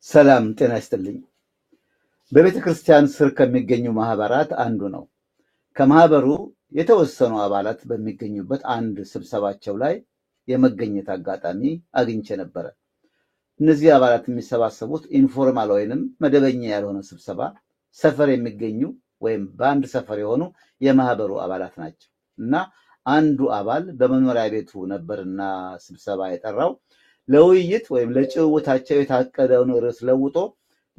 ሰላም ጤና ይስጥልኝ። በቤተ ክርስቲያን ስር ከሚገኙ ማህበራት አንዱ ነው። ከማህበሩ የተወሰኑ አባላት በሚገኙበት አንድ ስብሰባቸው ላይ የመገኘት አጋጣሚ አግኝቼ ነበረ። እነዚህ አባላት የሚሰባሰቡት ኢንፎርማል ወይንም መደበኛ ያልሆነ ስብሰባ ሰፈር የሚገኙ ወይም በአንድ ሰፈር የሆኑ የማህበሩ አባላት ናቸው እና አንዱ አባል በመኖሪያ ቤቱ ነበርና ስብሰባ የጠራው ለውይይት ወይም ለጭውውታቸው የታቀደውን ርዕስ ለውጦ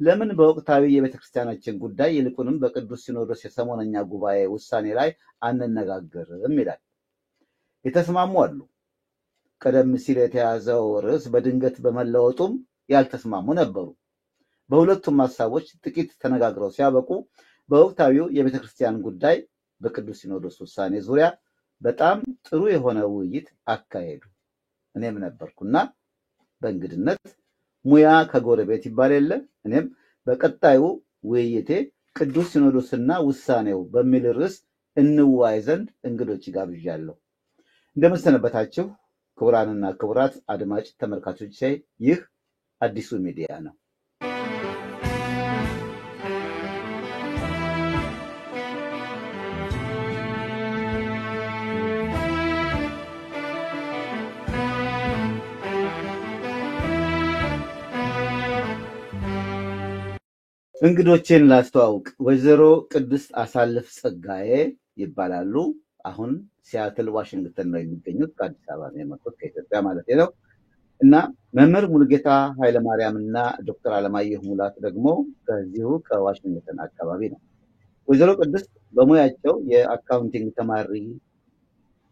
ለምን በወቅታዊ የቤተክርስቲያናችን ጉዳይ ይልቁንም በቅዱስ ሲኖዶስ የሰሞነኛ ጉባኤ ውሳኔ ላይ አንነጋገርም ይላል። የተስማሙ አሉ። ቀደም ሲል የተያዘው ርዕስ በድንገት በመለወጡም ያልተስማሙ ነበሩ። በሁለቱም ሐሳቦች ጥቂት ተነጋግረው ሲያበቁ በወቅታዊው የቤተክርስቲያን ጉዳይ በቅዱስ ሲኖዶስ ውሳኔ ዙሪያ በጣም ጥሩ የሆነ ውይይት አካሄዱ። እኔም ነበርኩና በእንግድነት ሙያ ከጎረቤት ይባል የለ እኔም በቀጣዩ ውይይቴ ቅዱስ ሲኖዶስና ውሳኔው በሚል ርዕስ እንወያይ ዘንድ እንግዶች ጋብዣለሁ። እንደምሰነበታችሁ ክቡራንና ክቡራት አድማጭ ተመልካቾች፣ ይህ አዲሱ ሚዲያ ነው። እንግዶቼን ላስተዋውቅ። ወይዘሮ ቅድስት አሳልፍ ጸጋዬ ይባላሉ። አሁን ሲያትል ዋሽንግተን ነው የሚገኙት። ከአዲስ አበባ ነው የመጡት፣ ከኢትዮጵያ ማለት ነው። እና መምህር ሙሉጌታ ኃይለማርያም እና ዶክተር አለማየሁ ሙላት ደግሞ ከዚሁ ከዋሽንግተን አካባቢ ነው። ወይዘሮ ቅድስት በሙያቸው የአካውንቲንግ ተማሪ፣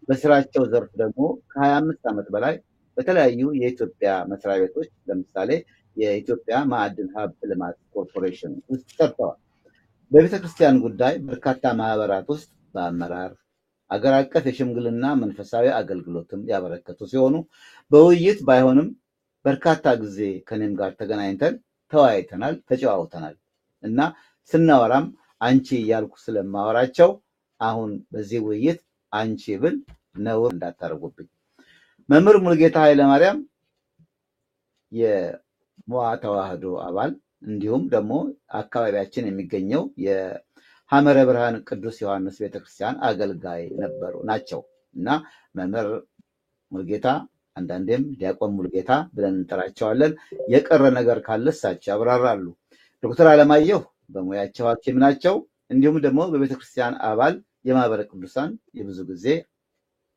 በስራቸው ዘርፍ ደግሞ ከ25 ዓመት በላይ በተለያዩ የኢትዮጵያ መስሪያ ቤቶች ለምሳሌ የኢትዮጵያ ማዕድን ሀብት ልማት ኮርፖሬሽን ውስጥ ሰርተዋል። በቤተክርስቲያን ጉዳይ በርካታ ማህበራት ውስጥ በአመራር አገር አቀፍ የሽምግልና መንፈሳዊ አገልግሎትም ያበረከቱ ሲሆኑ በውይይት ባይሆንም በርካታ ጊዜ ከኔም ጋር ተገናኝተን ተወያይተናል፣ ተጨዋውተናል እና ስናወራም አንቺ እያልኩ ስለማወራቸው አሁን በዚህ ውይይት አንቺ ብል ነውር እንዳታረጉብኝ። መምህር ሙሉጌታ ኃይለማርያም የሞዓ ተዋህዶ አባል እንዲሁም ደግሞ አካባቢያችን የሚገኘው የሐመረ ብርሃን ቅዱስ ዮሐንስ ቤተክርስቲያን አገልጋይ ነበሩ ናቸው እና መምህር ሙሉጌታ አንዳንዴም ዲያቆን ሙሉጌታ ብለን እንጠራቸዋለን። የቀረ ነገር ካለ እሳቸው ያብራራሉ። ዶክተር አለማየሁ በሙያቸው ሐኪም ናቸው። እንዲሁም ደግሞ በቤተክርስቲያን አባል የማህበረ ቅዱሳን የብዙ ጊዜ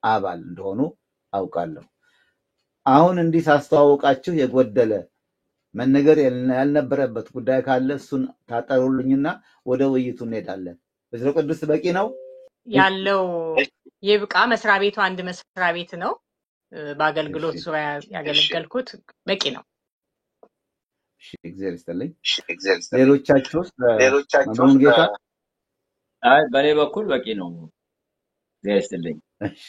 አባል እንደሆኑ አውቃለሁ። አሁን እንዲህ ሳስተዋውቃችሁ የጎደለ መነገር ያልነበረበት ጉዳይ ካለ እሱን ታጠሩልኝና ወደ ውይይቱ እንሄዳለን። ወይዘሮ ቅድስት በቂ ነው ያለው? ይብቃ። መስሪያ ቤቱ አንድ መስሪያ ቤት ነው። በአገልግሎት ዙሪያ ያገለገልኩት በቂ ነው። እሺ፣ እግዚአብሔር ይስጥልኝ። ሌሎቻችሁ ሙሉጌታ? አይ በኔ በኩል በቂ ነው። እግዚአብሔር ይስጥልኝ። እሺ፣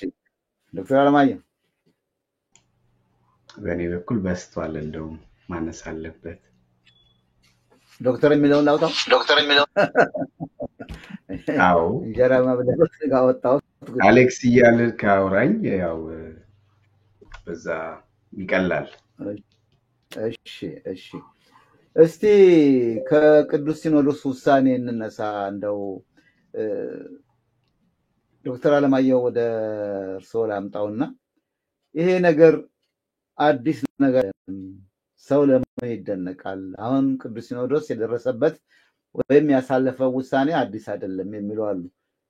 ዶክተር አለማየሁ? በኔ በኩል በስቷል፣ እንደውም ማነስ አለበት። ዶክተር የሚለውን ላውጣው? ዶክተር የሚለው አዎ፣ እንጀራ ማብለት ጋወጣው። አሌክስ እያልክ አውራኝ፣ ያው በዛ ይቀላል። እሺ እሺ፣ እስቲ ከቅዱስ ሲኖዶስ ውሳኔ እንነሳ። እንደው ዶክተር አለማየሁ ወደ እርስዎ ላምጣውና ይሄ ነገር አዲስ ነገር ሰው ለምን ይደነቃል? አሁን ቅዱስ ሲኖዶስ የደረሰበት ወይም ያሳለፈው ውሳኔ አዲስ አይደለም የሚሉ አሉ።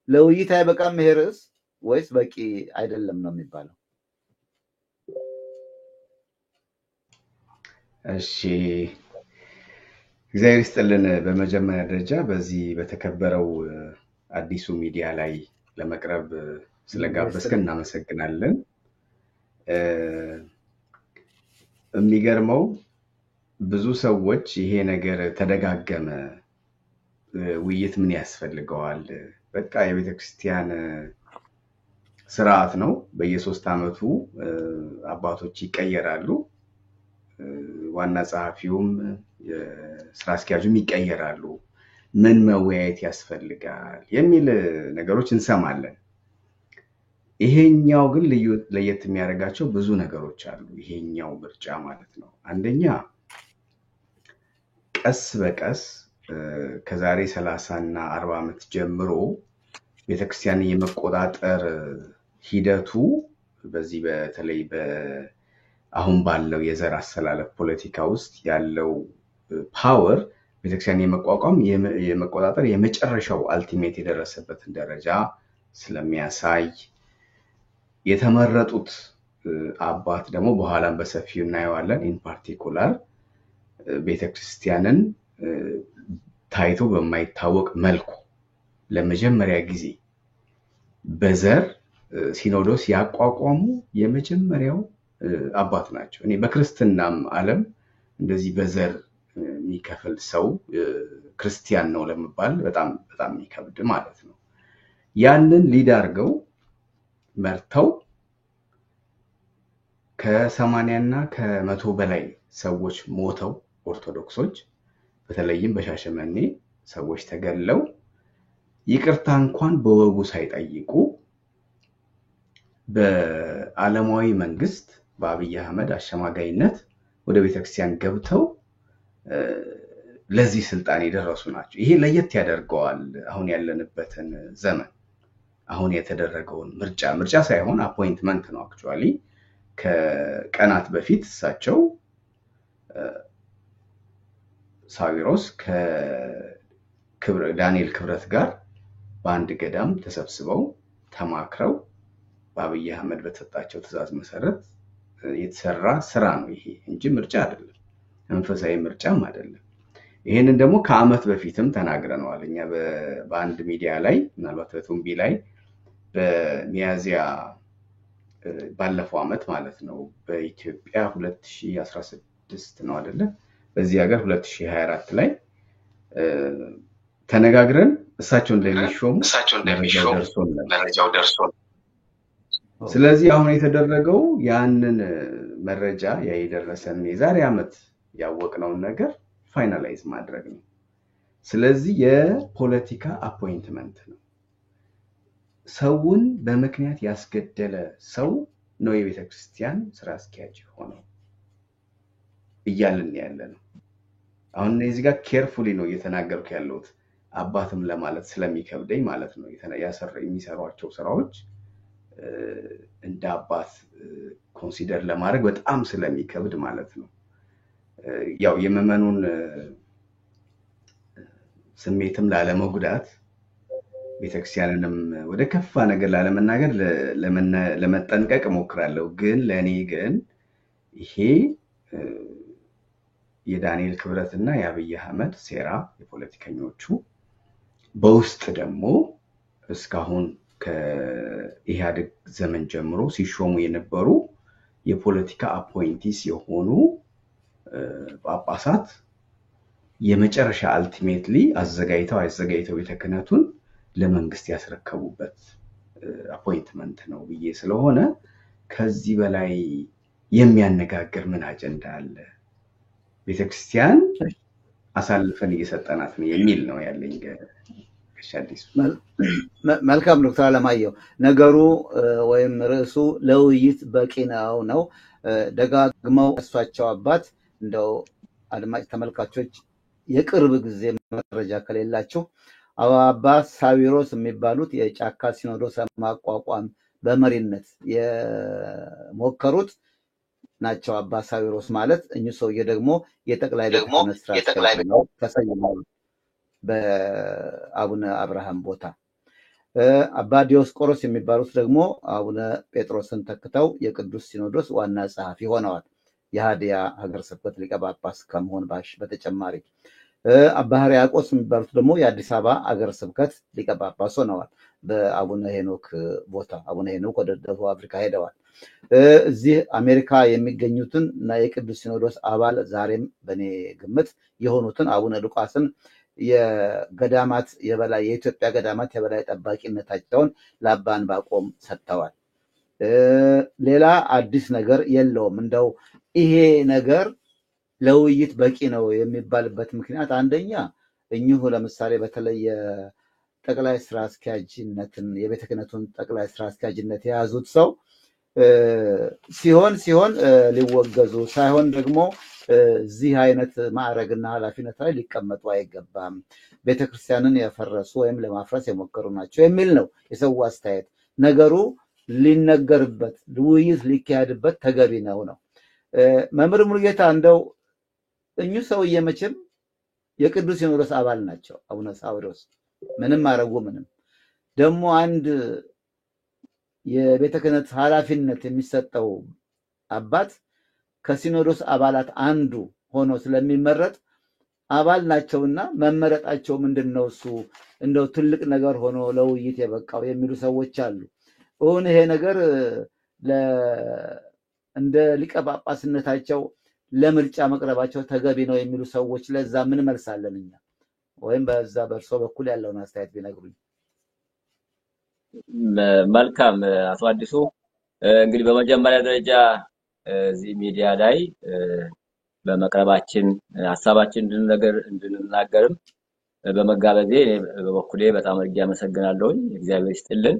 ለውይይት አይበቃም ይሄ ርዕስ ወይስ በቂ አይደለም ነው የሚባለው? እሺ፣ እግዚአብሔር ይስጥልን። በመጀመሪያ ደረጃ በዚህ በተከበረው አዲሱ ሚዲያ ላይ ለመቅረብ ስለጋበዝከን እናመሰግናለን። የሚገርመው ብዙ ሰዎች ይሄ ነገር ተደጋገመ፣ ውይይት ምን ያስፈልገዋል? በቃ የቤተክርስቲያን ስርዓት ነው። በየ3 ዓመቱ አባቶች ይቀየራሉ፣ ዋና ጸሐፊውም የስራ አስኪያጁም ይቀየራሉ። ምን መወያየት ያስፈልጋል የሚል ነገሮች እንሰማለን። ይሄኛው ግን ለየት የሚያደርጋቸው ብዙ ነገሮች አሉ። ይሄኛው ምርጫ ማለት ነው። አንደኛ ቀስ በቀስ ከዛሬ 30 እና 40 ዓመት ጀምሮ ቤተክርስቲያንን የመቆጣጠር ሂደቱ በዚህ በተለይ አሁን ባለው የዘር አሰላለፍ ፖለቲካ ውስጥ ያለው ፓወር ቤተክርስቲያን የመቆጣጠር የመጨረሻው አልቲሜት የደረሰበትን ደረጃ ስለሚያሳይ የተመረጡት አባት ደግሞ በኋላም በሰፊው እናየዋለን። ኢን ፓርቲኩላር ቤተክርስቲያንን ታይቶ በማይታወቅ መልኩ ለመጀመሪያ ጊዜ በዘር ሲኖዶስ ያቋቋሙ የመጀመሪያው አባት ናቸው። እኔ በክርስትናም ዓለም እንደዚህ በዘር የሚከፍል ሰው ክርስቲያን ነው ለመባል በጣም የሚከብድ ማለት ነው። ያንን ሊድ አድርገው መርተው ከ80 እና ከ100 በላይ ሰዎች ሞተው ኦርቶዶክሶች በተለይም በሻሸመኔ ሰዎች ተገለው ይቅርታ እንኳን በወጉ ሳይጠይቁ በዓለማዊ መንግስት በአብይ አህመድ አሸማጋይነት ወደ ቤተክርስቲያን ገብተው ለዚህ ስልጣን የደረሱ ናቸው። ይሄ ለየት ያደርገዋል አሁን ያለንበትን ዘመን። አሁን የተደረገውን ምርጫ ሳይሆን አፖይንትመንት ነው። አክቹአሊ ከቀናት በፊት እሳቸው ሳዊሮስ ከዳንኤል ክብረት ጋር በአንድ ገዳም ተሰብስበው ተማክረው በአብይ አህመድ በተሰጣቸው ትዕዛዝ መሰረት የተሰራ ስራ ነው ይሄ እንጂ ምርጫ አይደለም፣ መንፈሳዊ ምርጫም አይደለም። ይሄንን ደግሞ ከዓመት በፊትም ተናግረናል እኛ በአንድ ሚዲያ ላይ ምናልባት በቱምቢ ላይ በሚያዚያ ባለፈው ዓመት ማለት ነው በኢትዮጵያ 2016 ነው አይደለ? በዚህ ሀገር 2024 ላይ ተነጋግረን እሳቸው እንደሚሾሙ መረጃው ደርሶን ስለዚህ አሁን የተደረገው ያንን መረጃ የደረሰን የዛሬ ዓመት ያወቅነውን ነገር ፋይናላይዝ ማድረግ ነው። ስለዚህ የፖለቲካ አፖይንትመንት ነው። ሰውን በምክንያት ያስገደለ ሰው ነው የቤተክርስቲያን ስራ አስኪያጅ ሆነው እያልን ያለ ነው። አሁን እዚህ ጋር ኬርፉሊ ነው እየተናገርኩ ያለሁት አባትም ለማለት ስለሚከብደኝ ማለት ነው። የሚሰሯቸው ስራዎች እንደ አባት ኮንሲደር ለማድረግ በጣም ስለሚከብድ ማለት ነው። ያው የመመኑን ስሜትም ላለመጉዳት ቤተክርስቲያንንም ወደ ከፋ ነገር ላለመናገር ለመጠንቀቅ ሞክራለሁ። ግን ለኔ ግን ይሄ የዳንኤል ክብረትና የአብይ አህመድ ሴራ የፖለቲከኞቹ በውስጥ ደግሞ እስካሁን ከኢህአዴግ ዘመን ጀምሮ ሲሾሙ የነበሩ የፖለቲካ አፖይንቲስ የሆኑ ጳጳሳት የመጨረሻ አልቲሜትሊ አዘጋጅተው ቤተክህነቱን ለመንግስት ያስረከቡበት አፖይንትመንት ነው ብዬ ስለሆነ ከዚህ በላይ የሚያነጋግር ምን አጀንዳ አለ? ቤተክርስቲያን አሳልፈን እየሰጠናት ነው የሚል ነው ያለኝ። ከሻዲስ መልካም ዶክተር አለማየሁ፣ ነገሩ ወይም ርዕሱ ለውይይት በቂ ነው። ደጋግመው እሷቸው አባት እንደው አድማጭ ተመልካቾች የቅርብ ጊዜ መረጃ ከሌላችሁ አባ ሳዊሮስ የሚባሉት የጫካ ሲኖዶስ ማቋቋም በመሪነት የሞከሩት ናቸው። አባ ሳዊሮስ ማለት እኚህ ሰውዬ ደግሞ የጠቅላይ ቤተ ክህነት ስራ አስኪያጅ ነው ተሰይመው በአቡነ አብርሃም ቦታ። አባ ዲዮስቆሮስ የሚባሉት ደግሞ አቡነ ጴጥሮስን ተክተው የቅዱስ ሲኖዶስ ዋና ጸሐፊ ሆነዋል። የሃዲያ ሀገረ ስብከት ሊቀ ጳጳስ ከመሆን በተጨማሪ አባ ሕርያቆስ የሚባሉት ደግሞ የአዲስ አበባ ሀገረ ስብከት ሊቀ ጳጳስ ሆነዋል በአቡነ ሄኖክ ቦታ። አቡነ ሄኖክ ወደ ደቡብ አፍሪካ ሄደዋል። እዚህ አሜሪካ የሚገኙትን እና የቅዱስ ሲኖዶስ አባል ዛሬም በእኔ ግምት የሆኑትን አቡነ ሉቃስን የገዳማት የበላይ የኢትዮጵያ ገዳማት የበላይ ጠባቂነታቸውን ለአባ ዕንባቆም ሰጥተዋል። ሌላ አዲስ ነገር የለውም። እንደው ይሄ ነገር ለውይይት በቂ ነው የሚባልበት ምክንያት አንደኛ እኚሁ ለምሳሌ በተለይ ጠቅላይ ስራ አስኪያጅነትን የቤተ ክህነቱን ጠቅላይ ስራ አስኪያጅነት የያዙት ሰው ሲሆን ሊወገዙ ሳይሆን ደግሞ እዚህ አይነት ማዕረግና ኃላፊነት ላይ ሊቀመጡ አይገባም፣ ቤተክርስቲያንን ያፈረሱ ወይም ለማፍረስ የሞከሩ ናቸው የሚል ነው የሰው አስተያየት። ነገሩ ሊነገርበት ውይይት ሊካሄድበት ተገቢ ነው። መምህር ሙሉጌታ እንደው እኚሁ ሰውዬ መቼም የቅዱስ ሲኖዶስ አባል ናቸው። አቡነ ሳዊሮስ ምንም አረጉ ምንም ደግሞ አንድ የቤተ ክህነት ኃላፊነት የሚሰጠው አባት ከሲኖዶስ አባላት አንዱ ሆኖ ስለሚመረጥ አባል ናቸውና መመረጣቸው ምንድነው እሱ እንደው ትልቅ ነገር ሆኖ ለውይይት የበቃው የሚሉ ሰዎች አሉ። ይሄ ነገር እንደ ሊቀ ጳጳስነታቸው ለምርጫ መቅረባቸው ተገቢ ነው የሚሉ ሰዎች ለዛ ምን መልሳለን እኛ? ወይም በዛ በእርሶ በኩል ያለውን አስተያየት ቢነግሩኝ። መልካም አቶ አዲሱ፣ እንግዲህ በመጀመሪያ ደረጃ እዚህ ሚዲያ ላይ በመቅረባችን ሐሳባችን እንድንናገርም በመጋበዜ በበኩሌ በጣም እጅ አመሰግናለሁ። እግዚአብሔር ይስጥልን።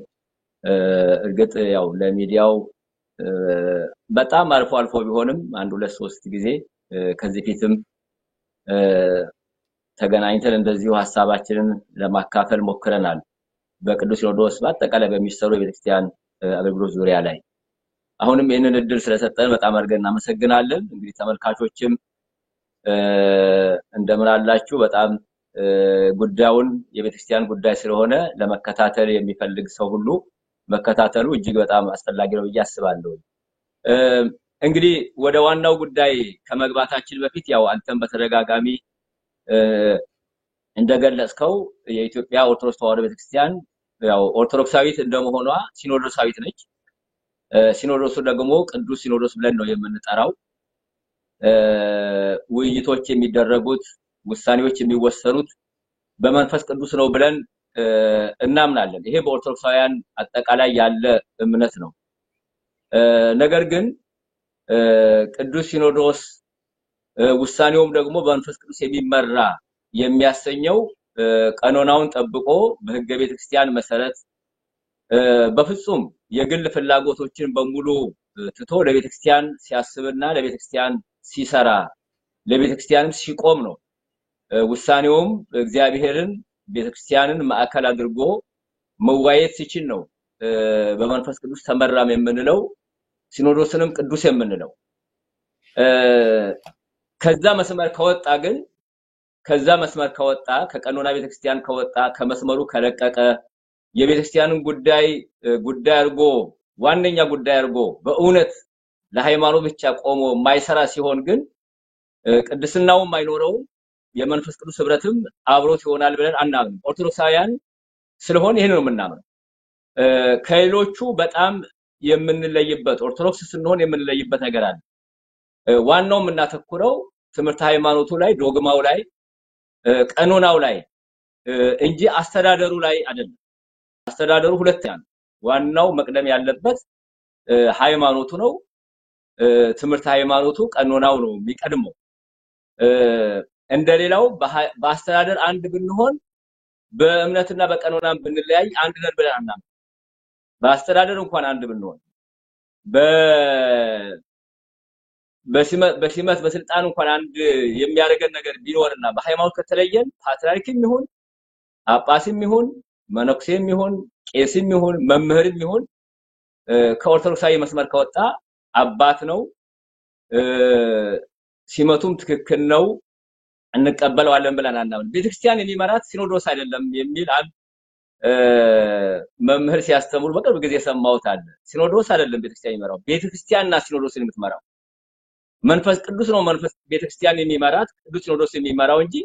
እርግጥ ያው ለሚዲያው በጣም አልፎ ቢሆንም አንድ ሁለት ሶስት ጊዜ ከዚህ ፊትም ተገናኝተን እንደዚሁ ሐሳባችንን ለማካፈል ሞክረናል። በቅዱስ ሲኖዶስ በአጠቃላይ በሚሰሩ የቤተክርስቲያን አገልግሎት ዙሪያ ላይ አሁንም ይህንን እድል ስለሰጠን በጣም አድርገን እናመሰግናለን። እንግዲህ ተመልካቾችም እንደምን አላችሁ? በጣም ጉዳዩን የቤተክርስቲያን ጉዳይ ስለሆነ ለመከታተል የሚፈልግ ሰው ሁሉ መከታተሉ እጅግ በጣም አስፈላጊ ነው ብዬ አስባለሁ። እንግዲህ ወደ ዋናው ጉዳይ ከመግባታችን በፊት ያው አንተም በተደጋጋሚ እንደገለጽከው የኢትዮጵያ ኦርቶዶክስ ተዋሕዶ ቤተክርስቲያን ያው ኦርቶዶክሳዊት እንደመሆኗ ሲኖዶሳዊት ነች። ሲኖዶሱ ደግሞ ቅዱስ ሲኖዶስ ብለን ነው የምንጠራው። ውይይቶች የሚደረጉት ውሳኔዎች የሚወሰኑት በመንፈስ ቅዱስ ነው ብለን እናምናለን። ይሄ በኦርቶዶክሳውያን አጠቃላይ ያለ እምነት ነው። ነገር ግን ቅዱስ ሲኖዶስ ውሳኔውም ደግሞ በመንፈስ ቅዱስ የሚመራ የሚያሰኘው ቀኖናውን ጠብቆ በሕገ ቤተክርስቲያን መሰረት በፍጹም የግል ፍላጎቶችን በሙሉ ትቶ ለቤተክርስቲያን ሲያስብና ለቤተክርስቲያን ሲሰራ ለቤተክርስቲያንም ሲቆም ነው። ውሳኔውም እግዚአብሔርን ቤተክርስቲያንን ማዕከል አድርጎ መዋየት ሲችል ነው በመንፈስ ቅዱስ ተመራም የምንለው ሲኖዶስንም ቅዱስ የምንለው። ከዛ መስመር ከወጣ ከቀኖና ቤተክርስቲያን ከወጣ ከመስመሩ ከለቀቀ የቤተክርስቲያንን ጉዳይ አድርጎ ዋነኛ ጉዳይ አድርጎ በእውነት ለሃይማኖት ብቻ ቆሞ ማይሰራ ሲሆን ግን ቅድስናውም አይኖረው የመንፈስ ቅዱስ ህብረትም አብሮት ይሆናል ብለን አናምንም። ኦርቶዶክሳውያን ስለሆነ ይሄን ነው የምናምነው። ከሌሎቹ በጣም የምንለይበት ኦርቶዶክስ ስንሆን የምንለይበት ነገር አለ። ዋናው የምናተኩረው ትምህርት ሃይማኖቱ ላይ ዶግማው ላይ ቀኖናው ላይ እንጂ አስተዳደሩ ላይ አይደለም። አስተዳደሩ ሁለተኛ ነው። ዋናው መቅደም ያለበት ሃይማኖቱ ነው። ትምህርት ሃይማኖቱ ቀኖናው ነው የሚቀድመው። እንደሌላው በአስተዳደር አንድ ብንሆን በእምነትና በቀኖናም ብንለያይ አንድ ነን ብለን አናምንም። በአስተዳደር እንኳን አንድ ብንሆን በሲመት በስልጣን እንኳን አንድ የሚያደርገን ነገር ቢኖርና በሃይማኖት ከተለየን ፓትርያርክም ይሁን ጳጳስም ይሁን መነኩሴም ይሁን ቄስም ይሁን መምህርም ይሁን ከኦርቶዶክሳዊ መስመር ከወጣ አባት ነው፣ ሲመቱም ትክክል ነው፣ እንቀበለዋለን ብለን አናምንም። ቤተክርስቲያን የሚመራት ሲኖዶስ አይደለም የሚል አንድ መምህር ሲያስተምሩ በቅርብ ጊዜ ሰማሁት አለ። ሲኖዶስ አይደለም ቤተክርስቲያን የሚመራው፣ ቤተክርስቲያንና ሲኖዶስን የምትመራው መንፈስ ቅዱስ ነው። መንፈስ ቤተክርስቲያን የሚመራት ቅዱስ ሲኖዶስ የሚመራው እንጂ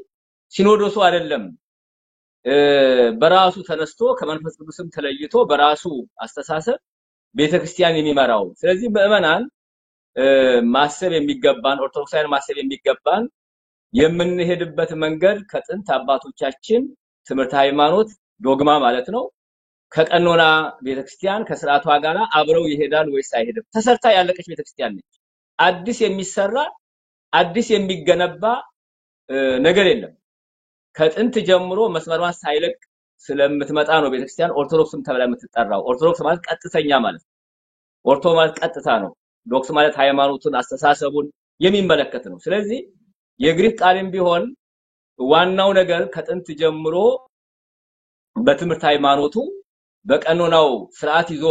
ሲኖዶሱ አይደለም። በራሱ ተነስቶ ከመንፈስ ቅዱስም ተለይቶ በራሱ አስተሳሰብ ቤተክርስቲያን የሚመራው። ስለዚህ ምዕመናን ማሰብ የሚገባን ኦርቶዶክሳውያን ማሰብ የሚገባን የምንሄድበት መንገድ ከጥንት አባቶቻችን ትምህርት ሃይማኖት ዶግማ ማለት ነው ከቀኖና ቤተክርስቲያን ከሥርዓቷ ጋር አብረው ይሄዳል ወይስ አይሄድም? ተሰርታ ያለቀች ቤተክርስቲያን ነች። አዲስ የሚሰራ አዲስ የሚገነባ ነገር የለም። ከጥንት ጀምሮ መስመሯን ሳይለቅ ስለምትመጣ ነው ቤተክርስቲያን ኦርቶዶክስም ተብላ የምትጠራው። ኦርቶዶክስ ማለት ቀጥተኛ ማለት ነው። ኦርቶ ማለት ቀጥታ ነው። ዶክስ ማለት ሃይማኖቱን አስተሳሰቡን የሚመለከት ነው። ስለዚህ የግሪክ ቃልም ቢሆን ዋናው ነገር ከጥንት ጀምሮ በትምህርት ሃይማኖቱ በቀኖናው ስርዓት ይዞ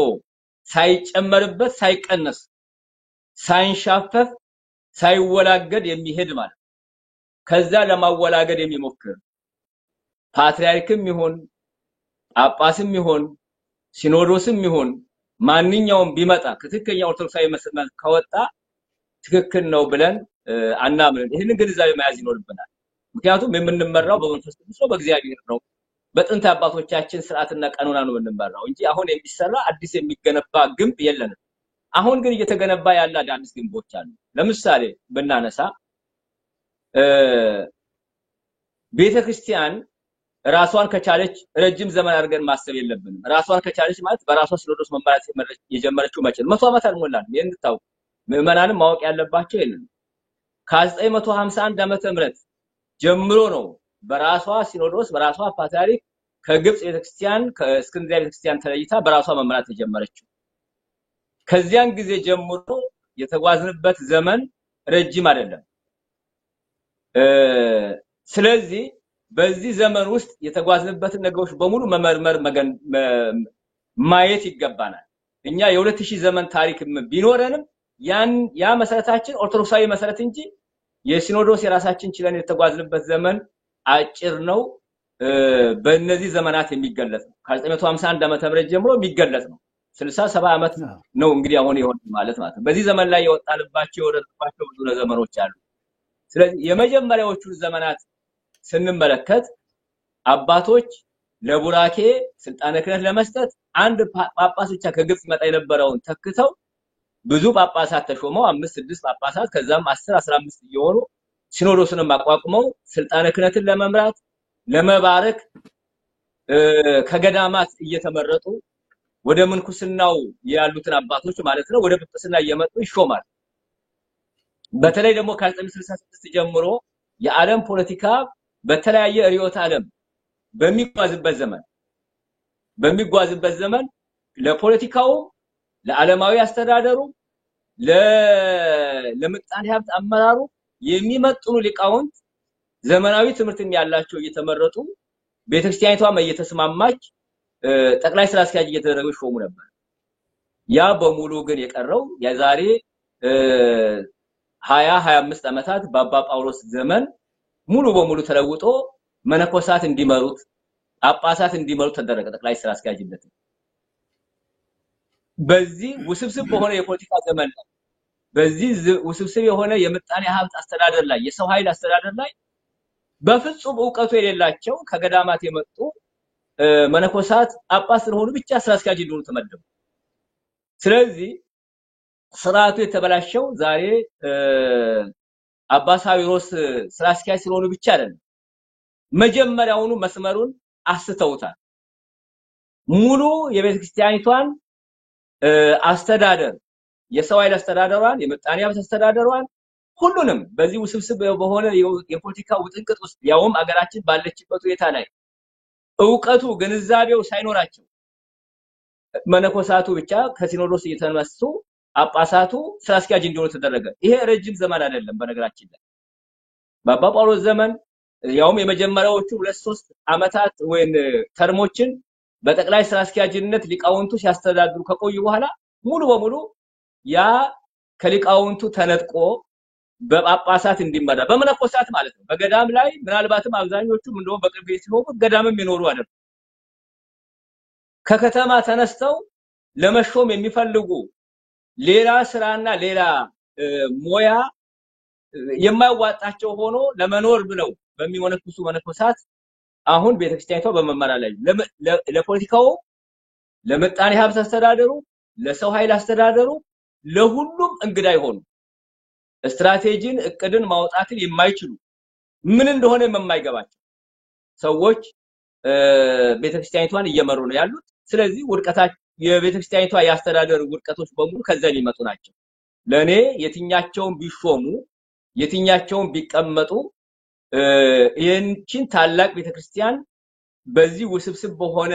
ሳይጨመርበት ሳይቀነስ ሳይንሻፈፍ ሳይወላገድ የሚሄድ ማለት ከዛ ለማወላገድ የሚሞክር ፓትርያርክም ይሁን ጳጳስም ይሁን ሲኖዶስም ይሁን ማንኛውም ቢመጣ ከትክክለኛ ኦርቶዶክሳዊ መስመር ከወጣ ትክክል ነው ብለን አናምንም። ይሄንን ግንዛቤ መያዝ ይኖርብናል። ምክንያቱም የምንመራው በመንፈስ ቅዱስ ነው፣ በእግዚአብሔር ነው። በጥንት አባቶቻችን ስርዓትና ቀኖና ነው የምንመራው እንጂ አሁን የሚሰራ አዲስ የሚገነባ ግንብ የለንም። አሁን ግን እየተገነባ ያለ አዲስ ግንቦች አሉ። ለምሳሌ ብናነሳ ቤተክርስቲያን ራሷን ከቻለች ረጅም ዘመን አድርገን ማሰብ የለብንም። ራሷን ከቻለች ማለት በራሷ ሲኖዶስ መመራት የጀመረችው መቼ ነው? 100 ዓመት አልሞላንም። ይሄን እንድታውቁ ምዕመናንም ማወቅ ያለባቸው ይሄንን ከ951 ዓመተ ምህረት ጀምሮ ነው በራሷ ሲኖዶስ በራሷ ፓትርያርክ ከግብጽ ቤተክርስቲያን ከእስክንድርያ ቤተክርስቲያን ተለይታ በራሷ መመራት የጀመረችው። ከዚያን ጊዜ ጀምሮ የተጓዝንበት ዘመን ረጅም አይደለም። ስለዚህ በዚህ ዘመን ውስጥ የተጓዝንበትን ነገሮች በሙሉ መመርመር ማየት ይገባናል። እኛ የ2000 ዘመን ታሪክ ቢኖረንም ያ መሰረታችን ኦርቶዶክሳዊ መሰረት እንጂ የሲኖዶስ የራሳችን ችለን የተጓዝንበት ዘመን አጭር ነው። በእነዚህ ዘመናት የሚገለጽ ነው። ከ951 ዓመተ ምህረት ጀምሮ የሚገለጽ ነው። 60-70 ዓመት ነው እንግዲህ አሁን ይሆን ማለት ነው። በዚህ ዘመን ላይ የወጣንባቸው የወረድንባቸው ብዙ ዘመኖች አሉ። ስለዚህ የመጀመሪያዎቹ ዘመናት ስንመለከት አባቶች ለቡራኬ ስልጣነ ክህነት ለመስጠት አንድ ጳጳስ ብቻ ከግብጽ መጣ የነበረውን ተክተው ብዙ ጳጳሳት ተሾመው 5-6 ጳጳሳት ከዛም 10-15 እየሆኑ ሲኖዶስንም አቋቁመው ስልጣነ ክህነትን ለመምራት ለመባረክ ከገዳማት እየተመረጡ ወደ ምንኩስናው ያሉትን አባቶች ማለት ነው ወደ ጵጵስና እየመጡ ይሾማል። በተለይ ደግሞ ከ1966 ጀምሮ የዓለም ፖለቲካ በተለያየ ርዕዮተ ዓለም በሚጓዝበት ዘመን ለፖለቲካው ለዓለማዊ አስተዳደሩ ለምጣኔ ሀብት አመራሩ የሚመጥኑ ሊቃውንት ዘመናዊ ትምህርትን ያላቸው እየተመረጡ ቤተክርስቲያኒቷም እየተስማማች ጠቅላይ ስራ አስኪያጅ እየተደረገ ሾሙ ነበር። ያ በሙሉ ግን የቀረው የዛሬ 20-25 ዓመታት በአባ ጳውሎስ ዘመን ሙሉ በሙሉ ተለውጦ መነኮሳት እንዲመሩት ጳጳሳት እንዲመሩት ተደረገ ጠቅላይ ስራ አስኪያጅነት። በዚህ ውስብስብ በሆነ የፖለቲካ ዘመን ላይ በዚህ ውስብስብ የሆነ የምጣኔ ሀብት አስተዳደር ላይ የሰው ኃይል አስተዳደር ላይ በፍጹም ዕውቀቱ የሌላቸው ከገዳማት የመጡ መነኮሳት ጳጳስ ስለሆኑ ብቻ ስራ አስኪያጅ እንዲሆኑ ተመደቡ። ስለዚህ ስርዓቱ የተበላሸው ዛሬ አባ ሳዊሮስ ስራ አስኪያጅ ስለሆኑ ብቻ አይደለም። መጀመሪያውኑ መስመሩን አስተውታል። ሙሉ የቤተክርስቲያኒቷን አስተዳደር የሰው ኃይል አስተዳደሯን የምጣኔ ሀብት አስተዳደሯን ሁሉንም በዚህ ውስብስብ በሆነ የፖለቲካ ውጥንቅጥ ውስጥ ያውም አገራችን ባለችበት ሁኔታ ላይ ዕውቀቱ ግንዛቤው ሳይኖራቸው መነኮሳቱ ብቻ ከሲኖዶስ እየተነሱ ጳጳሳቱ ስራ አስኪያጅ እንዲሆኑ ተደረገ። ይሄ ረጅም ዘመን አይደለም። በነገራችን ላይ በአባ ጳውሎስ ዘመን ያውም የመጀመሪያዎቹ 2-3 ዓመታት ወይን ተርሞችን በጠቅላይ ስራ አስኪያጅነት ሊቃውንቱ ሲያስተዳድሩ ከቆዩ በኋላ ሙሉ በሙሉ ያ ከሊቃውንቱ ተነጥቆ በጳጳሳት እንዲመራ በመነኮሳት ማለት ነው። በገዳም ላይ ምናልባትም አብዛኞቹም እንደው በቅርብ ሲሆኑ ገዳምም ይኖሩ አይደል። ከከተማ ተነስተው ለመሾም የሚፈልጉ ሌላ ስራና ሌላ ሞያ የማይዋጣቸው ሆኖ ለመኖር ብለው በሚመነኩሱ መነኮሳት አሁን ቤተክርስቲያኒቷ በመመራ ላይ ለፖለቲካው ለምጣኔ ሀብት አስተዳደሩ ለሰው ኃይል አስተዳደሩ ለሁሉም እንግዳ ይሆኑ ስትራቴጂን እቅድን ማውጣትን የማይችሉ ምን እንደሆነ የማይገባቸው ሰዎች ቤተክርስቲያኒቷን እየመሩ ነው ያሉት። ስለዚህ ውድቀታቸው የቤተክርስቲያኒቷ ያስተዳደር ውድቀቶች በሙሉ ከዛ ሊመጡ ናቸው። ለኔ የትኛቸውን ቢሾሙ የትኛቸውን ቢቀመጡ ይህችን ታላቅ ቤተክርስቲያን በዚህ ውስብስብ በሆነ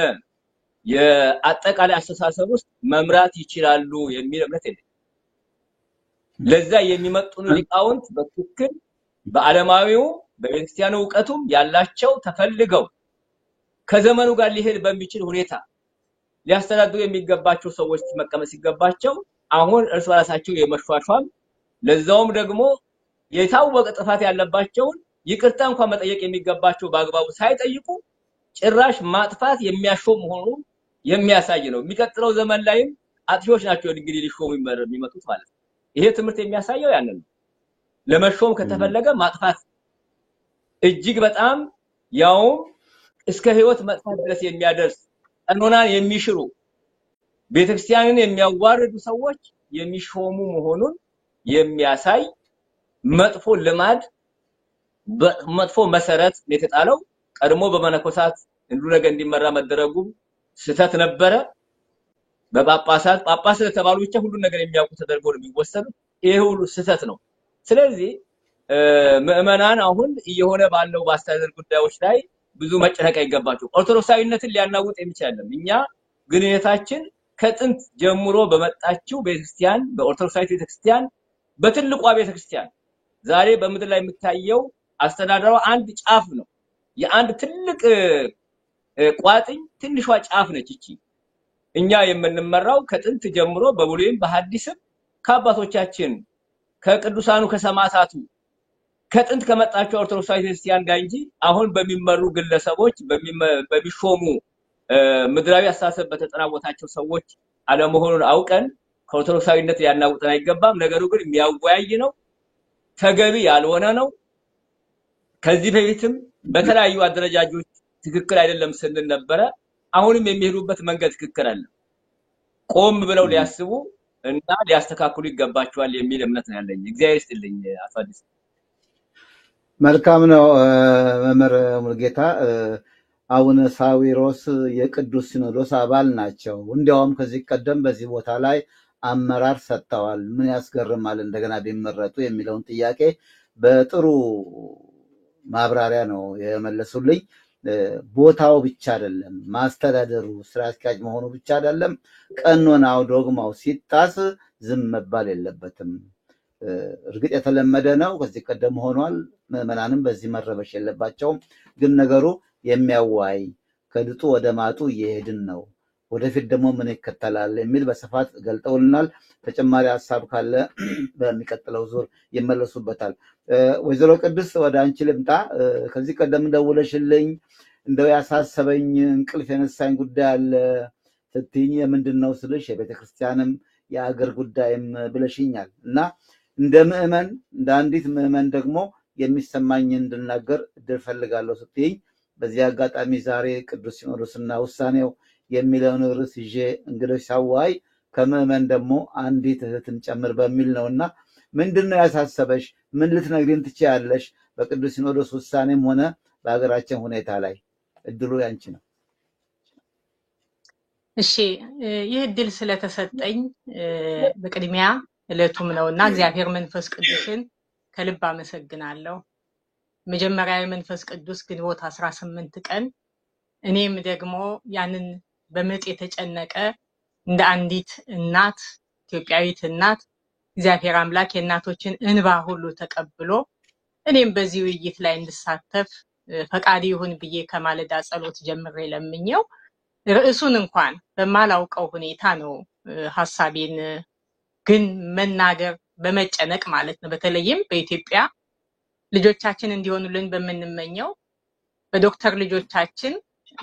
የአጠቃላይ አስተሳሰብ ውስጥ መምራት ይችላሉ የሚል እምነት የለኝም። ለዛ የሚመጡን ሊቃውንት በትክክል በዓለማዊው በቤተክርስቲያኑ ዕውቀቱም ያላቸው ተፈልገው ከዘመኑ ጋር ሊሄድ በሚችል ሁኔታ ሊያስተዳድሩ የሚገባቸው ሰዎች መቀመጥ ሲገባቸው አሁን እርስ በራሳቸው የመሿሿም ለዛውም ደግሞ የታወቀ ጥፋት ያለባቸውን ይቅርታ እንኳን መጠየቅ የሚገባቸው በአግባቡ ሳይጠይቁ ጭራሽ ማጥፋት የሚያሾም መሆኑን የሚያሳይ ነው። የሚቀጥለው ዘመን ላይም አጥፊዎች ናቸው እንግዲህ ሊሾሙ የሚመጡት ማለት ነው። ይሄ ትምህርት የሚያሳየው ያንን ነው። ለመሾም ከተፈለገ ማጥፋት እጅግ በጣም ያው እስከ ህይወት መጥፋት ድረስ የሚያደርስ ቀኖናን የሚሽሩ ቤተክርስቲያንን የሚያዋርዱ ሰዎች የሚሾሙ መሆኑን የሚያሳይ መጥፎ ልማድ መጥፎ መሰረት የተጣለው ቀድሞ በመነኮሳት እንዱ ነገር እንዲመራ መደረጉ ስተት ነበረ። በጳጳሳት ጳጳስ ስለተባሉ ብቻ ሁሉ ነገር የሚያውቁ ተደርጎ ነው የሚወሰዱት። ይሄ ሁሉ ስተት ነው። ስለዚህ ምእመናን አሁን እየሆነ ባለው ባስተዳደር ጉዳዮች ላይ ብዙ መጨነቅ አይገባቸው። ኦርቶዶክሳዊነትን ሊያናውጥ የሚችላል። እኛ ግንኙነታችን ከጥንት ጀምሮ በመጣችው ቤተክርስቲያን በኦርቶዶክሳዊት ቤተክርስቲያን በትልቋ ቤተክርስቲያን ዛሬ በምድር ላይ የምታየው አስተዳደሯ አንድ ጫፍ ነው። የአንድ ትልቅ ቋጥኝ ትንሿ ጫፍ ነች እቺ። እኛ የምንመራው ከጥንት ጀምሮ በብሉይም በሐዲስም ከአባቶቻችን ከቅዱሳኑ ከሰማዕታቱ ከጥንት ከመጣቸው ኦርቶዶክሳዊት ቤተክርስቲያን ጋር እንጂ አሁን በሚመሩ ግለሰቦች በሚሾሙ ምድራዊ አስተሳሰብ በተጠናወታቸው ሰዎች አለመሆኑን አውቀን ከኦርቶዶክሳዊነት ሊያናውጠን አይገባም። ነገሩ ግን የሚያወያይ ነው፣ ተገቢ ያልሆነ ነው። ከዚህ በፊትም በተለያዩ አደረጃጆች ትክክል አይደለም ስንል ነበረ። አሁንም የሚሄዱበት መንገድ ትክክል አለ። ቆም ብለው ሊያስቡ እና ሊያስተካክሉ ይገባቸዋል የሚል እምነት ነው ያለኝ። እግዚአብሔር ይስጥልኝ አቶ አዲስ። መልካም ነው መምህር ሙሉጌታ። አቡነ ሳዊሮስ የቅዱስ ሲኖዶስ አባል ናቸው። እንዲያውም ከዚህ ቀደም በዚህ ቦታ ላይ አመራር ሰጥተዋል። ምን ያስገርማል እንደገና ቢመረጡ የሚለውን ጥያቄ በጥሩ ማብራሪያ ነው የመለሱልኝ። ቦታው ብቻ አይደለም ማስተዳደሩ ስራ አስኪያጅ መሆኑ ብቻ አይደለም፣ ቀኖናው ዶግማው ሲጣስ ዝም መባል የለበትም። እርግጥ የተለመደ ነው፣ ከዚህ ቀደም ሆኗል። ምዕመናንም በዚህ መረበሽ የለባቸውም። ግን ነገሩ የሚያዋይ ከድጡ ወደ ማጡ እየሄድን ነው፣ ወደፊት ደግሞ ምን ይከተላል የሚል በስፋት ገልጠውልናል። ተጨማሪ ሐሳብ ካለ በሚቀጥለው ዙር ይመለሱበታል። ወይዘሮ ቅድስት ወደ አንቺ ልምጣ። ከዚህ ቀደም ደውለሽልኝ እንደው ያሳሰበኝ እንቅልፍ የነሳኝ ጉዳይ አለ ስትይኝ ምንድነው ስልሽ የቤተክርስቲያንም የአገር ጉዳይም ብለሽኛል እና እንደ ምዕመን እንደ አንዲት ምዕመን ደግሞ የሚሰማኝ እንድናገር እድል ፈልጋለሁ ስትይኝ በዚህ አጋጣሚ ዛሬ ቅዱስ ሲኖዶስና ውሳኔው የሚለውን ርዕስ ይዤ እንግዶች ሳዋይ ከምዕመን ደግሞ አንዲት እህትን ጨምር በሚል ነውና ምንድነው ያሳሰበሽ? ምን ልትነግሪን ትችያለሽ? በቅዱስ ሲኖዶስ ውሳኔም ሆነ በሀገራችን ሁኔታ ላይ እድሉ ያንቺ ነው። እሺ፣ ይህ እድል ስለተሰጠኝ በቅድሚያ ዕለቱም ነውና እግዚአብሔር መንፈስ ቅዱስን ከልብ አመሰግናለሁ። መጀመሪያ መንፈስ ቅዱስ ግንቦት 18 ቀን እኔም ደግሞ ያንን በምጥ የተጨነቀ እንደ አንዲት እናት ኢትዮጵያዊት እናት እግዚአብሔር አምላክ የእናቶችን እንባ ሁሉ ተቀብሎ እኔም በዚህ ውይይት ላይ እንድሳተፍ ፈቃድ ይሁን ብዬ ከማለዳ ጸሎት ጀምሬ ለምኘው ርዕሱን እንኳን በማላውቀው ሁኔታ ነው ሐሳቤን ግን መናገር በመጨነቅ ማለት ነው። በተለይም በኢትዮጵያ ልጆቻችን እንዲሆኑልን በምንመኘው በዶክተር ልጆቻችን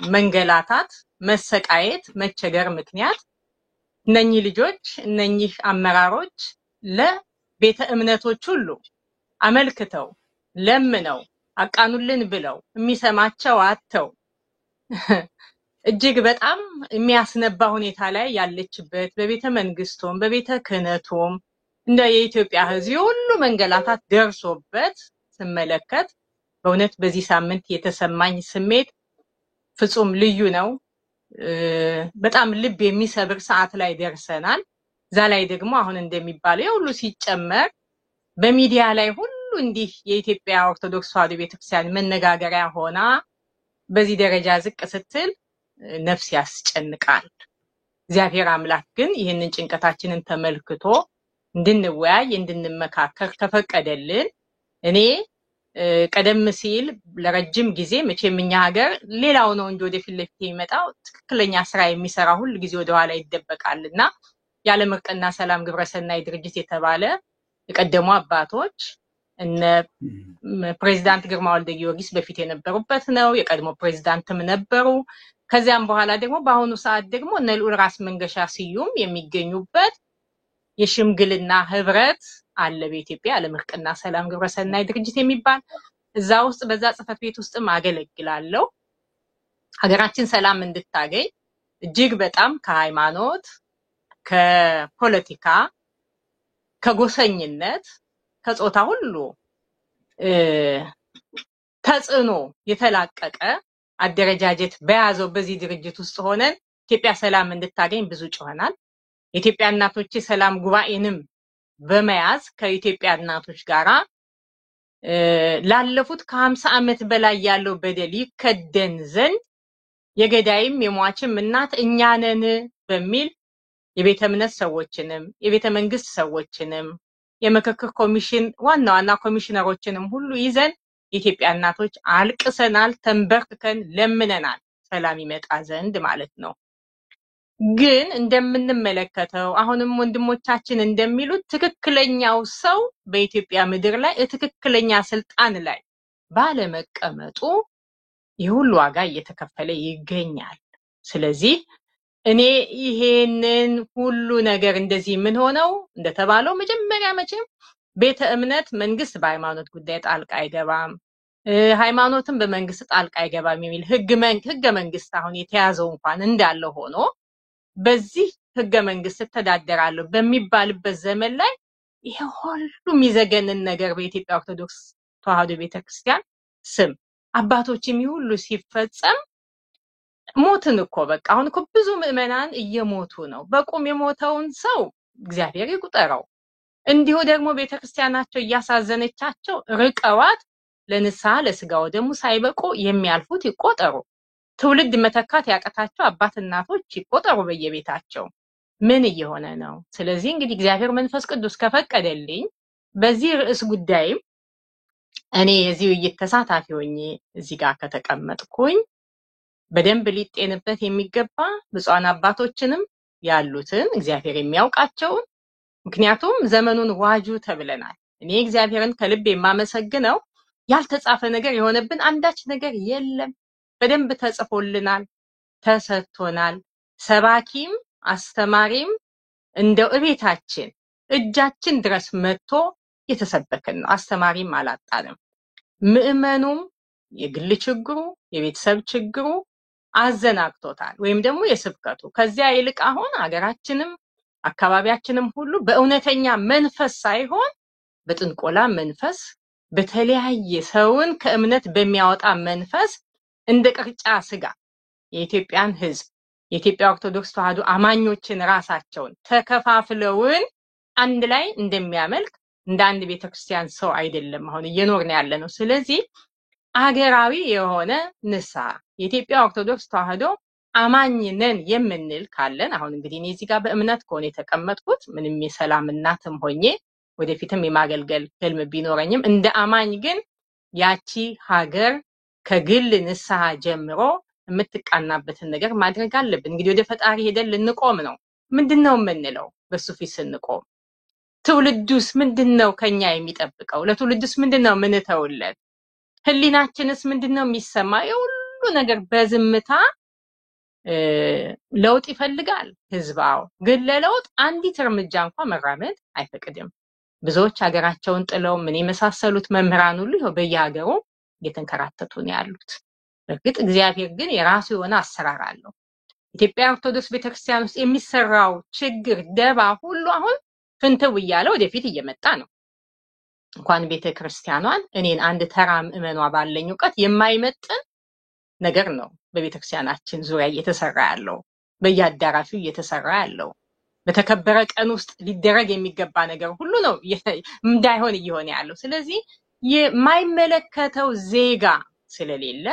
መንገላታት፣ መሰቃየት፣ መቸገር ምክንያት እነኚህ ልጆች እነኚህ አመራሮች ለቤተ እምነቶች ሁሉ አመልክተው ለምነው አቃኑልን ብለው የሚሰማቸው አጥተው እጅግ በጣም የሚያስነባ ሁኔታ ላይ ያለችበት በቤተ መንግስቱም በቤተ ክህነቱም እንደ የኢትዮጵያ ሕዝብ ሁሉ መንገላታት ደርሶበት ስመለከት በእውነት በዚህ ሳምንት የተሰማኝ ስሜት ፍጹም ልዩ ነው። በጣም ልብ የሚሰብር ሰዓት ላይ ደርሰናል። እዛ ላይ ደግሞ አሁን እንደሚባለው ሁሉ ሲጨመር በሚዲያ ላይ ሁሉ ሁሉ እንዲህ የኢትዮጵያ ኦርቶዶክስ ተዋሕዶ ቤተክርስቲያን መነጋገሪያ ሆና በዚህ ደረጃ ዝቅ ስትል ነፍስ ያስጨንቃል። እግዚአብሔር አምላክ ግን ይህንን ጭንቀታችንን ተመልክቶ እንድንወያይ እንድንመካከር ከፈቀደልን እኔ ቀደም ሲል ለረጅም ጊዜ መቼም እኛ ሀገር ሌላው ነው እንጂ ወደፊት ለፊት የሚመጣው ትክክለኛ ስራ የሚሰራ ሁሉ ጊዜ ወደ ኋላ ይደበቃልና የዓለም እርቅና ሰላም ግብረሰናይ ድርጅት የተባለ የቀደሙ አባቶች እነ ፕሬዝዳንት ግርማ ወልደ ጊዮርጊስ በፊት የነበሩበት ነው። የቀድሞ ፕሬዝዳንትም ነበሩ። ከዚያም በኋላ ደግሞ በአሁኑ ሰዓት ደግሞ እነ ልዑል ራስ መንገሻ ስዩም የሚገኙበት የሽምግልና ህብረት አለ በኢትዮጵያ የዓለም እርቅና ሰላም ግብረሰናይ ድርጅት የሚባል እዛ ውስጥ በዛ ጽሕፈት ቤት ውስጥም አገለግላለሁ። ሀገራችን ሰላም እንድታገኝ እጅግ በጣም ከሃይማኖት፣ ከፖለቲካ፣ ከጎሰኝነት፣ ከጾታ ሁሉ ተጽዕኖ የተላቀቀ አደረጃጀት በያዘው በዚህ ድርጅት ውስጥ ሆነን ኢትዮጵያ ሰላም እንድታገኝ ብዙ ጮኸናል። የኢትዮጵያ እናቶች ሰላም ጉባኤንም በመያዝ ከኢትዮጵያ እናቶች ጋራ ላለፉት ከ50 ዓመት በላይ ያለው በደል ይከደን ዘንድ የገዳይም የሟችም እናት እኛ ነን በሚል የቤተ እምነት ሰዎችንም የቤተ መንግስት ሰዎችንም የምክክር ኮሚሽን ዋና ኮሚሽነሮችንም ሁሉ ይዘን የኢትዮጵያ እናቶች አልቅሰናል፣ ተንበርክከን ለምነናል ሰላም ይመጣ ዘንድ ማለት ነው። ግን እንደምንመለከተው አሁንም ወንድሞቻችን እንደሚሉት ትክክለኛው ሰው በኢትዮጵያ ምድር ላይ ትክክለኛ ስልጣን ላይ ባለመቀመጡ የሁሉ ዋጋ እየተከፈለ ይገኛል። ስለዚህ እኔ ይሄንን ሁሉ ነገር እንደዚህ ምን ሆነው እንደተባለው መጀመሪያ መቼም ቤተ እምነት መንግስት በሃይማኖት ጉዳይ ጣልቃ አይገባም፣ ሃይማኖትም በመንግስት ጣልቃ አይገባም የሚል ህገ መንግስት አሁን የተያዘው እንኳን እንዳለ ሆኖ በዚህ ህገ መንግስት ተዳደራለሁ በሚባልበት ዘመን ላይ ይሄ ሁሉ የሚዘገንን ነገር በኢትዮጵያ ኦርቶዶክስ ተዋሕዶ ቤተክርስቲያን ስም አባቶችም ሁሉ ሲፈጸም ሞትን እኮ በቃ አሁን እኮ ብዙ ምዕመናን እየሞቱ ነው። በቁም የሞተውን ሰው እግዚአብሔር ይቁጠረው። እንዲሁ ደግሞ ቤተክርስቲያናቸው እያሳዘነቻቸው ርቀዋት ለንስሐ ለስጋው ደግሞ ሳይበቁ የሚያልፉት ይቆጠሩ። ትውልድ መተካት ያቀታቸው አባት እናቶች ይቆጠሩ በየቤታቸው። ምን እየሆነ ነው? ስለዚህ እንግዲህ እግዚአብሔር መንፈስ ቅዱስ ከፈቀደልኝ በዚህ ርዕስ ጉዳይም እኔ የዚህ ውይይት ተሳታፊ ሆኜ እዚህ ጋር ከተቀመጥኩኝ በደንብ ሊጤንበት የሚገባ ብፁዓን አባቶችንም ያሉትን እግዚአብሔር የሚያውቃቸውን ምክንያቱም ዘመኑን ዋጁ ተብለናል። እኔ እግዚአብሔርን ከልብ የማመሰግነው ያልተጻፈ ነገር የሆነብን አንዳች ነገር የለም። በደንብ ተጽፎልናል፣ ተሰጥቶናል። ሰባኪም አስተማሪም እንደው እቤታችን እጃችን ድረስ መጥቶ የተሰበከን ነው። አስተማሪም አላጣንም። ምዕመኑም የግል ችግሩ የቤተሰብ ችግሩ አዘናግቶታል ወይም ደግሞ የስብከቱ ከዚያ ይልቅ አሁን ሀገራችንም አካባቢያችንም ሁሉ በእውነተኛ መንፈስ ሳይሆን በጥንቆላ መንፈስ በተለያየ ሰውን ከእምነት በሚያወጣ መንፈስ እንደ ቅርጫ ስጋ የኢትዮጵያን ሕዝብ የኢትዮጵያ ኦርቶዶክስ ተዋሕዶ አማኞችን ራሳቸውን ተከፋፍለውን አንድ ላይ እንደሚያመልክ እንደ አንድ ቤተክርስቲያን ሰው አይደለም አሁን እየኖርን ያለ ነው። ስለዚህ አገራዊ የሆነ ንስሐ የኢትዮጵያ ኦርቶዶክስ ተዋሕዶ አማኝ ነን የምንል ካለን አሁን እንግዲህ እኔ እዚህ ጋር በእምነት ከሆነ የተቀመጥኩት ምንም የሰላም እናትም ሆኜ ወደፊትም የማገልገል ህልም ቢኖረኝም እንደ አማኝ ግን ያቺ ሀገር ከግል ንስሐ ጀምሮ የምትቃናበትን ነገር ማድረግ አለብን። እንግዲህ ወደ ፈጣሪ ሄደን ልንቆም ነው። ምንድነው የምንለው? በሱ ፊት ስንቆም ትውልዱስ ምንድነው ከኛ የሚጠብቀው? ለትውልዱስ ምንድነው ምንተውለት? ህሊናችንስ ምንድነው የሚሰማ? የሁሉ ነገር በዝምታ ለውጥ ይፈልጋል ህዝባው። ግን ለለውጥ አንዲት እርምጃ እንኳን መራመድ አይፈቅድም። ብዙዎች ሀገራቸውን ጥለው ምን የመሳሰሉት መምህራን ሁሉ ይኸው በየሀገሩ እየተንከራተቱ ነው ያሉት። በእርግጥ እግዚአብሔር ግን የራሱ የሆነ አሰራር አለው። ኢትዮጵያ ኦርቶዶክስ ቤተክርስቲያን ውስጥ የሚሰራው ችግር ደባ ሁሉ አሁን ፍንትው እያለ ወደፊት እየመጣ ነው። እንኳን ቤተክርስቲያኗን እኔን አንድ ተራ ምዕመኗ ባለኝ ዕውቀት የማይመጥን ነገር ነው በቤተክርስቲያናችን ዙሪያ እየተሰራ ያለው፣ በየአዳራሹ እየተሰራ ያለው። በተከበረ ቀን ውስጥ ሊደረግ የሚገባ ነገር ሁሉ ነው እንዳይሆን እየሆነ ያለው። ስለዚህ የማይመለከተው ዜጋ ስለሌለ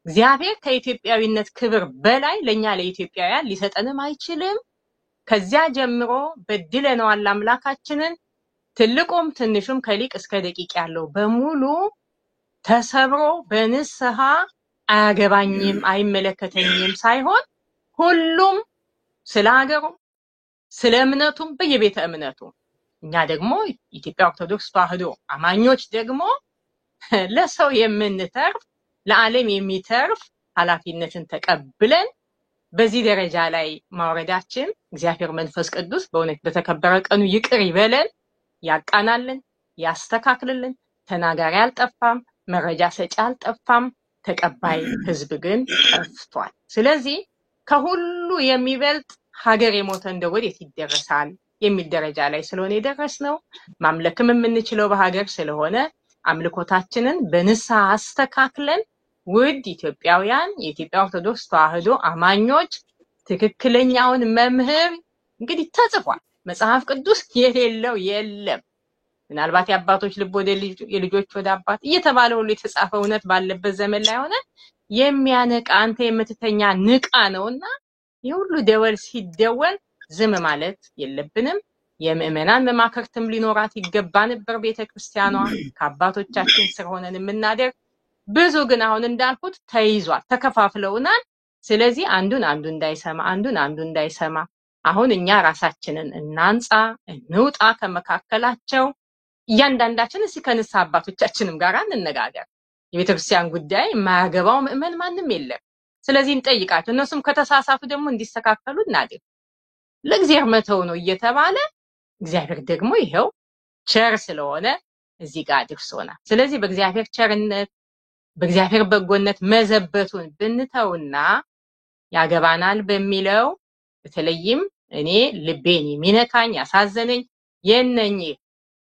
እግዚአብሔር ከኢትዮጵያዊነት ክብር በላይ ለኛ ለኢትዮጵያውያን ሊሰጠንም አይችልም። ከዚያ ጀምሮ በድለነዋል አምላካችንን። ትልቁም ትንሹም ከሊቅ እስከ ደቂቅ ያለው በሙሉ ተሰብሮ በንስሐ አያገባኝም አይመለከተኝም ሳይሆን ሁሉም ስለ ሀገሩ ስለ እምነቱም በየቤተ እምነቱ እኛ ደግሞ ኢትዮጵያ ኦርቶዶክስ ተዋሕዶ አማኞች ደግሞ ለሰው የምንተርፍ ለዓለም የሚተርፍ ኃላፊነትን ተቀብለን በዚህ ደረጃ ላይ ማውረዳችን እግዚአብሔር መንፈስ ቅዱስ በእውነት በተከበረ ቀኑ ይቅር ይበለን፣ ያቃናልን፣ ያስተካክልልን። ተናጋሪ አልጠፋም፣ መረጃ ሰጪ አልጠፋም፣ ተቀባይ ህዝብ ግን ጠፍቷል። ስለዚህ ከሁሉ የሚበልጥ ሀገር የሞተ እንደው ወዴት ይደረሳል የሚል ደረጃ ላይ ስለሆነ የደረስነው ማምለክም የምንችለው በሀገር ስለሆነ አምልኮታችንን በንስሐ አስተካክለን ውድ ኢትዮጵያውያን የኢትዮጵያ ኦርቶዶክስ ተዋሕዶ አማኞች ትክክለኛውን መምህር እንግዲህ ተጽፏል። መጽሐፍ ቅዱስ የሌለው የለም። ምናልባት የአባቶች ልብ ወደ የልጆች ወደ አባት እየተባለ ሁሉ የተጻፈ እውነት ባለበት ዘመን ላይ ሆነ የሚያነቃ አንተ የምትተኛ ንቃ ነውና የሁሉ ደወል ሲደወል ዝም ማለት የለብንም። የምእመናን መማክርትም ሊኖራት ይገባ ነበር ቤተክርስቲያኗ ከአባቶቻችን ስር ሆነን የምናደርግ። ብዙ ግን አሁን እንዳልኩት ተይዟል፣ ተከፋፍለውናል። ስለዚህ አንዱን እንዳይሰማ አሁን እኛ ራሳችንን እናንጻ፣ እንውጣ ከመካከላቸው። እያንዳንዳችን እስኪ ከንስሐ አባቶቻችንም ጋር እንነጋገር። የቤተክርስቲያን ጉዳይ የማያገባው ምእመን ማንም የለም። ስለዚህ እንጠይቃቸው፣ እነሱም ከተሳሳቱ ደግሞ እንዲስተካከሉ እናድርግ። ለእግዚአብሔር መተው ነው እየተባለ እግዚአብሔር ደግሞ ይሄው ቸር ስለሆነ እዚህ ጋር አድርሶናል። ስለዚህ በእግዚአብሔር ቸርነት በእግዚአብሔር በጎነት መዘበቱን ብንተውና ያገባናል በሚለው በተለይም እኔ ልቤን የሚነካኝ ያሳዘነኝ የነኚህ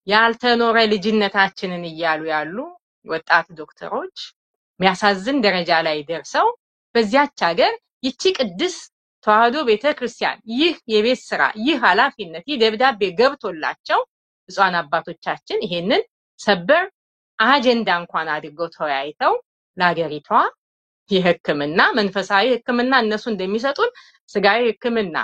ያልተኖረ ልጅነታችንን እያሉ ያሉ ወጣት ዶክተሮች የሚያሳዝን ደረጃ ላይ ደርሰው በዚያች ሀገር ይቺ ቅድስ ተዋሕዶ ቤተክርስቲያን ይህ የቤት ስራ ይህ ኃላፊነት ይህ ደብዳቤ ገብቶላቸው ብፁዓን አባቶቻችን ይሄንን ሰበር አጀንዳ እንኳን አድርገው ተወያይተው ለሀገሪቷ የሕክምና መንፈሳዊ ሕክምና እነሱ እንደሚሰጡን ስጋዊ ሕክምና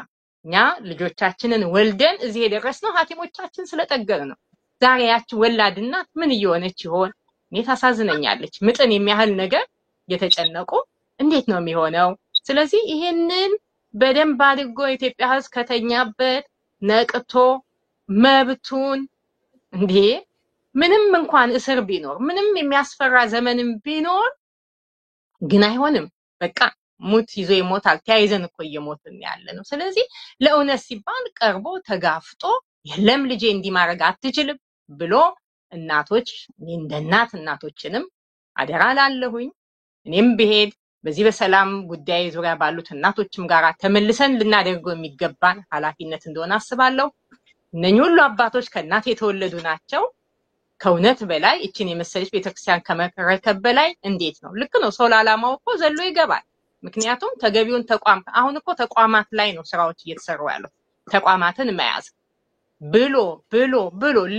እኛ ልጆቻችንን ወልደን እዚህ የደረስነው ሐኪሞቻችን ስለጠገን ነው። ዛሬ ያቺ ወላድ እናት ምን እየሆነች ይሆን? እኔ ታሳዝነኛለች። ምጥን የሚያህል ነገር የተጨነቁ እንዴት ነው የሚሆነው? ስለዚህ ይሄንን በደንብ አድርጎ የኢትዮጵያ ሕዝብ ከተኛበት ነቅቶ መብቱን እንዴ ምንም እንኳን እስር ቢኖር ምንም የሚያስፈራ ዘመንም ቢኖር ግን አይሆንም። በቃ ሙት ይዞ ይሞታል። ተያይዘን እኮ እየሞትን ያለ ነው። ስለዚህ ለእውነት ሲባል ቀርቦ ተጋፍጦ የለም ልጄ እንዲማረግ አትችልም ብሎ እናቶች እንደ እናቶችንም አደራ ላለሁኝ እኔም ብሄድ በዚህ በሰላም ጉዳይ ዙሪያ ባሉት እናቶችም ጋር ተመልሰን ልናደርገው የሚገባን ኃላፊነት እንደሆነ አስባለሁ። እነኚህ ሁሉ አባቶች ከእናት የተወለዱ ናቸው። ከእውነት በላይ እችን የመሰለች ቤተክርስቲያን ከመረከብ በላይ እንዴት ነው? ልክ ነው። ሰው ለዓላማው እኮ ዘሎ ይገባል። ምክንያቱም ተገቢውን ተቋም አሁን እኮ ተቋማት ላይ ነው ስራዎች እየተሰሩ ያለው። ተቋማትን መያዝ ብሎ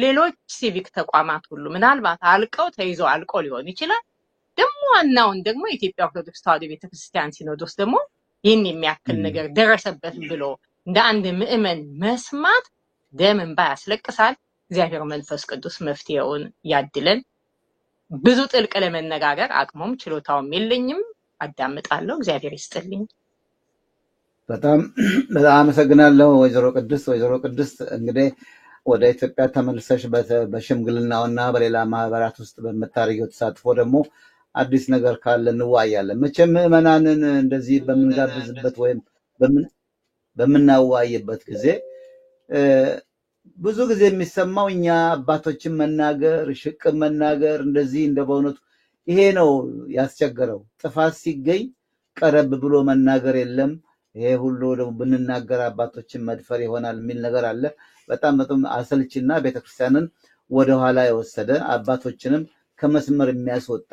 ሌሎች ሲቪክ ተቋማት ሁሉ ምናልባት አልቀው ተይዘው አልቆ ሊሆን ይችላል። ደግሞ ዋናውን ደግሞ የኢትዮጵያ ኦርቶዶክስ ተዋሕዶ ቤተክርስቲያን ሲኖዶስ ደግሞ ይህን የሚያክል ነገር ደረሰበት ብሎ እንደ አንድ ምእመን መስማት ደም እንባ ያስለቅሳል። እግዚአብሔር መንፈስ ቅዱስ መፍትሄውን ያድለን። ብዙ ጥልቅ ለመነጋገር አቅሙም ችሎታውም የለኝም። አዳምጣለሁ። እግዚአብሔር ይስጥልኝ። በጣም አመሰግናለሁ ወይዘሮ ቅድስት። እንግዲህ ወደ ኢትዮጵያ ተመልሰሽ በሽምግልናውና በሌላ ማህበራት ውስጥ በምታደርጊው ተሳትፎ ደግሞ አዲስ ነገር ካለ እንወያያለን። መቼም ምዕመናንን እንደዚህ በምንጋብዝበት ወይም በምናወያይበት ጊዜ ብዙ ጊዜ የሚሰማው እኛ አባቶችን መናገር ሽቅብ መናገር እንደዚህ እንደ በእውነቱ ይሄ ነው ያስቸገረው። ጥፋት ሲገኝ ቀረብ ብሎ መናገር የለም። ይሄ ሁሉ ደግሞ ብንናገር አባቶችን መድፈር ይሆናል የሚል ነገር አለ። በጣም አሰልችና ቤተክርስቲያንን ወደኋላ የወሰደ አባቶችንም ከመስመር የሚያስወጣ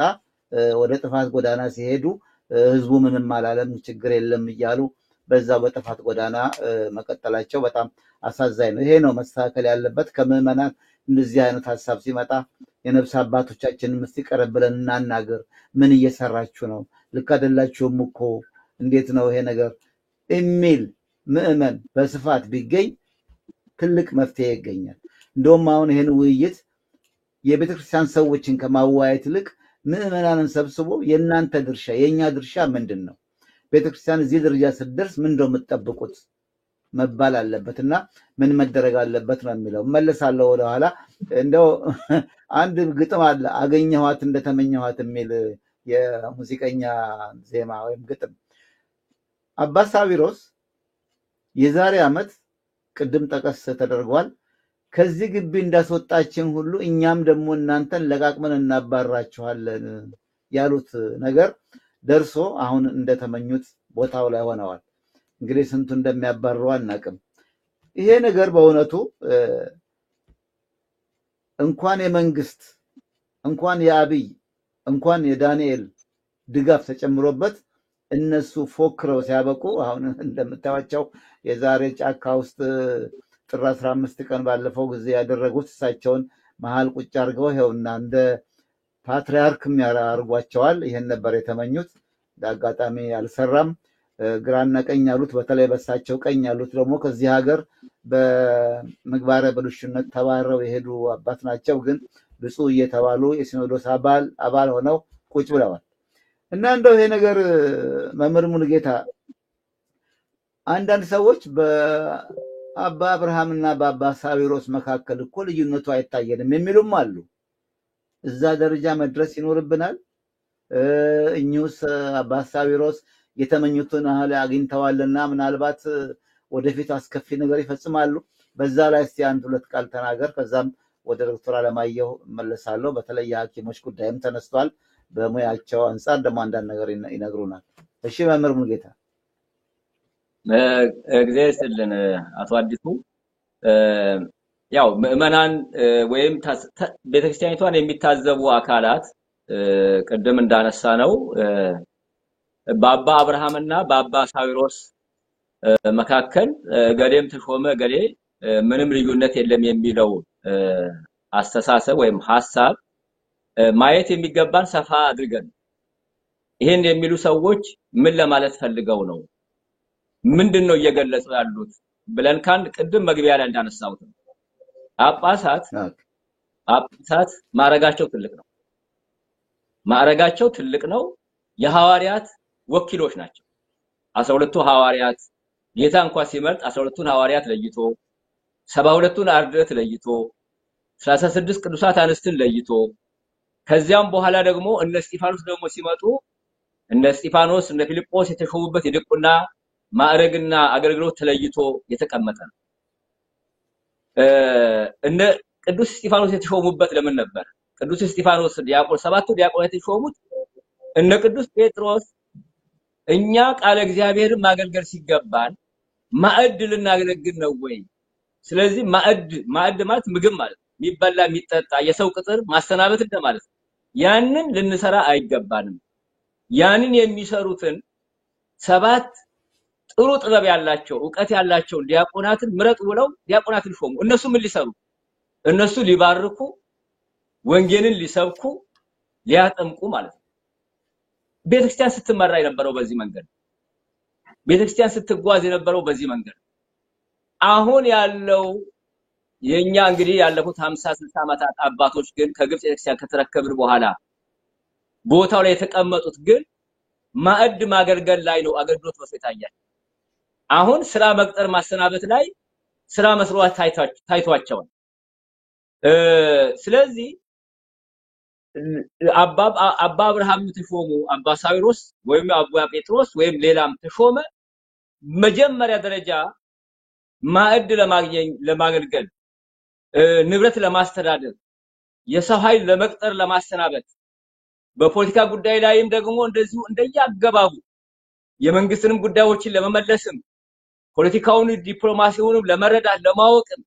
ወደ ጥፋት ጎዳና ሲሄዱ ህዝቡ ምንም አላለም ችግር የለም እያሉ በዛው በጥፋት ጎዳና መቀጠላቸው በጣም አሳዛኝ ነው። ይሄ ነው መስተካከል ያለበት። ከምዕመናን እንደዚህ አይነት ሐሳብ ሲመጣ የነፍስ አባቶቻችንን እስቲ ቀረብ ብለን እናናገር። ምን እየሰራችሁ ነው? ልክ አይደላችሁም እኮ እንዴት ነው ይሄ ነገር የሚል ምዕመን በስፋት ቢገኝ ትልቅ መፍትሄ ይገኛል። እንደውም አሁን ይሄን ውይይት የቤተክርስቲያን ሰዎችን ከማወያየት ይልቅ ምዕመናንን ሰብስቦ የእናንተ ድርሻ የኛ ድርሻ ምንድን ነው? ቤተክርስቲያን እዚህ ደረጃ ስትደርስ ምን እንደው የምትጠብቁት መባል አለበትና ምን መደረግ አለበት ነው የሚለው። መለሳለሁ ወደ ኋላ። እንደው አንድ ግጥም አለ አገኘኋት እንደተመኘኋት የሚል የሙዚቀኛ ዜማ ወይም ግጥም። አባ ሳዊሮስ የዛሬ ዓመት ቅድም ጠቀስ ተደርጓል ከዚህ ግቢ እንዳስወጣችን ሁሉ እኛም ደግሞ እናንተን ለቃቅመን እናባራችኋለን ያሉት ነገር ደርሶ አሁን እንደተመኙት ቦታው ላይ ሆነዋል። እንግዲህ ስንቱ እንደሚያባርሩ አናቅም። ይሄ ነገር በእውነቱ እንኳን የመንግስት እንኳን የአብይ እንኳን የዳንኤል ድጋፍ ተጨምሮበት እነሱ ፎክረው ሲያበቁ አሁን እንደምታዩቸው የዛሬ ጫካ ውስጥ ጥር 15 ቀን ባለፈው ጊዜ ያደረጉት እሳቸውን መሃል ቁጭ አድርገው ይኸውና እንደ ፓትሪያርክም ያርጓቸዋል። ይሄን ነበር የተመኙት። በአጋጣሚ አልሰራም። ግራና ቀኝ ያሉት በተለይ በሳቸው ቀኝ ያሉት ደግሞ ከዚህ ሀገር በምግባረ ብልሹነት ተባረው የሄዱ አባት ናቸው። ግን ብፁዕ እየተባሉ የሲኖዶስ አባል ሆነው ቁጭ ብለዋል። እና እንደው ይሄ ነገር መምህር ሙሉጌታ አንዳንድ ሰዎች በአባ አብርሃምና በአባ ሳዊሮስ መካከል እኮ ልዩነቱ አይታየንም የሚሉም አሉ። እዛ ደረጃ መድረስ ይኖርብናል። እኚሁስ አባ ሳዊሮስ የተመኙትን ያህል አግኝተዋልና ምናልባት ወደፊት አስከፊ ነገር ይፈጽማሉ። በዛ ላይ እስቲ አንድ ሁለት ቃል ተናገር። ከዛም ወደ ዶክተር አለማየሁ መለሳለሁ። በተለይ የሐኪሞች ጉዳይም ተነስቷል። በሙያቸው አንፃር ደግሞ አንዳንድ ነገር ይነግሩናል። እሺ መምህር ሙሉጌታ። እግዚአብሔር ይስጥልን አቶ አዲሱ። ያው ምዕመናን ወይም ቤተክርስቲያኒቷን የሚታዘቡ አካላት ቅድም እንዳነሳ ነው በአባ አብርሃምና በአባ ሳዊሮስ መካከል ገሌም ተሾመ ገሌ ምንም ልዩነት የለም የሚለው አስተሳሰብ ወይም ሐሳብ ማየት የሚገባን ሰፋ አድርገን ይሄን የሚሉ ሰዎች ምን ለማለት ፈልገው ነው ምንድነው እየገለጹ ያሉት ብለን ካን ቅድም መግቢያ ላይ እንዳነሳሁት ጳጳሳት ማረጋቸው ትልቅ ነው። የሐዋርያት ወኪሎች ናቸው። 12ቱ ሐዋርያት ጌታ እንኳን ሲመርጥ 12ቱን ሐዋርያት ለይቶ 72ቱን አርድእት ለይቶ 36 ቅዱሳት አንስትን ለይቶ ከዚያም በኋላ ደግሞ እነ እስጢፋኖስ ደግሞ ሲመጡ እነ እስጢፋኖስ እነ ፊልጶስ የተሾሙበት የድቁና ማዕረግና አገልግሎት ተለይቶ የተቀመጠ ነው። እነ ቅዱስ እስጢፋኖስ የተሾሙበት ለምን ነበር? ቅዱስ እስጢፋኖስ ዲያቆን 7ቱ ዲያቆናት የተሾሙት እነ ቅዱስ ጴጥሮስ እኛ ቃለ እግዚአብሔርን ማገልገል ሲገባን ማዕድ ልናገለግል ነው ወይ? ስለዚህ ማዕድ ማለት ምግብ ማለት የሚበላ የሚጠጣ የሰው ቅጥር ማስተናበት እንደማለት ነው። ያንን ልንሰራ አይገባንም። ያንን የሚሰሩትን 7 ጥሩ ጥበብ ያላቸው ዕውቀት ያላቸው ዲያቆናትን ምረጥ ብለው ዲያቆናትን ሾሙ። እነሱ ምን ሊሰሩ? እነሱ ሊባርኩ፣ ወንጌልን ሊሰብኩ፣ ሊያጠምቁ ማለት ነው። ቤተክርስቲያን ስትመራ የነበረው በዚህ መንገድ፣ ቤተክርስቲያን ስትጓዝ የነበረው በዚህ መንገድ። አሁን ያለው የኛ እንግዲህ ያለፉት 50-60 ዓመታት አባቶች ግን ከግብጽ ቤተክርስቲያን ከተረከብን በኋላ ቦታው ላይ የተቀመጡት ግን ማዕድ ማገልገል ላይ ነው አገልግሎት መስጠት ይታያል። አሁን ስራ መቅጠር ማሰናበት ላይ ስራ መስራት ታይቷቸዋል። ስለዚህ አባ አብርሃም ተሾሙ፣ አባ ሳዊሮስ ወይም አባ ጴጥሮስ ወይም ሌላም ተሾመ መጀመሪያ ደረጃ ማዕድ ለማገልገል ንብረት ለማስተዳደር የሰው ኃይል ለመቅጠር ለማሰናበት በፖለቲካ ጉዳይ ላይም ደግሞ እንደዚሁ እንደያገባቡ የመንግስትንም ጉዳዮችን ለመመለስም ፖለቲካውን ዲፕሎማሲውንም ለመረዳት ለማወቅም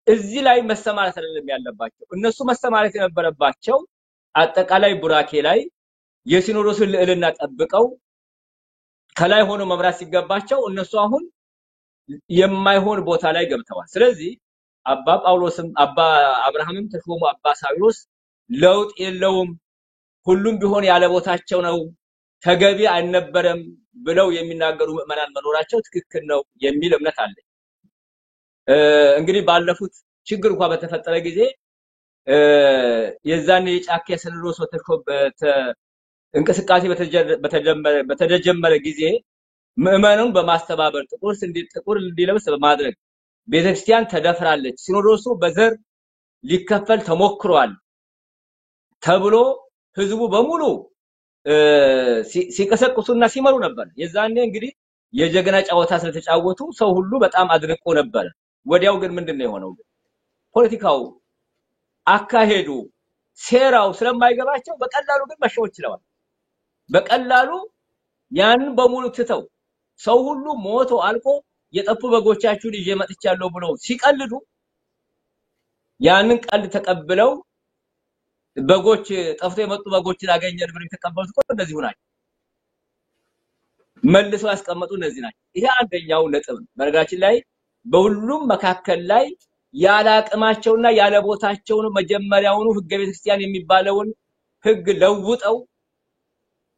እዚህ ላይ መሰማራት አይደለም ያለባቸው። እነሱ መሰማራት የነበረባቸው አጠቃላይ ቡራኬ ላይ የሲኖዶስን ልዕልና ጠብቀው ከላይ ሆኖ መብራት ሲገባቸው እነሱ አሁን የማይሆን ቦታ ላይ ገብተዋል። ስለዚህ አባ ጳውሎስም አባ አብርሃምም ተሾሙ አባ ሳዊሮስ ለውጥ የለውም ሁሉም ቢሆን ያለ ቦታቸው ነው ተገቢ አይነበረም ብለው የሚናገሩ ምዕመናን መኖራቸው ትክክል ነው የሚል እምነት አለ። እንግዲህ ባለፉት ችግር እንኳን በተፈጠረ ጊዜ የዛኔ የጫካ የሰለሮስ ወተሾበት እንቅስቃሴ በተጀመረ ጊዜ ምዕመናኑን በማስተባበር ጥቁር እንዲለብስ በማድረግ ቤተክርስቲያን ተደፍራለች ሲኖዶሱ በዘር ሊከፈል ተሞክሯል ተብሎ ህዝቡ በሙሉ ሲቀሰቅሱና ሲመሩ ነበር። የዛኔ እንግዲህ የጀግና ጫወታ ስለተጫወቱ ሰው ሁሉ በጣም አድንቆ ነበር። ወዲያው ግን ምንድነው የሆነው? ፖለቲካው አካሄዱ ሴራው ስለማይገባቸው በቀላሉ ግን መሸወት ይችላል። በቀላሉ ያን በሙሉ ትተው ሰው ሁሉ ሞቶ አልቆ የጠፉ በጎቻችሁን ይዤ መጥቻለሁ ብለው ሲቀልዱ ያንን ቀልድ ተቀብለው በጎች ጠፍቶ የመጡ በጎችን አገኘን ብለው ተቀበሉት እኮ እንደዚህ ሆናል። መልሰው ያስቀመጡ እነዚህ ናቸው። ይሄ አንደኛው ነጥብ ነው። በነገራችን ላይ በሁሉም መካከል ላይ ያለ አቅማቸውና ያለ ቦታቸው ነው መጀመሪያውኑ ህገ ቤተክርስቲያን የሚባለውን ህግ ለውጠው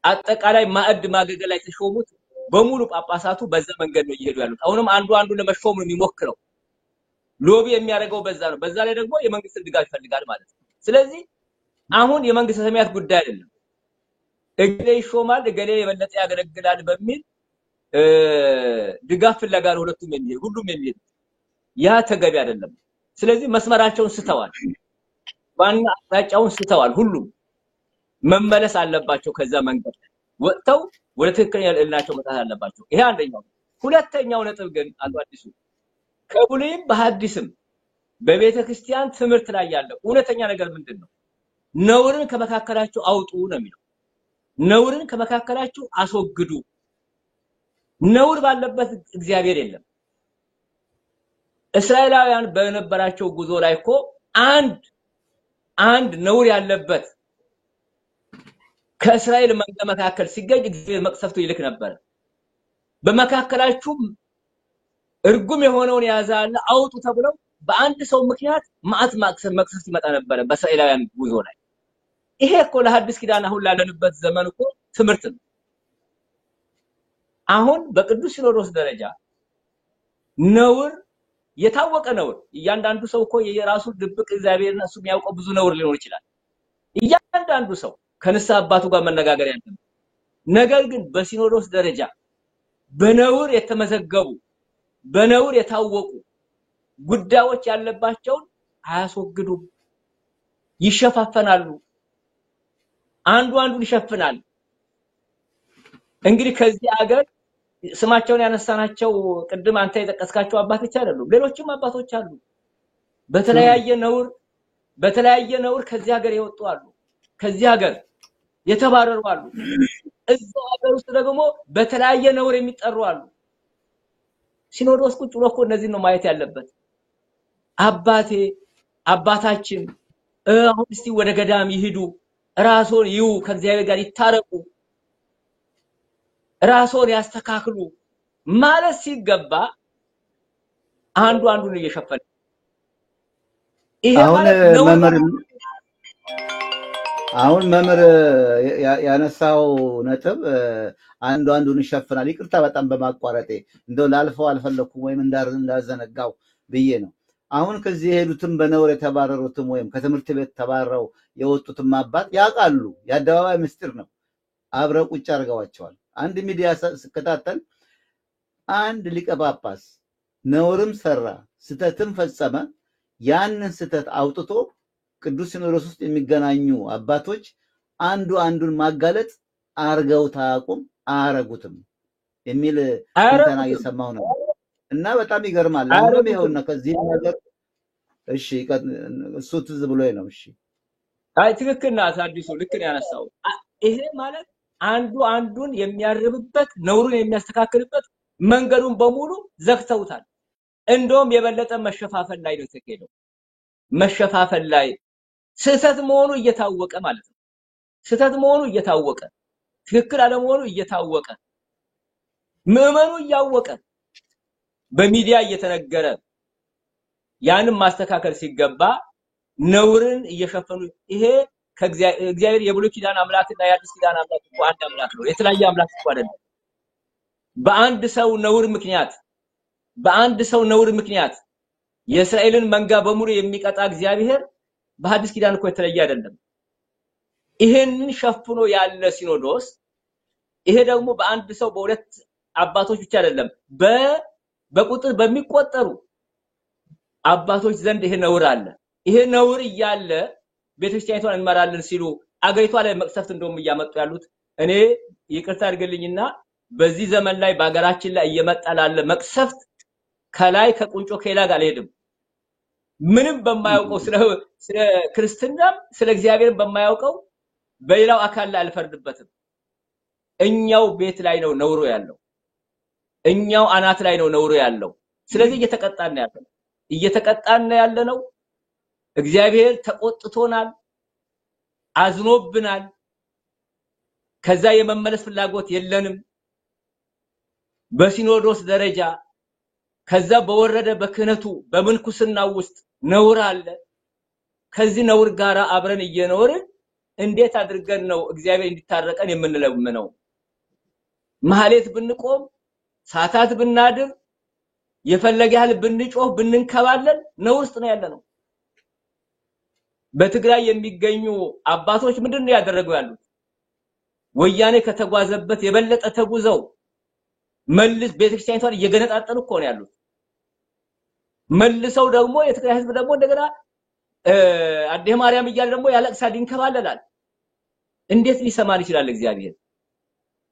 አጠቃላይ ማዕድ ማገገል ላይ ተሾሙት በሙሉ ጳጳሳቱ በዛ መንገድ ነው እየሄዱ ያሉት። አሁንም አንዱ ለመሾም ነው የሚሞክረው። ሎቢ የሚያደርገው በዛ ነው። በዛ ላይ ደግሞ የመንግስት ድጋፍ ይፈልጋል ማለት ነው። ስለዚህ አሁን የመንግስት ሰማያት ጉዳይ አይደለም። እገሌ ይሾማል እገሌ የበለጠ ያገለግላል በሚል ድጋፍ ፍለጋ ነው ሁሉም የሚሄድ ያ ተገቢ አይደለም። ስለዚህ መስመራቸውን ስተዋል። ዋና አቅጣጫውን ስተዋል። ሁሉም መመለስ አለባቸው። ከዛ መንገድ ወጥተው ወደ ትክክለኛ ልዕልናቸው መጣት አለባቸው። ይሄ አንደኛው። ሁለተኛው ነጥብ ግን አቶ አዲሱ ከብሉይም በሐዲስም በቤተክርስቲያን ትምህርት ላይ ያለው እውነተኛ ነገር ምንድነው? ነውርን ከመካከላችሁ አውጡ ነው የሚለው። ነውርን ከመካከላችሁ አስወግዱ። ነውር ባለበት እግዚአብሔር የለም። እስራኤላውያን በነበራቸው ጉዞ ላይ እኮ አንድ ነውር ያለበት ከእስራኤል መንጋ መካከል ሲገኝ እግዚአብሔር መቅሰፍቱ ይልክ ነበር። በመካከላችሁ እርጉም የሆነውን ያዛለ አውጡ ተብለው በአንድ ሰው ምክንያት ማዕት መቅሰፍት ይመጣ ነበር በእስራኤላውያን ጉዞ ላይ። ይሄ እኮ ለሐዲስ ኪዳን አሁን ላለንበት ዘመን እኮ ትምህርት ነው። አሁን በቅዱስ ሲኖዶስ ደረጃ ነውር የታወቀ ነውር እያንዳንዱ ሰው እኮ የራሱ ድብቅ እግዚአብሔርና እሱ የሚያውቀው ብዙ ነውር ሊኖር ይችላል። እያንዳንዱ ሰው ከንስሐ አባቱ ጋር መነጋገር ያለበት። ነገር ግን በሲኖዶስ ደረጃ በነውር የተመዘገቡ በነውር የታወቁ ጉዳዮች ያለባቸውን አያስወግዱም፣ ይሸፋፈናሉ። አንዱን ይሸፍናል። እንግዲህ ከዚህ ሀገር ስማቸውን ያነሳናቸው ቅድም አንተ የጠቀስካቸው አባቶች አይደሉም፣ ሌሎችም አባቶች አሉ። በተለያየ ነውር ከዚህ ሀገር የወጡ አሉ፣ ከዚህ ሀገር የተባረሩ አሉ። እዛው ሀገር ውስጥ ደግሞ በተለያየ ነውር የሚጠሩ አሉ። ሲኖዶስ ቁጭ ብሎ እኮ እነዚህ ነው ማየት ያለበት። አባታችን አሁን እስቲ ወደ ገዳም ይሄዱ፣ ራስዎን ይዩ፣ ከእግዚአብሔር ጋር ይታረቁ፣ ራስዎን ያስተካክሉ ማለት ሲገባ አንዱን እየሸፈነ ይሄ ማለት ነው። አሁን መምህር ያነሳው ነጥብ አንዱን ይሸፍናል። ይቅርታ በጣም በማቋረጤ እንደው ላልፈው አልፈለኩም ወይም እንዳዘነጋው ብዬ ነው። አሁን ከዚህ የሄዱትም በነውር የተባረሩትም ወይም ከትምህርት ቤት ተባረው የወጡትም አባት ያውቃሉ። የአደባባይ ምስጢር ነው። አብረው ቁጭ አድርገዋቸዋል። አንድ ሚዲያ ስከታተል አንድ ሊቀ ጳጳስ ነውርም ሰራ ስተትም ፈጸመ፣ ያንን ስተት አውጥቶ ቅዱስ ሲኖዶስ ውስጥ የሚገናኙ አባቶች አንዱን ማጋለጥ አርገው ታቁም አረጉትም የሚል እንተና እየሰማሁ ነው እና በጣም ይገርማል። አሁንም ይኸውና ከዚህ ነገር እሺ እሱ ትዝ ብሎኝ ነው። እሺ አይ ትክክል ናት አዲሱ ልክ ነው ያነሳው። ይሄ ማለት አንዱን የሚያርብበት ነውሩን የሚያስተካክልበት መንገዱን በሙሉ ዘግተውታል። እንደውም የበለጠ መሸፋፈል ላይ ነው የተከለው። መሸፋፈል ላይ ስህተት መሆኑ እየታወቀ ማለት ነው። ስህተት መሆኑ እየታወቀ ትክክል አለመሆኑ እየታወቀ ምዕመኑ እያወቀ በሚዲያ እየተነገረ ያንን ማስተካከል ሲገባ ነውርን እየሸፈኑ ይሄ ከእግዚአብሔር የብሉይ ኪዳን አምላክና የአዲስ ኪዳን አምላክ እኮ አንድ አምላክ ነው። የተለያየ አምላክ እኮ አይደለም። በአንድ ሰው ነውር ምክንያት የእስራኤልን መንጋ በሙሉ የሚቀጣ እግዚአብሔር በአዲስ ኪዳን እኮ የተለየ አይደለም። ይሄንን ሸፍኖ ያለ ሲኖዶስ ይሄ ደግሞ በአንድ ሰው በሁለት አባቶች ብቻ አይደለም በቁጥር በሚቆጠሩ አባቶች ዘንድ ይሄ ነውር አለ። ይሄ ነውር እያለ ቤተክርስቲያኒቷን እንመራለን ሲሉ አገሪቷ ላይ መቅሰፍት እንደውም እያመጡ ያሉት እኔ ይቅርታ አድርግልኝና በዚህ ዘመን ላይ በአገራችን ላይ እየመጣ ላለ መቅሰፍት ከላይ ከቁንጮ ከሌላ ጋር አልሄድም። ምንም በማያውቀው ስለ ክርስትናም ስለ እግዚአብሔርም በማያውቀው በሌላው አካል ላይ አልፈርድበትም። እኛው ቤት ላይ ነው ነውሩ ያለው። እኛው አናት ላይ ነው ነውሩ ያለው። ስለዚህ እየተቀጣን ያለነው እግዚአብሔር ተቆጥቶናል፣ አዝኖብናል። ከዛ የመመለስ ፍላጎት የለንም። በሲኖዶስ ደረጃ ከዛ በወረደ በክህነቱ በምንኩስናው ውስጥ ነውር አለ። ከዚህ ነውር ጋራ አብረን እየኖርን እንዴት አድርገን ነው እግዚአብሔር እንዲታረቀን የምንለምነው? ማህሌት ብንቆም ሳታት ብናድር የፈለገ ያህል ብንጮህ ብንንከባለል ነውር ውስጥ ነው ያለነው። በትግራይ የሚገኙ አባቶች ምንድነው ያደረገው ያሉት? ወያኔ ከተጓዘበት የበለጠ ተጉዘው መልስ ቤተክርስቲያኒቷን እየገነጣጠሉ እኮ ነው ያሉት። መልሰው ደግሞ የትግራይ ህዝብ ደግሞ እንደገና አዴ ማርያም እያለ ደግሞ ያለቅሳል ይንከባለላል። እንዴት ሊሰማን ይችላል እግዚአብሔር?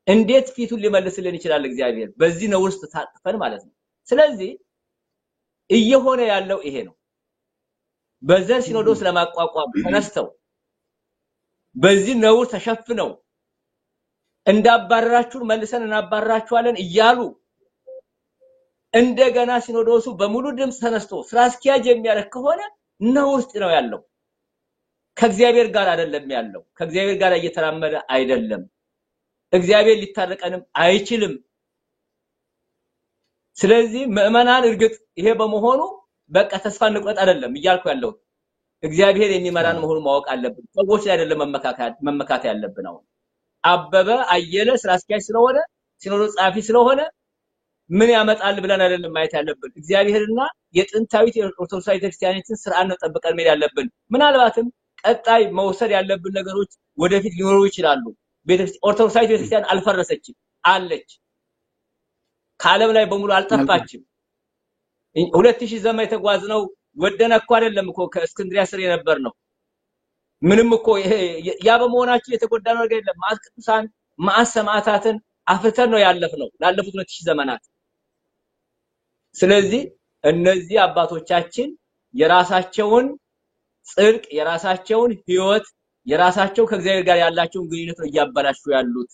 እንዴት ፊቱን ሊመልስልን ይችላል እግዚአብሔር? በዚህ ነው ውስጥ ታጥፈን ማለት ነው። ስለዚህ እየሆነ ያለው ይሄ ነው። በዘር ሲኖዶስ ለማቋቋም ተነስተው በዚህ ነውር ተሸፍነው እንዳባረራችሁ መልሰን እናባረራችኋለን እያሉ እንደገና ሲኖዶሱ በሙሉ ድምጽ ተነስቶ ስራ አስኪያጅ የሚያደርግ ከሆነ ነውር ውስጥ ነው ያለው። ከእግዚአብሔር ጋር አይደለም ያለው። ከእግዚአብሔር ጋር እየተራመደ አይደለም። እግዚአብሔር ሊታረቀንም አይችልም። ስለዚህ ምዕመናን እርግጥ ይሄ በመሆኑ በቃ ተስፋ እንቁረጥ አይደለም እያልኩ ያለው። እግዚአብሔር የሚመራን መሆኑን ማወቅ አለብን። ሰዎች ላይ አይደለም መመካት ያለብን ነው። አበበ አየለ ስራ አስኪያጅ ስለሆነ ሲኖዶስ ጻፊ ስለሆነ ምን ያመጣል ብለን አይደለም ማየት ያለብን። እግዚአብሔርና የጥንታዊት ኦርቶዶክሳዊ ቤተክርስቲያኒትን ስርዓት ነው ጠብቀን መሄድ ያለብን። ምናልባትም ቀጣይ መውሰድ ያለብን ነገሮች ወደፊት ሊኖሩ ይችላሉ። ኦርቶዶክሳዊ ቤተክርስቲያን አልፈረሰችም፣ አለች። ከዓለም ላይ በሙሉ አልጠፋችም። 2000 ዘመን የተጓዝነው ወደነ እኮ አይደለም እኮ ከእስክንድሪያ ስር የነበር ነው። ምንም እኮ ያ በመሆናችን የተጎዳነው ነገር የለም። ማዕት ቅዱሳን ማዕት ሰማዕታትን አፍርተን ነው ያለፍነው ላለፉት 2000 ዘመናት። ስለዚህ እነዚህ አባቶቻችን የራሳቸውን ጽድቅ፣ የራሳቸውን ህይወት፣ የራሳቸው ከእግዚአብሔር ጋር ያላቸውን ግንኙነት ነው እያበላሹ ያሉት።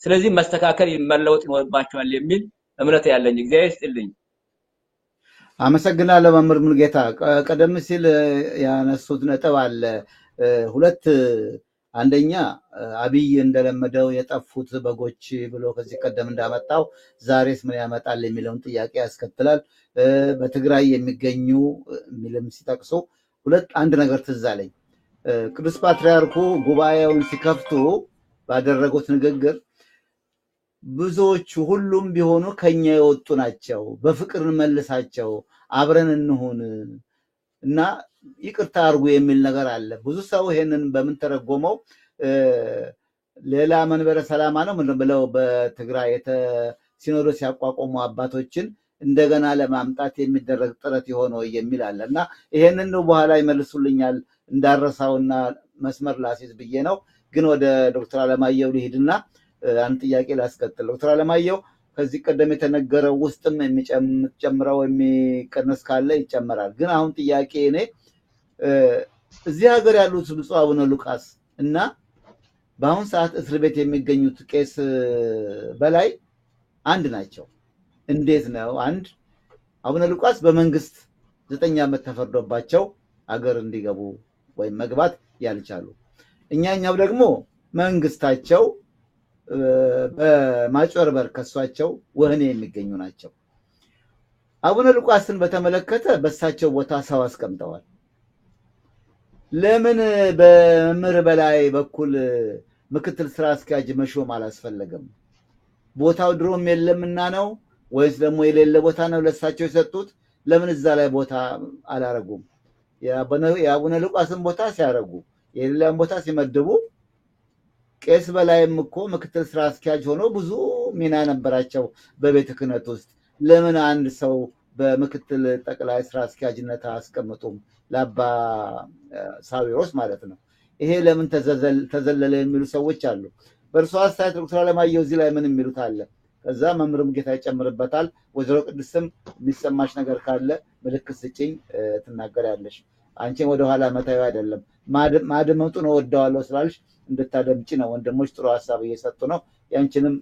ስለዚህ መስተካከል መለወጥ ይኖርባቸዋል የሚል እምነት ያለኝ። እግዚአብሔር ይስጥልኝ። አመሰግናለሁ መምህር ሙሉጌታ። ቀደም ሲል ያነሱት ነጥብ አለ ሁለት። አንደኛ አብይ እንደለመደው የጠፉት በጎች ብሎ ከዚህ ቀደም እንዳመጣው ዛሬስ ምን ያመጣል የሚለውን ጥያቄ ያስከትላል። በትግራይ የሚገኙ ሚልም ሲጠቅሱ አንድ ነገር ትዝ አለኝ። ቅዱስ ፓትርያርኩ ጉባኤውን ሲከፍቱ ባደረጉት ንግግር ብዙዎቹ ሁሉም ቢሆኑ ከኛ የወጡ ናቸው፣ በፍቅር እንመልሳቸው፣ አብረን እንሁን እና ይቅርታ አርጉ የሚል ነገር አለ። ብዙ ሰው ይሄንን በምን ተረጎመው ሌላ መንበረ ሰላማ ነው ምን ብለው በትግራይ ሲኖዶስ ያቋቋሙ አባቶችን እንደገና ለማምጣት የሚደረግ ጥረት የሆነው የሚል አለ እና ይሄንን ነው በኋላ ይመልሱልኛል እንዳረሳውና መስመር ላሲዝ ብዬ ነው። ግን ወደ ዶክተር አለማየሁ ልሂድና አንድ ጥያቄ ላስከትል። ዶክተር አለማየሁ ከዚህ ቀደም የተነገረው ውስጥም የሚጨምረው የሚቀነስ ካለ ይጨመራል። ግን አሁን ጥያቄ እኔ እዚህ ሀገር ያሉት ብፁዕ አቡነ ሉቃስ እና በአሁን ሰዓት እስር ቤት የሚገኙት ቄስ በላይ አንድ ናቸው። እንዴት ነው አንድ? አቡነ ሉቃስ በመንግስት 9 ዓመት ተፈርዶባቸው አገር እንዲገቡ ወይም መግባት ያልቻሉ፣ እኛኛው ደግሞ መንግስታቸው በማጭበርበር ከሷቸው ወህኒ የሚገኙ ናቸው። አቡነ ሉቃስን በተመለከተ በሳቸው ቦታ ሰው አስቀምጠዋል። ለምን በመምህር በላይ በኩል ምክትል ስራ አስኪያጅ መሾም አላስፈለገም? ቦታው ድሮም የለምና ነው ወይስ ደግሞ የሌለ ቦታ ነው ለሳቸው የሰጡት? ለምን እዛ ላይ ቦታ አላረጉም? የአቡነ ሉቃስን ቦታ ሲያረጉ የሌላን ቦታ ሲመድቡ ቄስ በላይም እኮ ምክትል ስራ አስኪያጅ ሆኖ ብዙ ሚና ነበራቸው በቤተ ክህነት ውስጥ። ለምን አንድ ሰው በምክትል ጠቅላይ ስራ አስኪያጅነት አስቀምጡም? ለአባ ሳዊሮስ ማለት ነው። ይሄ ለምን ተዘለለ የሚሉ ሰዎች አሉ። በእርሷ አስተያየት ዶክተር አለማየሁ እዚህ ላይ ምን የሚሉት አለ? ከዛ መምህርም ጌታ ይጨምርበታል። ወይዘሮ ቅድስትም የሚሰማሽ ነገር ካለ ምልክት ስጭኝ ትናገሪያለሽ። አንቺን ወደኋላ መታዩ አይደለም ማድመጡን እወደዋለሁ ስላልሽ እንድታደምጪ ነው። ወንድሞች ጥሩ ሀሳብ እየሰጡ ነው። ያንቺንም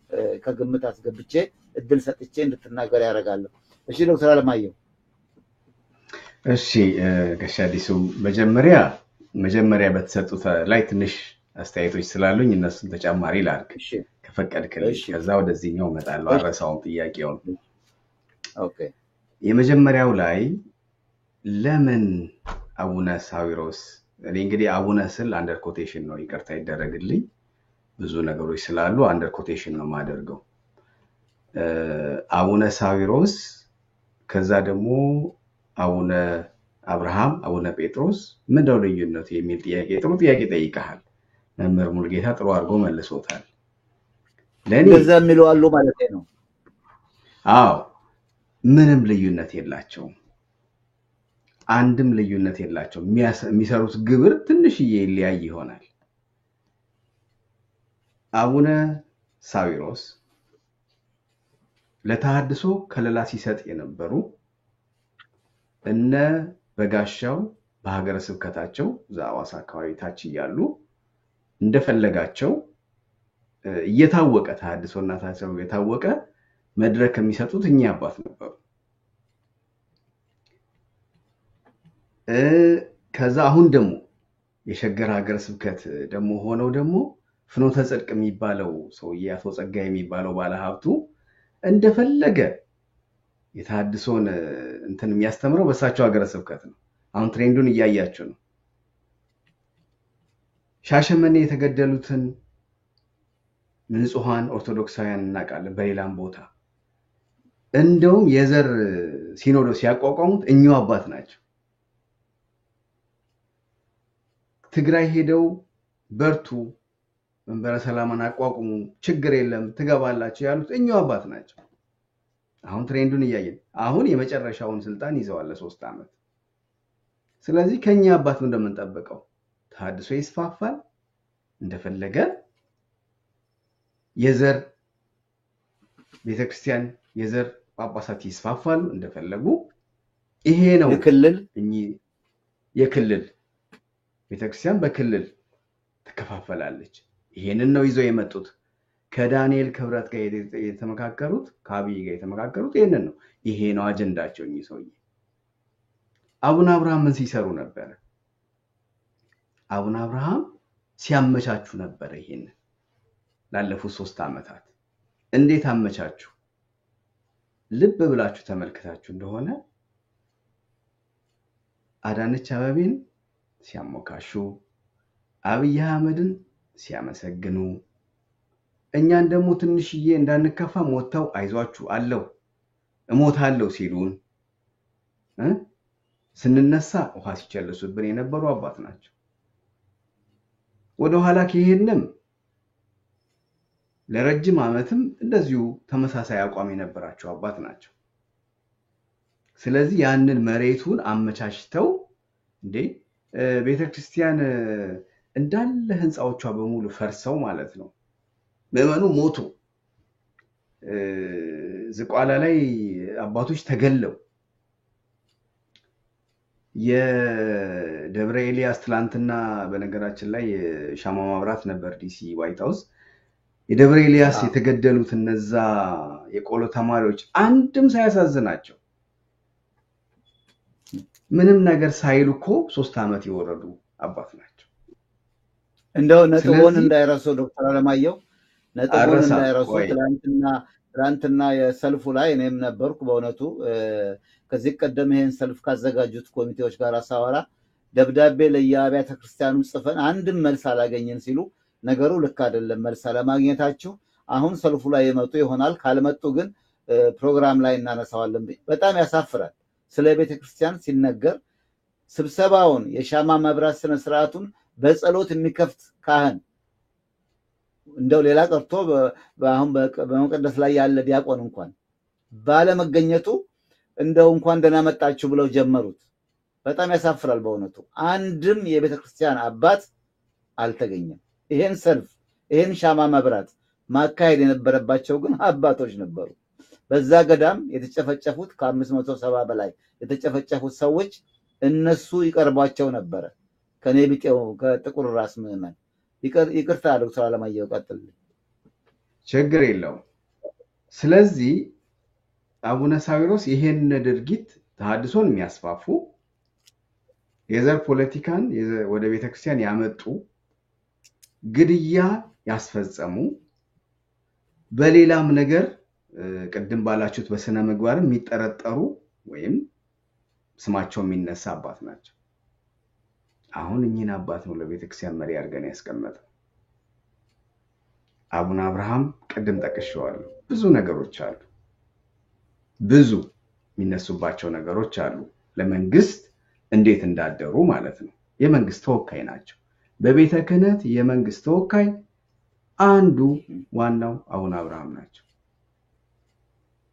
ከግምት አስገብቼ እድል ሰጥቼ እንድትናገር ያደርጋለሁ። እሺ ዶክተር አለማየሁ። እሺ ጋሽ አዲሱ መጀመሪያ በተሰጡት ላይ ትንሽ አስተያየቶች ስላሉኝ እነሱን ተጨማሪ ላድርግ ከፈቀድክልኝ። ከዛ ወደዚህኛው እመጣለሁ። አረሳውም ጥያቄውን። ኦኬ። የመጀመሪያው ላይ ለምን አቡነ ሳዊሮስ፣ እኔ እንግዲህ አቡነ ስል አንደር ኮቴሽን ነው፣ ይቅርታ ይደረግልኝ፣ ብዙ ነገሮች ስላሉ አንደር ኮቴሽን ነው የማደርገው። አቡነ ሳዊሮስ ከዛ ደግሞ አቡነ አብርሃም፣ አቡነ ጴጥሮስ ምንድነው ልዩነቱ የሚል ጥያቄ ጥሩ ጥያቄ ጠይቀሃል። መምህር ሙልጌታ ጥሩ አድርጎ መልሶታል። ለኔ እንደዛ የሚሉ አሉ ማለት ነው። አዎ ምንም ልዩነት የላቸውም። አንድም ልዩነት የላቸውም። የሚሰሩት ግብር ትንሽዬ ይለያይ ይሆናል። አቡነ ሳዊሮስ ለተሐድሶ ከለላ ሲሰጥ የነበሩ እነ በጋሻው በሀገረ ስብከታቸው ዛዋሳ አካባቢ ታች እያሉ እንደፈለጋቸው እየታወቀ ተሐድሶና ታሰሩ የታወቀ መድረክ የሚሰጡት እኛ አባት ነበሩ። ከዛ አሁን ደግሞ የሸገር ሀገረ ስብከት ደግሞ ሆነው ደግሞ ፍኖተ ጽድቅ የሚባለው ሰውዬ አቶ ጸጋይ የሚባለው ባለሀብቱ እንደፈለገ የተሐድሶን እንትን የሚያስተምረው በሳቸው ሀገረ ስብከት ነው። አሁን ትሬንዱን እያያችሁ ነው። ሻሸመኔ የተገደሉትን ንጹሃን ኦርቶዶክሳውያን እናውቃለን። በሌላም ቦታ እንደውም የዘር ሲኖዶስ ያቋቋሙት እኚሁ አባት ናቸው። ትግራይ ሄደው በርቱ፣ መንበረ ሰላማን አቋቁሙ፣ ችግር የለም ትገባላችሁ ያሉት እኚሁ አባት ናቸው። አሁን ትሬንዱን እያየን አሁን የመጨረሻውን ስልጣን ይዘዋል ለ3 ዓመት። ስለዚህ ከኛ አባት ነው እንደምንጠብቀው ተሐድሶ ይስፋፋል፣ እንደፈለገ የዘር ቤተክርስቲያን የዘር ጳጳሳት ይስፋፋሉ እንደፈለጉ። ይሄ ነው የክልል ቤተክርስቲያን በክልል ትከፋፈላለች። ይሄንን ነው ይዘው የመጡት። ከዳንኤል ክብረት ጋር የተመካከሩት ከአብይ ጋር የተመካከሩት ይሄንን ነው። ይሄ ነው አጀንዳቸው። እኚህ ሰውዬ አቡነ አብርሃም ምን ሲሰሩ ነበር? አቡነ አብርሃም ሲያመቻቹ ነበር። ይሄንን ላለፉት 3 ዓመታት እንዴት አመቻቹ? ልብ ብላችሁ ተመልክታችሁ እንደሆነ አዳነች አበቤን ሲያሞካሹ፣ አብይ አህመድን ሲያመሰግኑ፣ እኛን ደግሞ ትንሽዬ እንዳንከፋ ሞተው አይዟችሁ አለው እሞታለሁ ሲሉን ስንነሳ ውሃ ሲቸልሱብን የነበሩ አባት ናቸው። ወደ ኋላ ከሄድንም ለረጅም ዓመትም እንደዚሁ ተመሳሳይ አቋም የነበራቸው አባት ናቸው። ስለዚህ ያንን መሬቱን አመቻችተው እንዴ ቤተክርስቲያን እንዳለ ህንጻዎቿ በሙሉ ፈርሰው ማለት ነው ምዕመኑ ሞቱ። ዝቋላ ላይ አባቶች ተገለው የደብረ ኤልያስ ትላንትና በነገራችን ላይ ሻማ ማብራት ነበር ዲሲ ዋይት ሃውስ። የደብረ ኤልያስ የተገደሉት እነዛ የቆሎ ተማሪዎች አንድም ሳያሳዝናቸው ምንም ነገር ሳይሉ እኮ 3 ዓመት የወረዱ አባት ናቸው። እንደው ነጥቦን እንዳይረሱ ዶክተር አለማየሁ ነጥቡን አረሳ እንዳይረሱ ቆይ ትላንትና የሰልፉ ላይ እኔም ነበርኩ። በእውነቱ ከዚህ ቀደም ይሄን ሰልፍ ካዘጋጁት ኮሚቴዎች ጋር ሳወራ ደብዳቤ ለየአብያተ ክርስቲያኑ ጽፈን አንድም መልስ አላገኘን ሲሉ ነገሩ ልክ አይደለም፣ መልስ አለማግኘታችሁ አሁን ሰልፉ ላይ የመጡ ይሆናል፣ ካልመጡ ግን ፕሮግራም ላይ እናነሳዋለን። በጣም ያሳፍራል። ስለ ቤተ ክርስቲያን ሲነገር ስብሰባውን የሻማ መብራት ስነ ስርዓቱን በጸሎት የሚከፍት ካህን እንደው ሌላ ቀርቶ አሁን በመቀደስ ላይ ያለ ዲያቆን እንኳን ባለመገኘቱ እንደው እንኳን ደህና መጣችሁ ብለው ጀመሩት። በጣም ያሳፍራል በእውነቱ። አንድም የቤተ ክርስቲያን አባት አልተገኘም። ይሄን ሰልፍ ይሄን ሻማ መብራት ማካሄድ የነበረባቸው ግን አባቶች ነበሩ። በዛ ገዳም የተጨፈጨፉት ከ570 በላይ የተጨፈጨፉት ሰዎች እነሱ ይቀርቧቸው ነበረ። ከኔ ቢጤው ከጥቁር ራስ ምዕመን ይቅርታ ዶክተር አለማየሁ ቀጥል። ችግር የለው። ስለዚህ አቡነ ሳዊሮስ ይሄን ድርጊት ተሐድሶን የሚያስፋፉ የዘር ፖለቲካን ወደ ቤተክርስቲያን ያመጡ ግድያ ያስፈጸሙ በሌላም ነገር ቅድም ባላችሁት በስነ ምግባር የሚጠረጠሩ ወይም ስማቸው የሚነሳ አባት ናቸው። አሁን እኚህን አባት ነው ለቤተክርስቲያን መሪ አድርገን ያስቀመጠው። አቡነ አብርሃም ቅድም ጠቅሼዋለሁ። ብዙ ነገሮች አሉ፣ ብዙ የሚነሱባቸው ነገሮች አሉ። ለመንግስት እንዴት እንዳደሩ ማለት ነው። የመንግስት ተወካይ ናቸው። በቤተ ክህነት የመንግስት ተወካይ አንዱ ዋናው አቡነ አብርሃም ናቸው።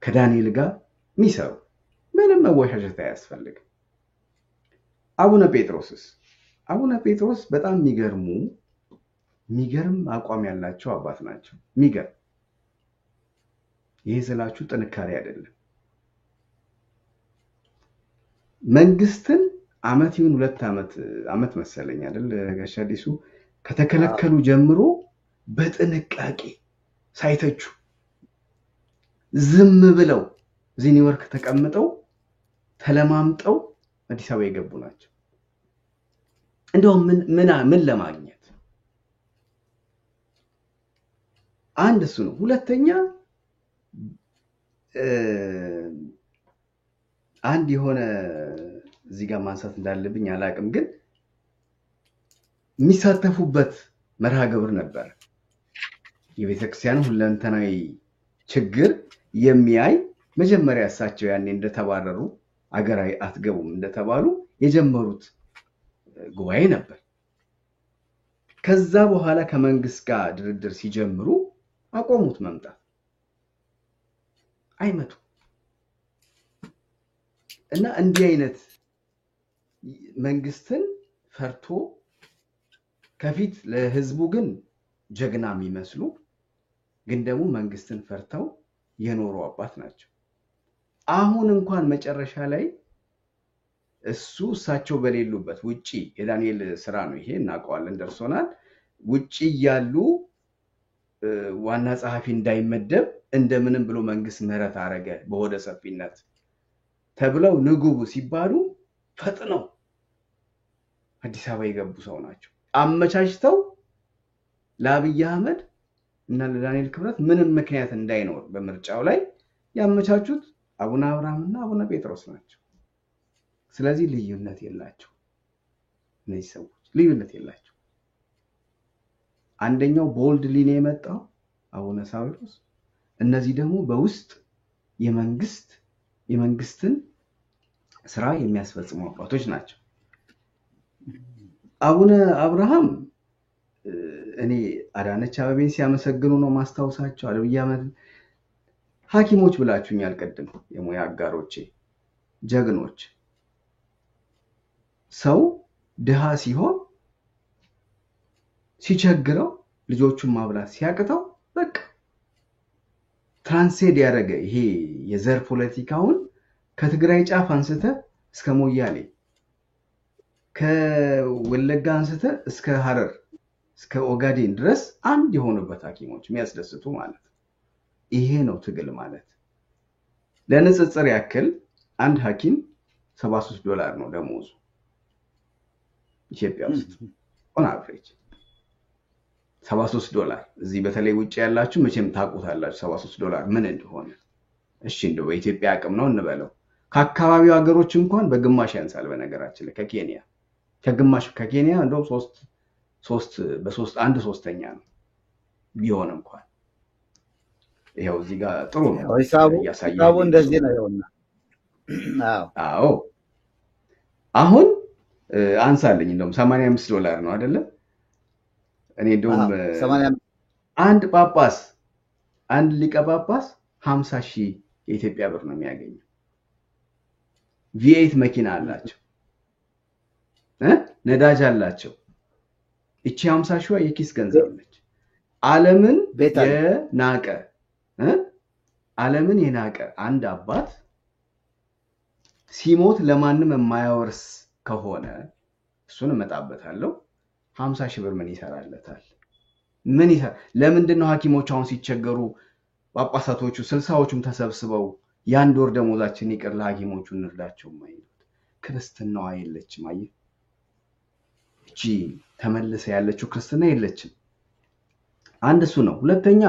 ከዳንኤል ጋር የሚሰሩ ምንም መወሻሸት አያስፈልግም። አቡነ ጴጥሮስስ አቡነ ጴጥሮስ በጣም የሚገርም አቋም ያላቸው አባት ናቸው። የሚገርም ይሄ ስላችሁ ጥንካሬ አይደለም። መንግስትን አመት ይሁን 2 ዓመት መሰለኝ አይደል ጋሽ አዲሱ ከተከለከሉ ጀምሮ በጥንቃቄ ሳይተቹ ዝም ብለው እዚህ ኒውዮርክ ተቀምጠው ተለማምጠው አዲስ አበባ የገቡ ናቸው። እንደው ምን ለማግኘት? አንድ እሱ ነው። ሁለተኛ አንድ የሆነ እዚህ ጋር ማንሳት እንዳለብኝ አላቅም፣ ግን የሚሳተፉበት መርሃ ግብር ነበር። የቤተክርስቲያን ሁለንተናዊ ችግር የሚያይ መጀመሪያ እሳቸው ያኔ እንደተባረሩ አገራዊ አትገቡም እንደተባሉ የጀመሩት ጉባኤ ነበር። ከዛ በኋላ ከመንግስት ጋር ድርድር ሲጀምሩ አቆሙት መምጣት። አይመጡ እና እንዲህ አይነት መንግስትን ፈርቶ ከፊት ለህዝቡ ግን ጀግና የሚመስሉ ግን ደግሞ መንግስትን ፈርተው የኖሩ አባት ናቸው። አሁን እንኳን መጨረሻ ላይ እሳቸው በሌሉበት ውጪ የዳንኤል ስራ ነው ይሄ እናውቀዋለን፣ ደርሶናል። ውጪ ያሉ ዋና ጸሐፊ እንዳይመደብ እንደምንም ብሎ መንግስት ምህረት አረገ በወደ ሰፊነት ተብለው ንጉቡ ሲባሉ ፈጥነው አዲስ አበባ የገቡ ሰው ናቸው። አመቻችተው ለአብይ አህመድ እና ለዳንኤል ክብረት ምንም ምክንያት እንዳይኖር በምርጫው ላይ ያመቻቹት አቡነ አብርሃም እና አቡነ ጴጥሮስ ናቸው። ስለዚህ ልዩነት የላቸው። እነዚህ ሰዎች ልዩነት የላቸው። አንደኛው ቦልድ ሊኔ የመጣው አቡነ ሳዊሮስ፣ እነዚህ ደግሞ በውስጥ የመንግስትን ስራ የሚያስፈጽሙ አባቶች ናቸው። አቡነ አብርሃም እኔ አዳነች አበቤን ሲያመሰግኑ ነው ማስታወሳቸው። አብይ አህመድ ሐኪሞች ብላችሁኛል ቅድም፣ የሙያ አጋሮቼ ጀግኖች። ሰው ድሃ ሲሆን ሲቸግረው ልጆቹን ማብላት ሲያቅተው በቃ ትራንሴድ ያደረገ ይሄ የዘር ፖለቲካውን ከትግራይ ጫፍ አንስተ እስከ ሞያሌ ከወለጋ አንስተ እስከ ሐረር እስከ ኦጋዴን ድረስ አንድ የሆኑበት ሐኪሞች የሚያስደስቱ ማለት ነው። ይሄ ነው ትግል ማለት። ለንጽጽር ያክል አንድ ሐኪም $73 ነው ደሞዙ ኢትዮጵያ ውስጥ ኦን አቨሬጅ $73 እዚህ በተለይ ውጭ ያላችሁ መቼም ታውቁታላችሁ $73 ምን እንደሆነ። እሺ እንደው በኢትዮጵያ አቅም ነው እንበለው። ከአካባቢው ሀገሮች እንኳን በግማሽ ያንሳል። በነገራችን ላይ ከኬንያ እንደው 1/3 ነው ቢሆን እንኳን ይሄው እዚህ ጋር ጥሩ ነው ሂሳቡ እንደዚህ ነው ይሆና። አዎ አሁን አንሳለኝ እንደውም $85 ነው አይደለ? እኔ እንደውም 85 አንድ ሊቀ ጳጳስ 50,000 የኢትዮጵያ ብር ነው የሚያገኘው። V8 መኪና አላቸው፣ ነዳጅ አላቸው። እቺ 50,000 የኪስ ገንዘብ ነች። ዓለምን የናቀ አንድ አባት ሲሞት ለማንም የማያወርስ ከሆነ እሱን እመጣበታለሁ። 50,000 ብር ምን ይሰራለታል? ለምንድን ነው ሐኪሞች አሁን ሲቸገሩ ጳጳሳቶቹ 60ዎቹም ተሰብስበው የአንድ ወር ደሞዛችን ይቅር ለሐኪሞቹ እንርዳቸው ማይሉት? ክርስትናው አይለችም። አየህ እቺ ተመልሰ ያለችው ክርስትና የለችም። አንድ እሱ ነው። ሁለተኛ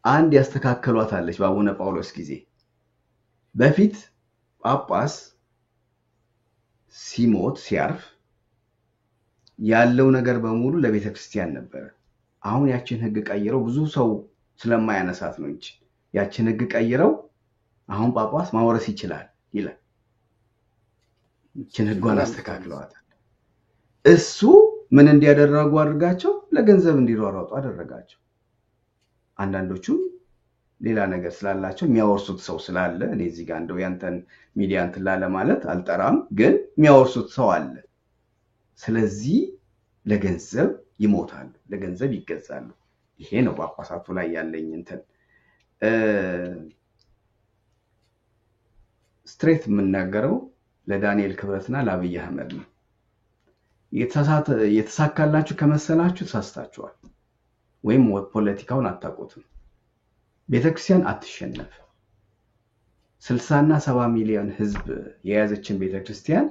አንድ ያስተካከሏት አለች በአቡነ ጳውሎስ ጊዜ። በፊት ጳጳስ ሲያርፍ ያለው ነገር በሙሉ ለቤተ ክርስቲያን ነበር። አሁን ያችን ህግ ቀይረው ብዙ ሰው ስለማያነሳት ነው እንጂ ያችን ህግ ቀይረው አሁን ጳጳስ ማወረስ ይችላል ይላል። ያችን ህጓን አስተካክለዋታል። እሱ ምን እንዲያደርጉ አድርጋቸው ለገንዘብ እንዲሯሯጡ አደረጋቸው። አንዳንዶቹ ሌላ ነገር ስላላቸው የሚያወርሱት ሰው ስላለ እኔ እዚህ ጋር እንደው ያንተን ሚዲያ እንትን ለማለት አልጠራም፣ ግን የሚያወርሱት ሰው አለ። ስለዚህ ለገንዘብ ይሞታሉ፣ ለገንዘብ ይገዛሉ። ይሄ ነው ጳጳሳቱ ላይ ያለኝ እንትን ስትሬት የምናገረው ለዳንኤል ክብረትና ለአብይ አህመድ ነው። የተሳካላችሁ ከመሰላችሁ ተሳስታችኋል፣ ወይም ፖለቲካውን አታውቁትም። ቤተክርስቲያን አትሸነፍ። 60 እና 70 ሚሊዮን ህዝብ የያዘችን ቤተክርስቲያን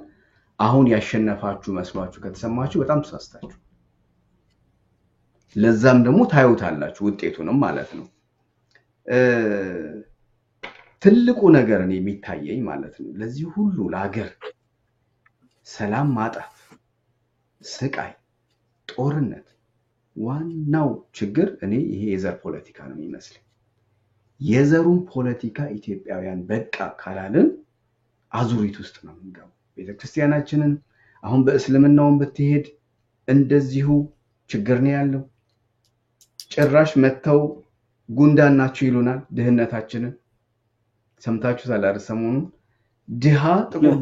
አሁን ያሸነፋችሁ መስሏችሁ ከተሰማችሁ በጣም ተሳስታችሁ። ለዛም ደግሞ ታዩታላችሁ ውጤቱንም ማለት ነው። ትልቁ ነገር እኔ የሚታየኝ ማለት ነው ለዚህ ሁሉ ለሀገር ሰላም ማጣት፣ ስቃይ፣ ጦርነት ዋናው ችግር እኔ ይሄ የዘር ፖለቲካ ነው የሚመስለኝ። የዘሩን ፖለቲካ ኢትዮጵያውያን በቃ ካላልን አዙሪት ውስጥ ነው የምንገባው። ቤተክርስቲያናችንን አሁን በእስልምናውን ብትሄድ እንደዚሁ ችግር ነው ያለው። ጭራሽ መተው ጉንዳን ናችሁ ይሉናል። ድህነታችንን ሰምታችሁ ሳላርሰሙን ድሃ ጥቁር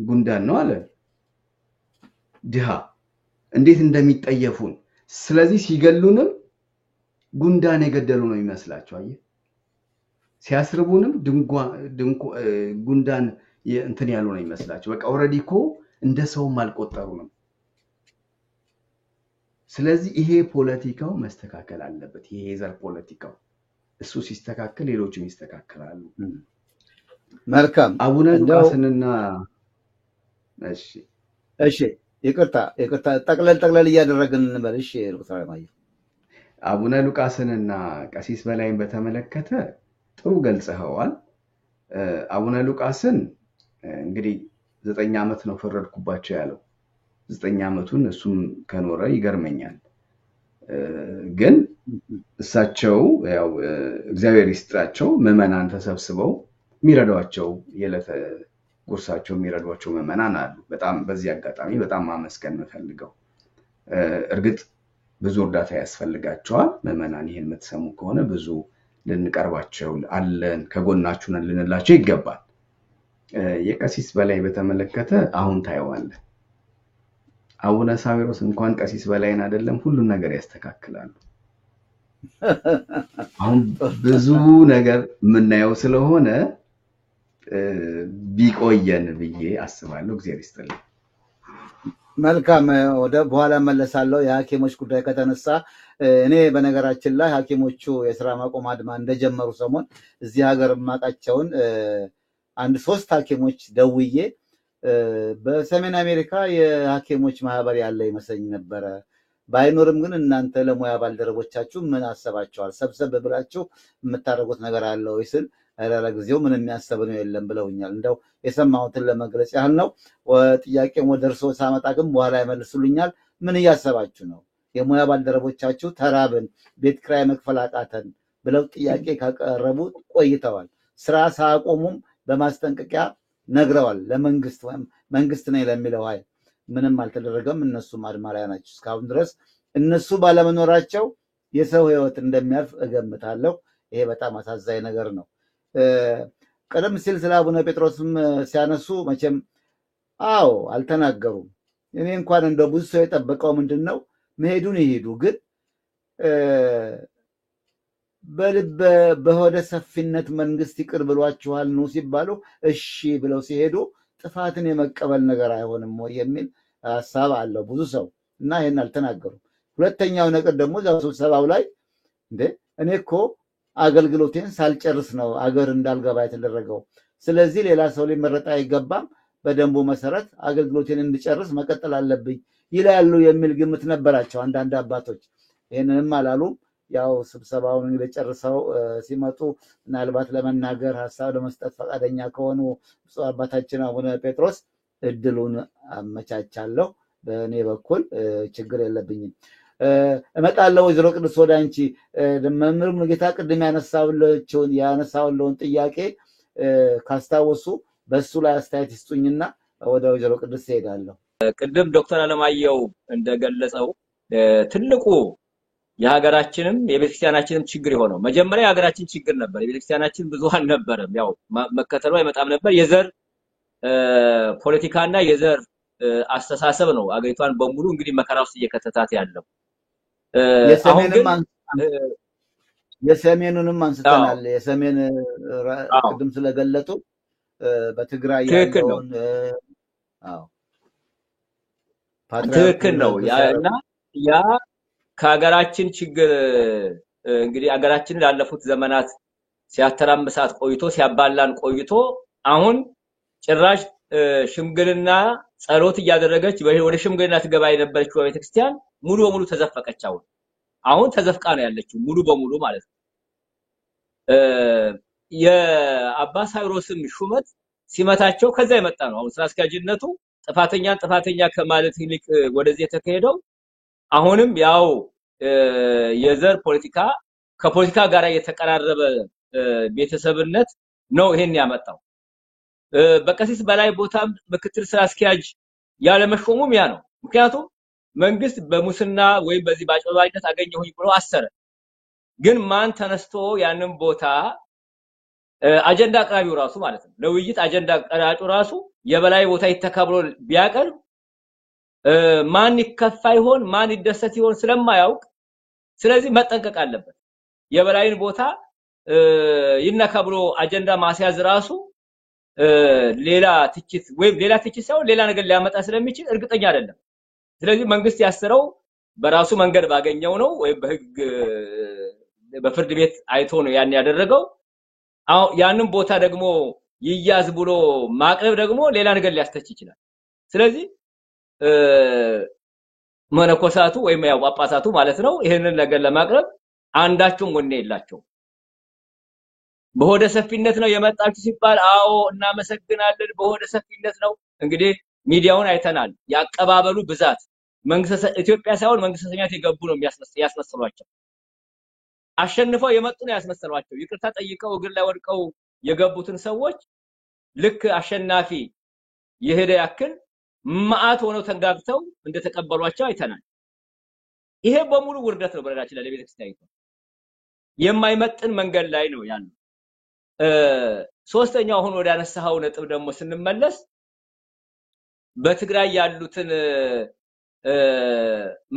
ጉንዳን ነው አለ። ድሃ እንዴት እንደሚጠየፉን። ስለዚህ ሲገሉንም ጉንዳን የገደሉ ነው ይመስላችሁ። አየህ ሲያስርቡንም ጉንዳን እንትን ያሉ ነው ይመስላችሁ። በቃ ኦሬዲ እኮ እንደ ሰውም አልቆጠሩንም። ስለዚህ ይሄ ፖለቲካው መስተካከል አለበት። ይሄ የዘር ፖለቲካው እሱ ሲስተካከል ሌሎችም ይስተካከላሉ። መልካም አቡነ ሉቃስንና እሺ ይቅርታ ጠቅለል እያደረግን እንበል። እሺ ዶክተር ማየ አቡነ ሉቃስንና ቀሲስ በላይን በተመለከተ ጥሩ ገልጸዋል። አቡነ ሉቃስን እንግዲህ 9 ዓመት ነው ፈረድኩባቸው ያለው። 9 ዓመቱን እሱም ከኖረ ይገርመኛል። ግን እሳቸው ያው እግዚአብሔር ይስጣቸው ምዕመናን ተሰብስበው የሚረዷቸው የዕለት ጉርሳቸው የሚረዷቸው ምዕመናን አሉ። በጣም በዚህ አጋጣሚ በጣም ማመስገን የምፈልገው እርግጥ ብዙ እርዳታ ያስፈልጋቸዋል። ምዕመናን ይሄን የምትሰሙ ከሆነ ብዙ ልንቀርባቸው አለን፣ ከጎናችሁ ነን ልንላቸው ይገባል። የቀሲስ በላይ በተመለከተ አሁን ታየዋለህ። አቡነ ሳዊሮስ እንኳን ቀሲስ በላይን አይደለም ሁሉን ነገር ያስተካክላሉ። አሁን ብዙ ነገር የምናየው ስለሆነ ቢቆየን ብዬ አስባለሁ። እግዚአብሔር ይስጥልኝ። መልካም ወደ በኋላ መለሳለሁ። የሐኪሞች ጉዳይ ከተነሳ እኔ በነገራችን ላይ ሐኪሞቹ የሥራ ማቆም አድማ እንደጀመሩ ሰሞን እዚህ ሀገር ማቃቸውን 3 ሐኪሞች ደውዬ በሰሜን አሜሪካ የሐኪሞች ማህበር ያለ ይመስለኝ ነበረ። ባይኖርም ግን እናንተ ለሙያ ባልደረቦቻችሁ ምን አሰባችኋል? ሰብሰብ ብላችሁ የምታደርጉት ነገር አለ ወይ ስል ለጊዜው ምን የሚያሰብ ነው የለም ብለውኛል። እንደው የሰማሁትን ለመግለጽ ያህል ነው። ጥያቄም ወደ እርስዎ ሳመጣ ግን በኋላ ይመልሱልኛል። ምን እያሰባችሁ ነው? የሙያ ባልደረቦቻችሁ ተራብን፣ ቤት ኪራይ መክፈል አቃተን ብለው ጥያቄ ካቀረቡ ቆይተዋል። ስራ ሳያቆሙም በማስጠንቀቂያ ነግረዋል ለመንግስት ወይም መንግስት ነኝ ለሚለው ኃይል። ምንም አልተደረገም። እነሱም አድማ ላይ ናቸው እስካሁን ድረስ። እነሱ ባለመኖራቸው የሰው ህይወት እንደሚያልፍ እገምታለሁ። ይሄ በጣም አሳዛኝ ነገር ነው። ቀደም ሲል ስለ አቡነ ጴጥሮስም ሲያነሱ መቼም አዎ አልተናገሩም። እኔ እንኳን እንደው ብዙ ሰው የጠበቀው ምንድን ነው መሄዱን ይሄዱ፣ ግን በሆደ ሰፊነት መንግስት ይቅር ብሏችኋል ነው ሲባሉ እሺ ብለው ሲሄዱ ጥፋትን የመቀበል ነገር አይሆንም ወይ የሚል ሀሳብ አለው ብዙ ሰው እና ይሄን አልተናገሩም። ሁለተኛው ነገር ደግሞ እዛው ስብሰባው ላይ እንዴ እኔ እኮ አገልግሎቴን ሳልጨርስ ነው አገር እንዳልገባ የተደረገው፣ ስለዚህ ሌላ ሰው ሊመረጥ አይገባም፣ በደንቡ መሰረት አገልግሎቴን እንድጨርስ መቀጠል አለብኝ ይላሉ የሚል ግምት ነበራቸው አንዳንድ አባቶች። ይህንንም አላሉም። ያው ስብሰባውን እንግዲህ ጨርሰው ሲመጡ ምናልባት ለመናገር ሀሳብ ለመስጠት ፈቃደኛ ከሆኑ ብፁዕ አባታችን አቡነ ጴጥሮስ እድሉን አመቻቻለሁ። በእኔ በኩል ችግር የለብኝም። እመጣለሁ። ወይዘሮ ቅድስት ወደ አንቺ መምህር ሙሉጌታ ቅድም ያነሳውለውን ጥያቄ ካስታወሱ በሱ ላይ አስተያየት ይስጡኝና ወደ ወይዘሮ ቅድስት እሄዳለሁ። ቅድም ዶክተር አለማየሁ እንደገለጸው ትልቁ የሀገራችንም የቤተክርስቲያናችንም ችግር የሆነው መጀመሪያ የሀገራችን ችግር ነበር። የቤተክርስቲያናችን ብዙ አልነበረም። ያው መከተሉ አይመጣም ነበር። የዘር ፖለቲካና የዘር አስተሳሰብ ነው አገሪቷን በሙሉ እንግዲህ መከራ ውስጥ እየከተታት ያለው። የሰሜኑንም አንስተናል። የሰሜን ቅድም ስለገለጡ በትግራይ ያለውን ትክክል ነው። እና ያ ከሀገራችን ችግር እንግዲህ ሀገራችንን ላለፉት ዘመናት ሲያተራምሳት ቆይቶ ሲያባላን ቆይቶ አሁን ጭራሽ ሽምግልና ጸሎት እያደረገች ወደ ሽምግልና ትገባ የነበረችው ቤተክርስቲያን ሙሉ በሙሉ ተዘፈቀች። አሁን ተዘፍቃ ነው ያለችው ሙሉ በሙሉ ማለት ነው። የአባ ሳይሮስም ሹመት ሲመታቸው ከዛ የመጣ ነው። አሁን ስራ አስኪያጅነቱ ጥፋተኛ ከማለት ይልቅ ወደዚህ የተካሄደው አሁንም ያው የዘር ፖለቲካ ከፖለቲካ ጋር የተቀራረበ ቤተሰብነት ነው ይሄን ያመጣው። በቀሲስ በላይ ቦታም ምክትል ስራ አስኪያጅ ያለ መሾሙም ያ ነው። ምክንያቱም መንግስት በሙስና ወይ በዚህ ባጭበርባሪነት አገኘሁኝ ብሎ አሰረ። ግን ማን ተነስቶ ያንን ቦታ አጀንዳ አቅራቢው ራሱ ማለት ነው ለውይይት አጀንዳ አቅራቢው ራሱ የበላይ ቦታ ይተካብሎ ቢያቀርብ ማን ይከፋ ይሆን ማን ይደሰት ይሆን ስለማያውቅ ስለዚህ መጠንቀቅ አለበት። የበላይን ቦታ ይነካብሎ አጀንዳ ማስያዝ ራሱ ሌላ ትችት ወይ ሌላ ትችት ሳይሆን ሌላ ነገር ሊያመጣ ስለሚችል እርግጠኛ አይደለም። ስለዚህ መንግስት ያሰረው በራሱ መንገድ ባገኘው ነው ወይ በህግ በፍርድ ቤት አይቶ ነው ያን ያደረገው። ያንን ቦታ ደግሞ ይያዝ ብሎ ማቅረብ ደግሞ ሌላ ነገር ሊያስተች ይችላል። ስለዚህ መነኮሳቱ ወይም ያው ጳጳሳቱ ማለት ነው ይሄንን ነገር ለማቅረብ አንዳቸውም ወኔ የላቸው። በሆደ ሰፊነት ነው የመጣችሁ ሲባል አዎ እናመሰግናለን በሆደ ሰፊነት ነው። እንግዲህ ሚዲያውን አይተናል። ያቀባበሉ ብዛት መንግስት ኢትዮጵያ ሳይሆን መንግስት ሰኛት የገቡ ነው ያስመስሏቸው። አሸንፈው የመጡ ነው ያስመስሏቸው። ይቅርታ ጠይቀው እግር ላይ ወድቀው የገቡትን ሰዎች ልክ አሸናፊ የሄደ ያክል ማአት ሆነው ተንጋግተው እንደተቀበሏቸው አይተናል። ይሄ በሙሉ ውርደት ነው በረዳችን ለቤተክርስቲያን የማይመጥን መንገድ ላይ ነው ያለው። ሶስተኛው አሁን ወደ አነሳው ነጥብ ደግሞ ስንመለስ በትግራይ ያሉትን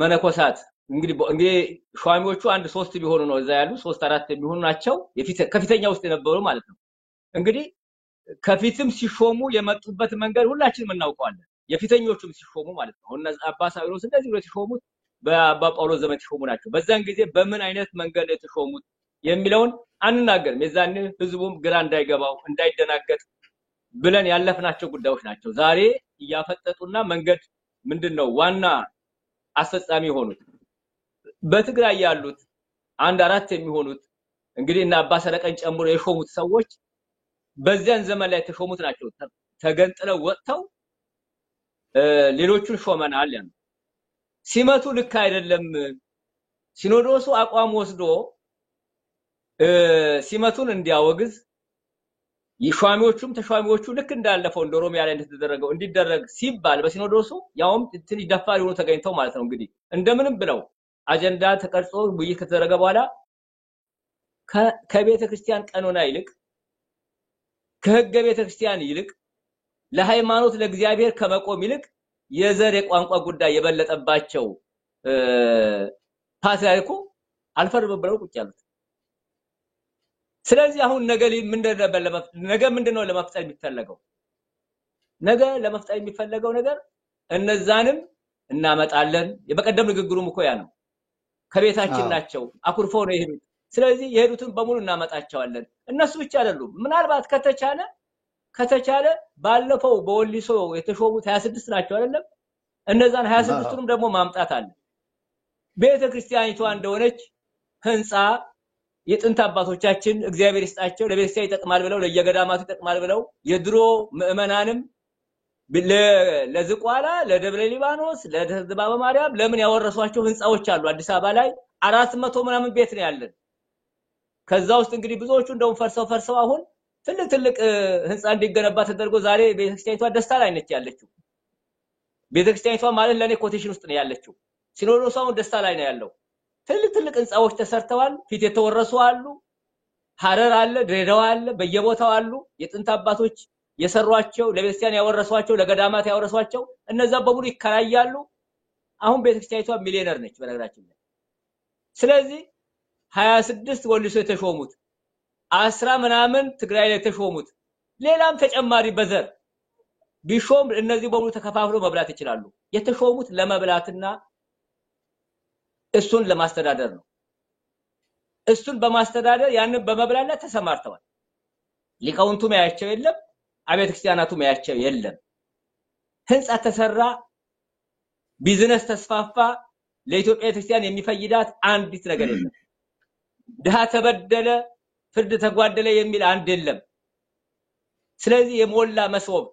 መነኮሳት እንግዲህ ሿሚዎቹ አንድ 3 ቢሆኑ ነው እዛ ያሉ 3-4 ቢሆኑ ናቸው ከፊተኛ ውስጥ የነበሩ ማለት ነው። እንግዲህ ከፊትም ሲሾሙ የመጡበት መንገድ ሁላችንም እናውቀዋለን። የፊተኞቹም ሲሾሙ ማለት ነው። እና አባ ሳይሮስ እንደዚህ ብለው ሲሾሙት በአባ ጳውሎስ ዘመን ሲሾሙ ናቸው። በዛን ጊዜ በምን አይነት መንገድ የተሾሙት የሚለውን አንናገርም። የዛን ህዝቡም ግራ እንዳይገባው እንዳይደናገጥ ብለን ያለፍናቸው ጉዳዮች ናቸው። ዛሬ ያፈጠጡና መንገድ ምንድነው ዋና አስፈጻሚ ሆኑት። በትግራይ ያሉት አንድ አራት የሚሆኑት እንግዲህ እና አባ ሰረቀን ጨምሮ የሾሙት ሰዎች በዚያን ዘመን ላይ ተሾሙት ናቸው። ተገንጥለው ወጥተው ሌሎቹን ሾመናል ያን ሲመቱ ልክ አይደለም ሲኖዶሱ አቋም ወስዶ ሲመቱን እንዲያወግዝ ይሿሚዎቹም ተሿሚዎቹ ልክ እንዳለፈው እንደ ሮሚያ ላይ እንደተደረገው እንዲደረግ ሲባል በሲኖዶሱ ያውም ትንሽ ደፋር ሆኖ ተገኝተው ማለት ነው እንግዲህ እንደምንም ብለው አጀንዳ ተቀርጾ ውይይት ከተደረገ በኋላ ከቤተ ክርስቲያን ቀኖና ይልቅ ከህገ ቤተ ክርስቲያን ይልቅ ለሃይማኖት ለእግዚአብሔር ከመቆም ይልቅ የዘር የቋንቋ ጉዳይ የበለጠባቸው ፓትርያርኩ አልፈርም ብለው ቁጭ ያሉት። ስለዚህ አሁን ነገ ምንድነው ለመፍጠር የሚፈልገው? ነገ ለመፍጠር የሚፈልገው ነገር እነዛንም እናመጣለን። የበቀደም ንግግሩም እኮ ያ ነው። ከቤታችን ናቸው አኩርፈው ነው የሄዱት። ስለዚህ የሄዱትን በሙሉ እናመጣቸዋለን። እነሱ ብቻ አይደሉም። ምናልባት ከተቻለ ባለፈው በወሊሶ የተሾሙት 26 ናቸው አይደለም? እነዛን 26ቱንም ደግሞ ማምጣት አለ። ቤተክርስቲያኒቷ እንደሆነች ህንጻ የጥንት አባቶቻችን እግዚአብሔር ይስጣቸው ለቤተክርስቲያን ይጠቅማል ብለው ለየገዳማቱ ይጠቅማል ብለው የድሮ ምእመናንም ለዝቋላ ለደብረ ሊባኖስ ለደብረ ማርያም ለምን ያወረሷቸው ህንጻዎች አሉ። አዲስ አበባ ላይ 400 ምናምን ቤት ነው ያለን። ከዛ ውስጥ እንግዲህ ብዙዎቹ እንደውም ፈርሰው አሁን ትልቅ ህንጻ እንዲገነባ ተደርጎ ዛሬ ቤተክርስቲያኒቷ ደስታ ላይ ነች ያለችው። ቤተክርስቲያኒቷ ማለት ለኔ ኮቴሽን ውስጥ ነው ያለችው። ሲኖዶሳው ደስታ ላይ ነው ያለው። ትልቅ ህንጻዎች ተሰርተዋል። ፊት የተወረሱ አሉ። ሐረር አለ፣ ድሬዳዋ አለ፣ በየቦታው አሉ። የጥንት አባቶች የሰሯቸው ለቤተክርስቲያን ያወረሷቸው ለገዳማት ያወረሷቸው እነዛ በሙሉ ይከራያሉ። አሁን ቤተክርስቲያኒቷ ሚሊዮነር ነች በነገራችን ላይ። ስለዚህ 26 ወልሶ የተሾሙት 10 ምናምን ትግራይ ላይ የተሾሙት ሌላም ተጨማሪ በዘር ቢሾም እነዚህ በሙሉ ተከፋፍለው መብላት ይችላሉ። የተሾሙት ለመብላትና እሱን ለማስተዳደር ነው። እሱን በማስተዳደር ያንን በመብላላ ተሰማርተዋል። ሊቃውንቱ ማያቸው የለም፣ አብያተ ክርስቲያናቱ ማያቸው የለም። ህንጻ ተሰራ፣ ቢዝነስ ተስፋፋ፣ ለኢትዮጵያ ቤተክርስቲያን የሚፈይዳት አንዲት ነገር የለም። ድሃ ተበደለ፣ ፍርድ ተጓደለ የሚል አንድ የለም። ስለዚህ የሞላ መስወብ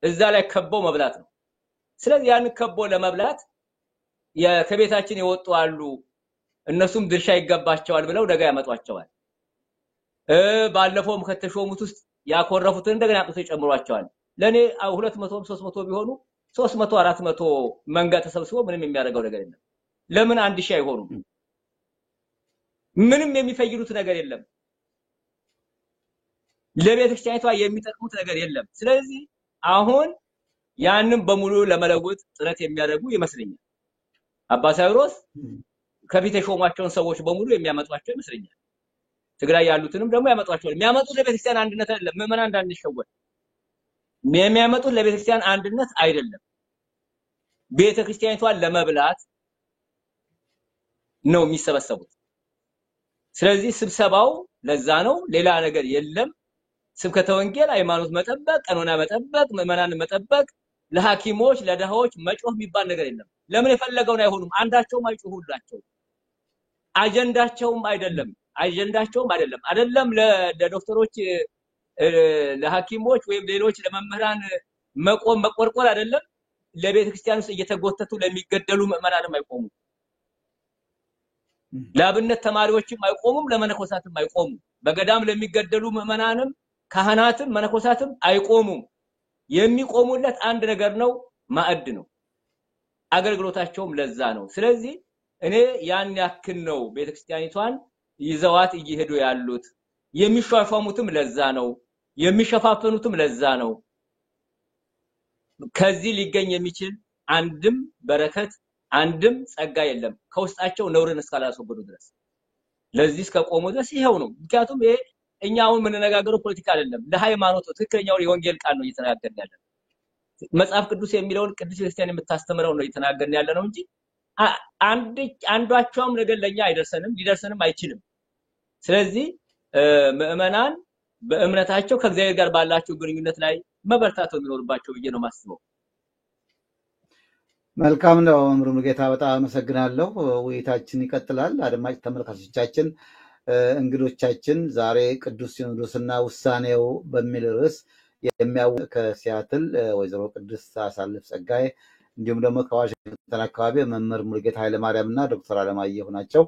እዛ ላይ ከበው መብላት ነው። ስለዚህ ያን ከቦ ለመብላት ከቤታችን የወጡ አሉ እነሱም ድርሻ ይገባቸዋል ብለው ነገ ያመጧቸዋል። ባለፈውም ከተሾሙት ውስጥ ያኮረፉትን እንደገና አጥተው ይጨምሯቸዋል። ለኔ 200 300 ቢሆኑ 300 400 መንጋ ተሰብስቦ ምንም የሚያደርገው ነገር የለም። ለምን 1000 አይሆኑም? ምንም የሚፈይዱት ነገር የለም። ለቤተክርስቲያኒቷ የሚጠቅሙት ነገር የለም። ስለዚህ አሁን ያንን በሙሉ ለመለወጥ ጥረት የሚያደርጉ ይመስለኛል። አባ ሳይሮስ ከፊት የሾሟቸውን ሰዎች በሙሉ የሚያመጧቸው ይመስለኛል። ትግራይ ያሉትንም ደግሞ ያመጧቸዋል። የሚያመጡት ለቤተክርስቲያን አንድነት አይደለም፣ ምእመናን እንዳንሸወድ። የሚያመጡት ለቤተክርስቲያን አንድነት አይደለም፣ ቤተክርስቲያኒቷን ለመብላት ነው የሚሰበሰቡት። ስለዚህ ስብሰባው ለዛ ነው፣ ሌላ ነገር የለም። ስብከተ ወንጌል፣ ሃይማኖት መጠበቅ፣ ቀኖና መጠበቅ፣ ምእመናን መጠበቅ፣ ለሐኪሞች ለደሃዎች መጮህ የሚባል ነገር የለም። ለምን የፈለገውን አይሆኑም? አንዳቸውም አይጮሁላቸው። አጀንዳቸውም አይደለም ለዶክተሮች ለሐኪሞች ወይም ሌሎች ለመምህራን መቆም መቆርቆር አይደለም። ለቤተክርስቲያን ውስጥ እየተጎተቱ ለሚገደሉ ምእመናንም አይቆሙ። ለአብነት ተማሪዎችም አይቆሙም፣ ለመነኮሳትም አይቆሙ። በገዳም ለሚገደሉ ምእመናንም ካህናትም መነኮሳትም አይቆሙም። የሚቆሙለት አንድ ነገር ነው፣ ማዕድ ነው። አገልግሎታቸውም ለዛ ነው። ስለዚህ እኔ ያን ያክል ነው ቤተክርስቲያኒቷን ይዘዋት እየሄዱ ያሉት። የሚሿሿሙትም ለዛ ነው፣ የሚሸፋፈኑትም ለዛ ነው። ከዚህ ሊገኝ የሚችል አንድም በረከት አንድም ጸጋ የለም ከውስጣቸው ነውርን እስካላስወገዱ ድረስ። ለዚህ እስከቆሙ ድረስ ይሄው ነው። ምክንያቱም ይሄ እኛ አሁን የምንነጋገረው ፖለቲካ አይደለም፣ ለሃይማኖት ትክክለኛው የወንጌል ቃል ነው እየተናገርን ያለነው። መጽሐፍ ቅዱስ የሚለውን ቅዱስ ክርስቲያን የምታስተምረው ነው እየተናገርን ያለነው እንጂ አንዷቸውም ነገር ለኛ አይደርሰንም፣ ሊደርሰንም አይችልም። ስለዚህ ምእመናን በእምነታቸው ከእግዚአብሔር ጋር ባላቸው ግንኙነት ላይ መበርታት የሚኖርባቸው ብዬ ነው ማስበው። መልካም ነው። መምህር ሙሉጌታ በጣም አመሰግናለሁ። ውይይታችን ይቀጥላል። አድማጭ ተመልካቾቻችን፣ እንግዶቻችን ዛሬ ቅዱስ ሲኖዶስና ውሳኔው በሚል ርዕስ ከሲያትል ወይዘሮ ቅድስት አሳልፍ ጸጋዬ እንዲሁም ደግሞ ከዋሽንግተን አካባቢ መምህር ሙሉጌታ ኃይለማርያም እና ዶክተር አለማየሁ ናቸው።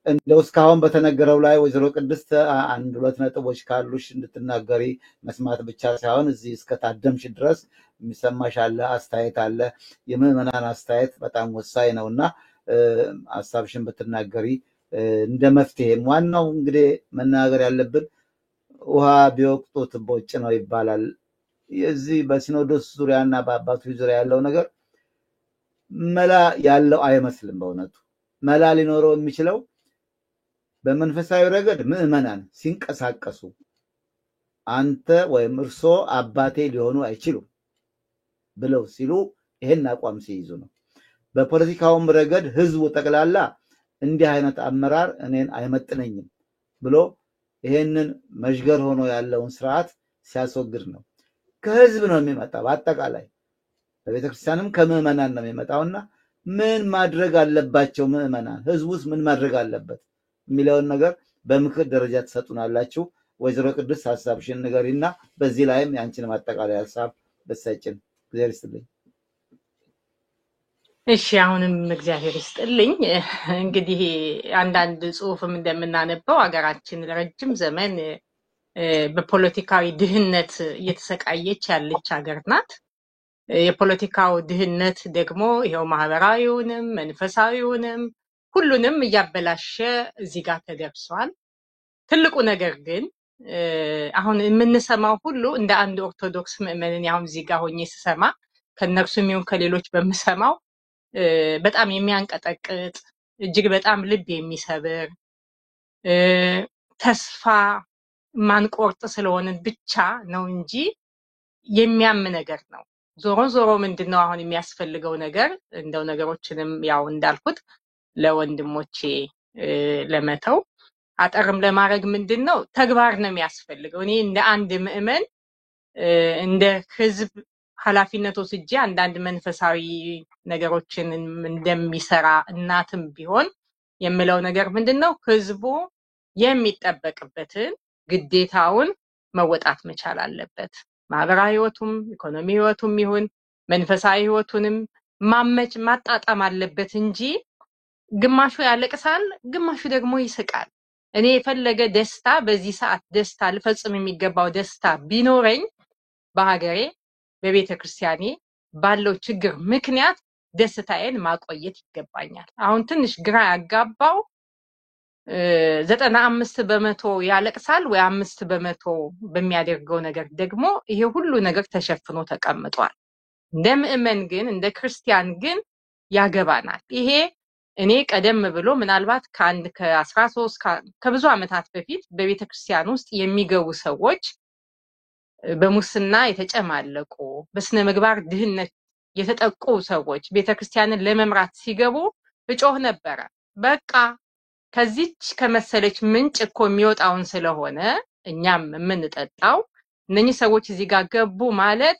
እንደው እስካሁን በተነገረው ላይ ወይዘሮ ቅድስት አንድ ሁለት ነጥቦች ካሉሽ እንድትናገሪ መስማት ብቻ ሳይሆን እዚህ እስከታደምሽ ድረስ የሚሰማሽ አለ፣ አስተያየት አለ። የምዕመናን አስተያየት በጣም ወሳኝ ነው እና ሀሳብሽን ብትናገሪ እንደ መፍትሄም ዋናው እንግዲህ መናገር ያለብን ውሃ ቢወቅጡት ቦጭ ነው ይባላል። የዚህ በሲኖዶስ ዙሪያና በአባቶች ዙሪያ ያለው ነገር መላ ያለው አይመስልም። በእውነቱ መላ ሊኖረው የሚችለው በመንፈሳዊ ረገድ ምዕመናን ሲንቀሳቀሱ አንተ ወይም እርሶ አባቴ ሊሆኑ አይችሉም ብለው ሲሉ ይሄን አቋም ሲይዙ ነው። በፖለቲካውም ረገድ ህዝቡ ጠቅላላ እንዲህ አይነት አመራር እኔን አይመጥነኝም ብሎ ይሄንን መዥገር ሆኖ ያለውን ስርዓት ሲያስወግድ ነው። ከህዝብ ነው የሚመጣው። በአጠቃላይ በቤተክርስቲያንም ከምዕመናን ነው የሚመጣውና ምን ማድረግ አለባቸው ምዕመናን፣ ህዝቡስ ምን ማድረግ አለበት የሚለውን ነገር በምክር ደረጃ ትሰጡናላችሁ። ወይዘሮ ቅድስት ሀሳብሽን ንገሪና በዚህ ላይም ያንቺን ማጠቃለያ ሀሳብ በሰጭን። እግዚአብሔር ይስጥልኝ። እሺ፣ አሁንም እግዚአብሔር ይስጥልኝ። እንግዲህ አንዳንድ ጽሁፍም እንደምናነበው ሀገራችን ለረጅም ዘመን በፖለቲካዊ ድህነት እየተሰቃየች ያለች ሀገር ናት። የፖለቲካው ድህነት ደግሞ ይሄው ማህበራዊውንም መንፈሳዊውንም ሁሉንም እያበላሸ እዚህ ጋር ተደርሷል። ትልቁ ነገር ግን አሁን የምንሰማው ሁሉ እንደ አንድ ኦርቶዶክስ ምዕመንን አሁን እዚህ ጋር ሆኜ ስሰማ ከነርሱም ይሁን ከሌሎች በምሰማው በጣም የሚያንቀጠቅጥ እጅግ በጣም ልብ የሚሰብር ተስፋ ማንቆርጥ ስለሆነ ብቻ ነው እንጂ የሚያም ነገር ነው። ዞሮ ዞሮ ምንድነው አሁን የሚያስፈልገው ነገር እንደው ነገሮችንም ያው እንዳልኩት ለወንድሞቼ ለመተው አጠርም ለማድረግ ምንድነው ተግባር ነው የሚያስፈልገው። እኔ እንደ አንድ ምዕመን እንደ ህዝብ ኃላፊነት ወስጄ አንዳንድ መንፈሳዊ ነገሮችን እንደሚሰራ እናትም ቢሆን የምለው ነገር ምንድነው ህዝቡ የሚጠበቅበትን ግዴታውን መወጣት መቻል አለበት። ማህበራዊ ህይወቱም ኢኮኖሚ ህይወቱም ይሁን መንፈሳዊ ህይወቱንም ማጣጣም አለበት እንጂ ግማሹ ያለቅሳል፣ ግማሹ ደግሞ ይስቃል። እኔ የፈለገ ደስታ በዚህ ሰዓት ደስታ ልፈጽም የሚገባው ደስታ ቢኖረኝ በሀገሬ በቤተ ክርስቲያኔ ባለው ችግር ምክንያት ደስታዬን ማቆየት ይገባኛል። አሁን ትንሽ ግራ ያጋባው 95% ያለቅሳል ወይ 5% በሚያደርገው ነገር ደግሞ ይሄ ሁሉ ነገር ተሸፍኖ ተቀምጧል። እንደ ምዕመን ግን እንደ ክርስቲያን ግን ያገባናል። ይሄ እኔ ቀደም ብሎ ምናልባት ከ13 ከብዙ ዓመታት በፊት በቤተ ክርስቲያን ውስጥ የሚገቡ ሰዎች በሙስና የተጨማለቁ በስነ ምግባር ድህነት የተጠቁ ሰዎች ቤተክርስቲያንን ለመምራት ሲገቡ እጮህ ነበረ። በቃ ከዚች ከመሰለች ምንጭ እኮ የሚወጣውን ስለሆነ እኛም የምንጠጣው እነኚህ ሰዎች እዚህ ጋር ገቡ ማለት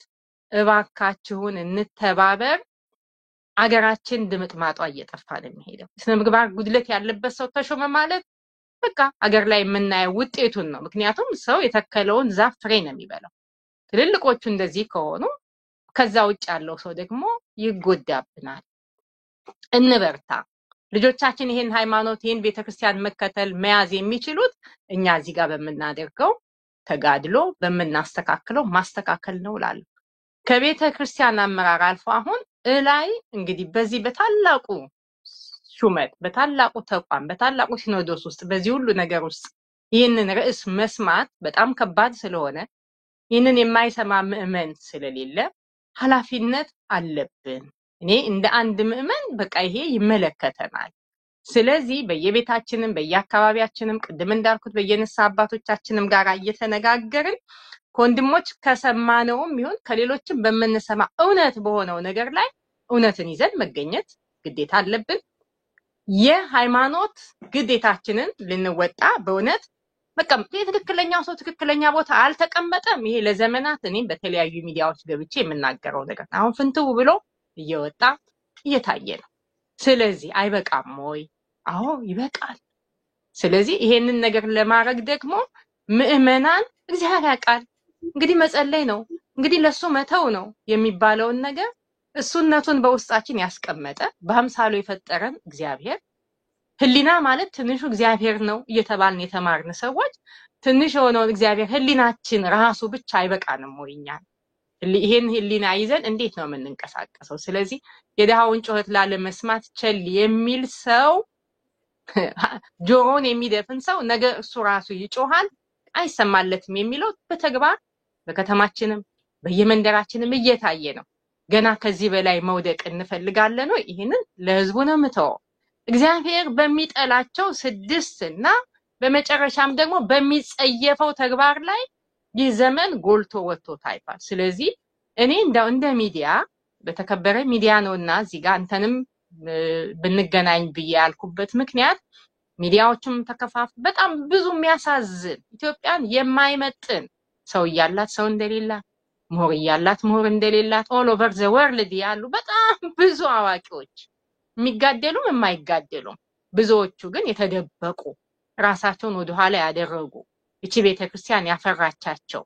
እባካችሁን እንተባበር፣ አገራችን ድምጥማጧ እየጠፋ ነው የሚሄደው። ስነ ምግባር ጉድለት ያለበት ሰው ተሾመ ማለት በቃ አገር ላይ የምናየው ውጤቱን ነው። ምክንያቱም ሰው የተከለውን ዛፍ ፍሬ ነው የሚበላው። ትልልቆቹ እንደዚህ ከሆኑ ከዛ ውጭ ያለው ሰው ደግሞ ይጎዳብናል። እንበርታ። ልጆቻችን ይሄን ሃይማኖት ይሄን ቤተክርስቲያን መከተል መያዝ የሚችሉት እኛ እዚህ ጋር በምናደርገው ተጋድሎ በመናስተካክለው ማስተካከል ነው እላለሁ። ከቤተ ክርስቲያን አመራር አልፎ አሁን እላይ እንግዲህ በዚህ በታላቁ ሹመት በታላቁ ተቋም በታላቁ ሲኖዶስ ውስጥ በዚህ ሁሉ ነገር ውስጥ ይህንን ርዕስ መስማት በጣም ከባድ ስለሆነ ይህንን የማይሰማ ምዕመን ስለሌለ ኃላፊነት አለብን። እኔ እንደ አንድ ምዕመን በቃ ይሄ ይመለከተናል። ስለዚህ በየቤታችንም በየአካባቢያችንም ቅድም እንዳልኩት በየንስሐ አባቶቻችንም ጋር እየተነጋገርን ከወንድሞች ከሰማነውም ይሁን ከሌሎችም በምንሰማ እውነት በሆነው ነገር ላይ እውነትን ይዘን መገኘት ግዴታ አለብን። የሃይማኖት ግዴታችንን ልንወጣ በእውነት በቃ ትክክለኛው ሰው ትክክለኛ ቦታ አልተቀመጠም። ይሄ ለዘመናት እኔም በተለያዩ ሚዲያዎች ገብቼ የምናገረው ነገር አሁን ፍንትው ብሎ እየወጣ እየታየ ነው። ስለዚህ አይበቃም ወይ? አዎ ይበቃል። ስለዚህ ይሄንን ነገር ለማድረግ ደግሞ ምእመናን እግዚአብሔር ያውቃል እንግዲህ መጸለይ ነው እንግዲህ ለሱ መተው ነው የሚባለውን ነገር እሱነቱን በውስጣችን ያስቀመጠ በአምሳሉ የፈጠረን እግዚአብሔር ህሊና ማለት ትንሹ እግዚአብሔር ነው እየተባልን የተማርን ሰዎች ትንሽ የሆነውን እግዚአብሔር ህሊናችን ራሱ ብቻ አይበቃንም ወይኛ ይሄን ህሊና ይዘን እንዴት ነው የምንንቀሳቀሰው? ስለዚህ የደሃውን ጩኸት ላለመስማት ቸል የሚል ሰው ጆሮን የሚደፍን ሰው ነገ እሱ ራሱ ይጮሃል አይሰማለትም የሚለው በተግባር በከተማችንም በየመንደራችንም እየታየ ነው። ገና ከዚህ በላይ መውደቅ እንፈልጋለን ወይ? ይሄንን ለህዝቡ ነው የምተወው። እግዚአብሔር በሚጠላቸው 6 እና በመጨረሻም ደግሞ በሚጸየፈው ተግባር ላይ ይህ ዘመን ጎልቶ ወጥቶ ታይቷል። ስለዚህ እኔ እንደው እንደ ሚዲያ በተከበረ ሚዲያ ነውና እዚህ ጋር አንተንም ብንገናኝ ብዬ ያልኩበት ምክንያት ሚዲያዎችም ተከፋፍ በጣም ብዙ የሚያሳዝን ኢትዮጵያን የማይመጥን ሰው ያላት ሰው እንደሌላት ምሁር ያላት ምሁር እንደሌላት all over the world ያሉ በጣም ብዙ አዋቂዎች የሚጋደሉም የማይጋደሉም ብዙዎቹ ግን የተደበቁ ራሳቸውን ወደ ኋላ ያደረጉ እቺ ቤተክርስቲያን ያፈራቻቸው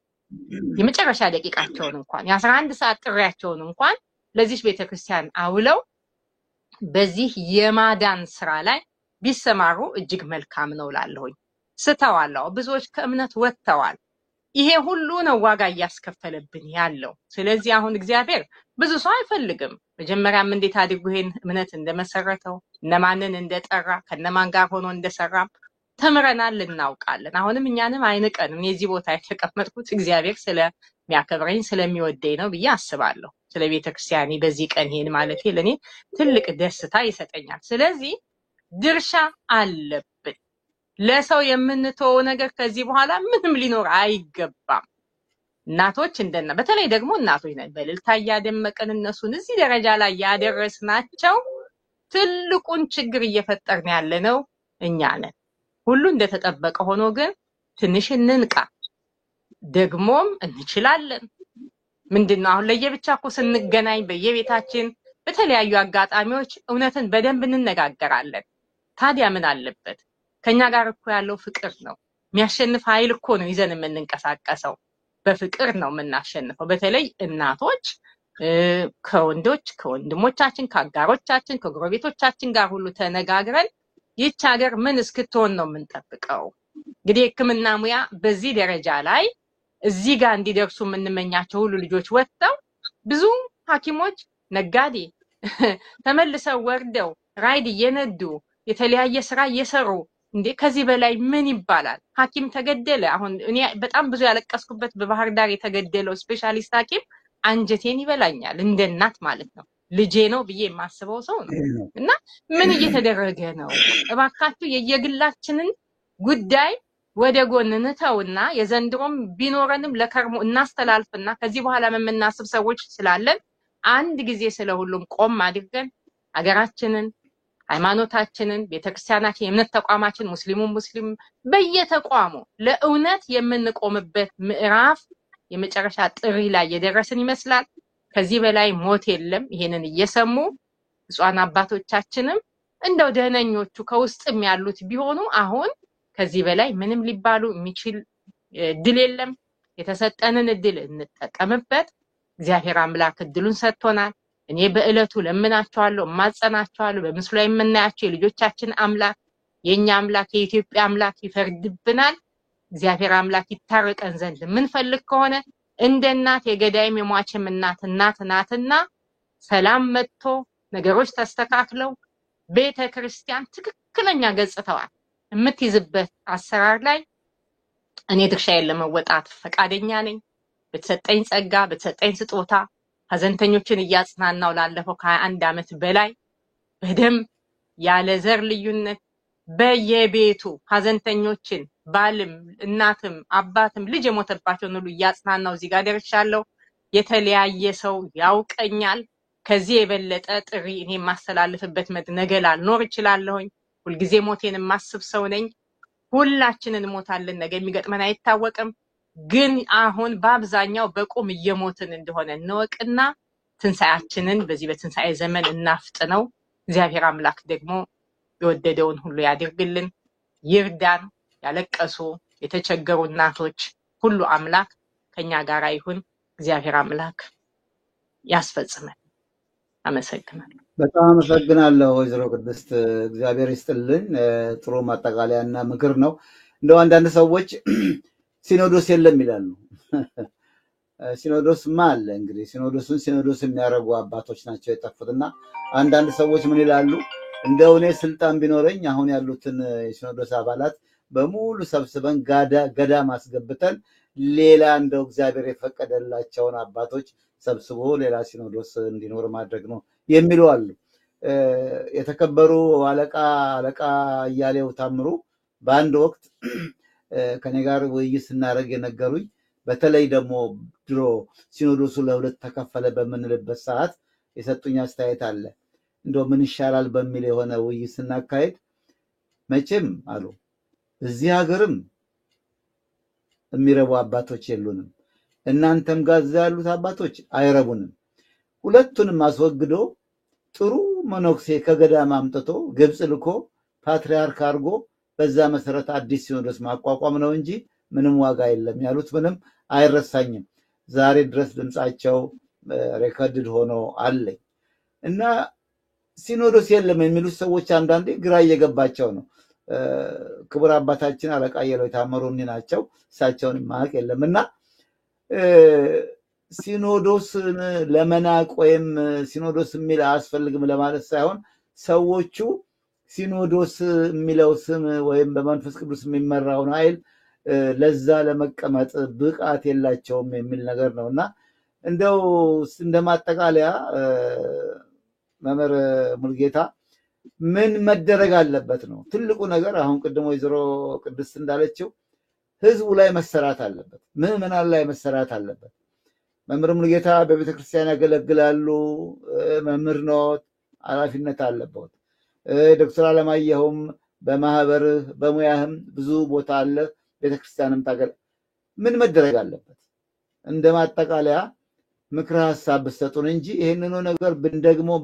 የመጨረሻ ደቂቃቸውን እንኳን የ11 ሰዓት ጥሪያቸውን እንኳን ለዚህ ቤተክርስቲያን አውለው በዚህ የማዳን ስራ ላይ ቢሰማሩ እጅግ መልካም ነው ላለሁኝ። ስተዋለው ብዙዎች ከእምነት ወጥተዋል። ይሄ ሁሉ ነው ዋጋ እያስከፈለብን ያለው። ስለዚህ አሁን እግዚአብሔር ብዙ ሰው አይፈልግም። መጀመሪያም እንዴት አድርጎ ይሄን እምነት እንደመሰረተው እነማንን እንደጠራ ከነማን ጋር ሆኖ እንደሰራም ተምረናል እናውቃለን። አሁንም እኛንም አይንቀንም። የዚህ ቦታ የተቀመጥኩት እግዚአብሔር ስለሚያከብረኝ ስለሚወደኝ ነው ብዬ አስባለሁ። ስለ ቤተክርስቲያኔ በዚህ ቀን ይሄን ማለቴ ለኔ ትልቅ ደስታ ይሰጠኛል። ስለዚህ ድርሻ አለብን። ለሰው የምንተው ነገር ከዚህ በኋላ ምንም ሊኖር አይገባም። እናቶች እንደና በተለይ ደግሞ እናቶች ነን በልልታ ያደመቀን እነሱን እዚህ ደረጃ ላይ ያደረስናቸው ትልቁን ችግር እየፈጠርን ያለነው እኛ ነን። ሁሉ እንደተጠበቀ ሆኖ ግን ትንሽ እንንቃ። ደግሞም እንችላለን። ምንድነው አሁን ለየብቻ እኮ ስንገናኝ በየቤታችን በተለያዩ አጋጣሚዎች እውነትን በደንብ እንነጋገራለን። ታዲያ ምን አለበት? ከኛ ጋር እኮ ያለው ፍቅር ነው። የሚያሸንፍ ኃይል እኮ ነው ይዘን የምንንቀሳቀሰው። በፍቅር ነው የምናሸንፈው። በተለይ እናቶች ከወንዶች ከወንድሞቻችን ከአጋሮቻችን ከጎረቤቶቻችን ጋር ሁሉ ተነጋግረን ይህች ሀገር ምን እስክትሆን ነው የምንጠብቀው? እንግዲህ ሕክምና ሙያ በዚህ ደረጃ ላይ እዚህ ጋር እንዲደርሱ የምንመኛቸው ሁሉ ልጆች ወጥተው ብዙ ሐኪሞች ነጋዴ ተመልሰው ወርደው ራይድ እየነዱ የተለያየ ስራ እየሰሩ እንዴ ከዚህ በላይ ምን ይባላል? ሐኪም ተገደለ። አሁን እኔ በጣም ብዙ ያለቀስኩበት በባህር ዳር የተገደለው ስፔሻሊስት ሐኪም አንጀቴን ይበላኛል። እንደ እናት ማለት ነው። ልጄ ነው ብዬ የማስበው ሰው ነው። እና ምን እየተደረገ ነው? እባካችሁ የየግላችንን ጉዳይ ወደ ጎን እንተውና የዘንድሮም ቢኖረንም ለከርሞ እናስተላልፍና ከዚህ በኋላ የምናስብ ሰዎች ስላለን አንድ ጊዜ ስለሁሉም ቆም አድርገን ሀገራችንን ሃይማኖታችንን ቤተክርስቲያናችን የእምነት ተቋማችን ሙስሊም በየተቋሙ ለእውነት የምንቆምበት ምዕራፍ የመጨረሻ ጥሪ ላይ የደረስን ይመስላል። ከዚህ በላይ ሞት የለም። ይሄንን እየሰሙ ጿን አባቶቻችንም እንደው ደህነኞቹ ከውስጥም ያሉት ቢሆኑ አሁን ከዚህ በላይ ምንም ሊባሉ የሚችል ድል የለም። የተሰጠንን ድል እንጠቀምበት። እግዚአብሔር አምላክ ድሉን ሰጥቶናል። እኔ በእለቱ ለምናቸዋለሁ ማጸናቸዋለሁ። በምስሉ ላይ የምናያቸው የልጆቻችን አምላክ የኛ አምላክ የኢትዮጵያ አምላክ ይፈርድብናል። እግዚአብሔር አምላክ ይታረቀን ዘንድ ምንፈልግ ከሆነ እንደ እናት የገዳይም የሟችም እናት ናትና ሰላም መጥቶ ነገሮች ተስተካክለው ቤተክርስቲያን ትክክለኛ ገጽታዋን የምትይዝበት አሰራር ላይ እኔ ድርሻዬን ለመወጣት ፈቃደኛ ነኝ። በተሰጠኝ ጸጋ በተሰጠኝ ስጦታ ሀዘንተኞችን እያጽናናው ላለፈው ከ21 ዓመት በላይ በደም ያለ ዘር ልዩነት በየቤቱ ሀዘንተኞችን ባልም እናትም አባትም ልጅ የሞተባቸውን ሁሉ እያጽናናው እዚህ ጋር ደርሻለሁ። የተለያየ ሰው ያውቀኛል። ከዚህ የበለጠ ጥሪ እኔ የማስተላልፍበት ነገ ላልኖር እችላለሁኝ። ሁልጊዜ ሞቴን የማስብ ሰው ነኝ። ሁላችንን እንሞታለን። ነገ የሚገጥመን አይታወቅም። ግን አሁን በአብዛኛው በቁም እየሞትን እንደሆነ እንወቅና ትንሣኤያችንን በዚህ በትንሣኤ ዘመን እናፍጥነው። እግዚአብሔር አምላክ ደግሞ የወደደውን ሁሉ ያድርግልን፣ ይርዳን። ያለቀሱ የተቸገሩ እናቶች ሁሉ አምላክ ከኛ ጋር ይሁን። እግዚአብሔር አምላክ ያስፈጽመን። አመሰግናለሁ። በጣም አመሰግናለሁ ወይዘሮ ቅድስት፣ እግዚአብሔር ይስጥልን። ጥሩ ማጠቃለያና ምክር ነው። እንደው አንዳንድ ሰዎች ሲኖዶስ የለም ይላሉ። ሲኖዶስማ አለ። እንግዲህ ሲኖዶስን ሲኖዶስ የሚያደርጉ አባቶች ናቸው የጠፉትና አንዳንድ ሰዎች ምን ይላሉ? እንደው እኔ ስልጣን ቢኖረኝ አሁን ያሉትን የሲኖዶስ አባላት በሙሉ ሰብስበን ገዳም አስገብተን ሌላ እንደው እግዚአብሔር የፈቀደላቸውን አባቶች ሰብስቦ ሌላ ሲኖዶስ እንዲኖር ማድረግ ነው የሚሉ አሉ። የተከበሩ አለቃ እያሌው ታምሩ በአንድ ወቅት ከኔ ጋር ውይይት ስናደርግ የነገሩኝ፣ በተለይ ደግሞ ድሮ ሲኖዶሱ ለሁለት ተከፈለ በምንልበት ሰዓት የሰጡኝ አስተያየት አለ። እንደው ምን ይሻላል በሚል የሆነ ውይይት ስናካሄድ መቼም አሉ እዚህ ሀገርም የሚረቡ አባቶች የሉንም፣ እናንተም ጋር ያሉት አባቶች አይረቡንም። ሁለቱንም አስወግዶ ጥሩ መነኩሴ ከገዳም አምጥቶ ግብጽ ልኮ ፓትሪያርክ አድርጎ በዛ መሰረት አዲስ ሲኖዶስ ማቋቋም ነው እንጂ ምንም ዋጋ የለም ያሉት ምንም አይረሳኝም። ዛሬ ድረስ ድምጻቸው ሬከርድ ሆኖ አለኝ እና ሲኖዶስ የለም የሚሉት ሰዎች አንዳንዴ ግራ እየገባቸው ነው። ክቡር አባታችን አለቃ እያሌው ታምሩ ናቸው። እሳቸውን ማቅ የለምና ሲኖዶስን ለመናቅ ወይም ሲኖዶስ የሚል አያስፈልግም ለማለት ሳይሆን ሰዎቹ ሲኖዶስ የሚለው ስም ወይም በመንፈስ ቅዱስ የሚመራውን ኃይል ለዛ ለመቀመጥ ብቃት የላቸውም የሚል ነገር ነውና እንደው እንደማጠቃለያ መምህር ሙልጌታ ምን መደረግ አለበት ነው ትልቁ ነገር? አሁን ቅድሞ ወይዘሮ ቅድስት እንዳለችው ህዝቡ ላይ መሰራት አለበት፣ ምዕመናን ላይ መሰራት አለበት። መምህር ሙልጌታ በቤተክርስቲያን ያገለግላሉ፣ መምህር ኖት፣ ኃላፊነት አለበት። ዶክተር አለማየሁም በማህበርህ በሙያህም ብዙ ቦታ አለ፣ ቤተክርስቲያንም ታገል። ምን መደረግ አለበት? እንደማጠቃለያ ምክረ ሀሳብ ብትሰጡን እንጂ ይሄንኑ ነገር ብንደግመው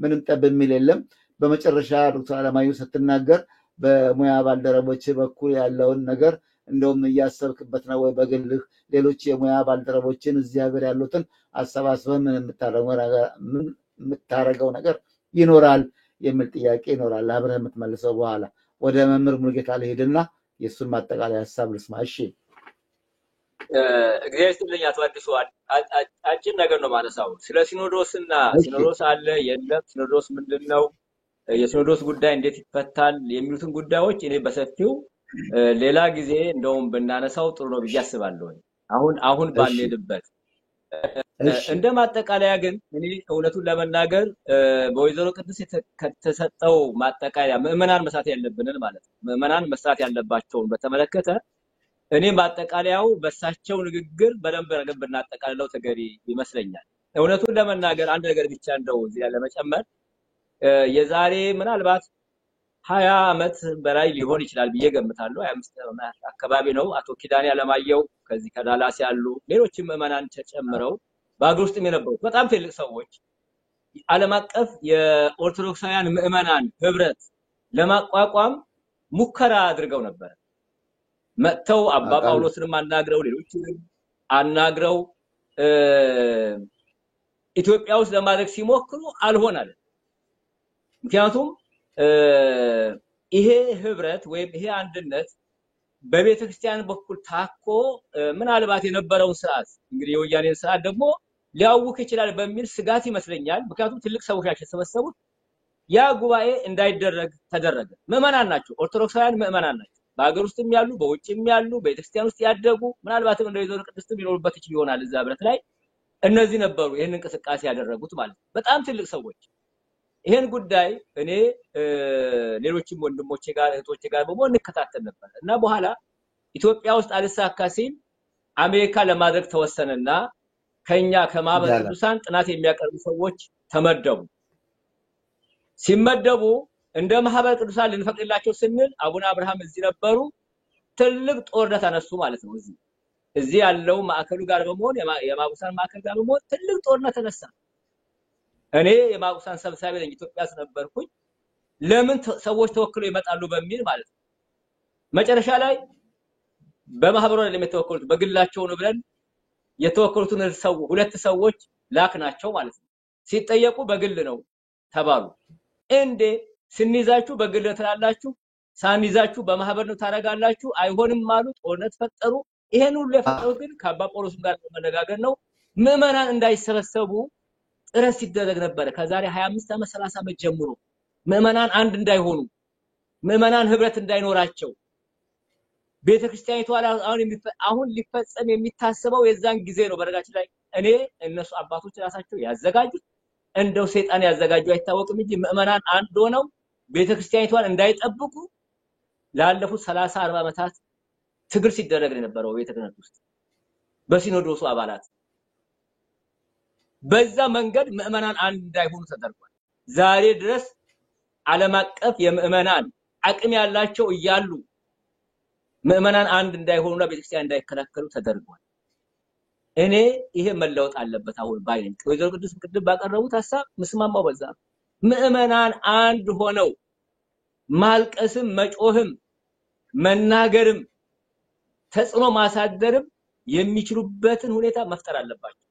ምንም ጠብ የሚል የለም። በመጨረሻ ዶክተር አለማየሁ ስትናገር በሙያ ባልደረቦች በኩል ያለውን ነገር እንደውም እያሰብክበት ነው ወይ በግልህ ሌሎች የሙያ ባልደረቦችን እዚህ ሀገር ያሉትን አሰባስበህ ምን የምታረገው ነገር ይኖራል የሚል ጥያቄ ይኖራል አብረህ የምትመልሰው። በኋላ ወደ መምህር ሙልጌታ ልሄድና የእሱን ማጠቃለያ ሀሳብ ልስማ። እሺ፣ እግዚአብሔር ይስጥልኝ አቶ አዲሱ። አጭር ነገር ነው ማነሳው ስለ ሲኖዶስና ሲኖዶስ አለ የለም፣ ሲኖዶስ ምንድነው፣ የሲኖዶስ ጉዳይ እንዴት ይፈታል የሚሉትን ጉዳዮች እኔ በሰፊው ሌላ ጊዜ እንደውም ብናነሳው ጥሩ ነው ብዬ አስባለሁ። አሁን ባልሄድበት እንደማጠቃለያ ግን እኔ እውነቱን ለመናገር በወይዘሮ ቅድስት ከተሰጠው ማጠቃለያ ምዕመናን መስራት ያለብንን ማለት ነው ምዕመናን መስራት ያለባቸውን በተመለከተ እኔ ማጠቃለያው በሳቸው ንግግር በደንብ ረገብ እናጠቃልለው ተገቢ ይመስለኛል። እውነቱን ለመናገር አንድ ነገር ብቻ እንደው እዚህ ላይ ለመጨመር የዛሬ ምናልባት 20 ዓመት በላይ ሊሆን ይችላል ብዬ ገምታለሁ። 25 አካባቢ ነው። አቶ ኪዳኔ አለማየሁ ከዚህ ከዳላስ ያሉ ሌሎችም ምዕመናን ተጨምረው በአገር ውስጥ የነበሩ በጣም ትልቅ ሰዎች ዓለም አቀፍ የኦርቶዶክሳውያን ምዕመናን ህብረት ለማቋቋም ሙከራ አድርገው ነበር። መጥተው አባ ጳውሎስንም አናግረው ሌሎችንም አናግረው ኢትዮጵያ ውስጥ ለማድረግ ሲሞክሩ አልሆነም። ምክንያቱም ይሄ ህብረት ወይም ይሄ አንድነት በቤተክርስቲያን በኩል ታኮ ምናልባት የነበረውን ሰዓት እንግዲህ የወያኔን ሰዓት ደግሞ ሊያውክ ይችላል በሚል ስጋት ይመስለኛል። ምክንያቱም ትልቅ ሰዎች ያሰበሰቡት ያ ጉባኤ እንዳይደረግ ተደረገ። ምዕመናን ናቸው፣ ኦርቶዶክሳውያን ምዕመናን ናቸው። በአገር ውስጥም ያሉ በውጭም ያሉ በቤተክርስቲያን ውስጥ ያደጉ ምናልባትም እንደ ወይዘሮ ቅድስትም ሊኖሩበት ይሆናል እዛ ህብረት ላይ እነዚህ ነበሩ ይሄን እንቅስቃሴ ያደረጉት ማለት ነው። በጣም ትልቅ ሰዎች ይሄን ጉዳይ እኔ ሌሎችም ወንድሞቼ ጋር እህቶቼ ጋር በመሆን እንከታተል ነበር እና በኋላ ኢትዮጵያ ውስጥ አልሳካ ሲል አሜሪካ ለማድረግ ተወሰነና ከኛ ከማህበረ ቅዱሳን ጥናት የሚያቀርቡ ሰዎች ተመደቡ። ሲመደቡ እንደ ማህበረ ቅዱሳን ልንፈቅድላቸው ስንል አቡነ አብርሃም እዚህ ነበሩ። ትልቅ ጦርነት አነሱ ማለት ነው። እዚህ ያለው ማዕከሉ ጋር በመሆን የማጉሳን ማዕከል ጋር በመሆን ትልቅ ጦርነት ተነሳ። እኔ የማጉሳን ሰብሳቢ ነኝ፣ ኢትዮጵያ ነበርኩኝ። ለምን ሰዎች ተወክለው ይመጣሉ በሚል ማለት ነው። መጨረሻ ላይ በማህበሩ ላይ የተወከሉት በግላቸው ነው ብለን የተወከሉትን ሁለት ሰዎች ላክናቸው ማለት ነው። ሲጠየቁ በግል ነው ተባሉ። እንዴ ስንይዛችሁ በግል ትላላችሁ፣ ሳንይዛችሁ በማህበር ነው ታረጋላችሁ? አይሆንም አሉ። ጦርነት ፈጠሩ። ይሄን ሁሉ የፈጠሩት ግን ከአባ ጳውሎስም ጋር መነጋገር ነው። ምዕመናን እንዳይሰበሰቡ ጥረት ሲደረግ ነበር። ከዛሬ 25 ዓመት 30 ዓመት ጀምሮ ምዕመናን አንድ እንዳይሆኑ፣ ምዕመናን ህብረት እንዳይኖራቸው ቤተክርስቲያኒቷ አሁን ሊፈጸም የሚታሰበው የዛን ጊዜ ነው። በረጋችን ላይ እኔ እነሱ አባቶች ራሳቸው ያዘጋጁት እንደው ሰይጣን ያዘጋጁ አይታወቅም እንጂ ምዕመናን አንድ ሆነው ቤተክርስቲያኒቷን እንዳይጠብቁ ላለፉት 30 40 ዓመታት ትግል ሲደረግ የነበረው ቤተክርስቲያን ውስጥ በሲኖዶሱ አባላት በዛ መንገድ ምዕመናን አንድ እንዳይሆኑ ተደርጓል። ዛሬ ድረስ ዓለም አቀፍ የምዕመናን አቅም ያላቸው እያሉ ምዕመናን አንድ እንዳይሆኑና ቤተክርስቲያን እንዳይከላከሉ ተደርጓል። እኔ ይሄ መለወጥ አለበት አሁን ባይነኝ። ወይዘሮ ቅዱስ ቅድም ባቀረቡት ሐሳብ ምስማማው በዛ ምዕመናን አንድ ሆነው ማልቀስም መጮህም መናገርም ተጽዕኖ ማሳደርም የሚችሉበትን ሁኔታ መፍጠር አለባቸው።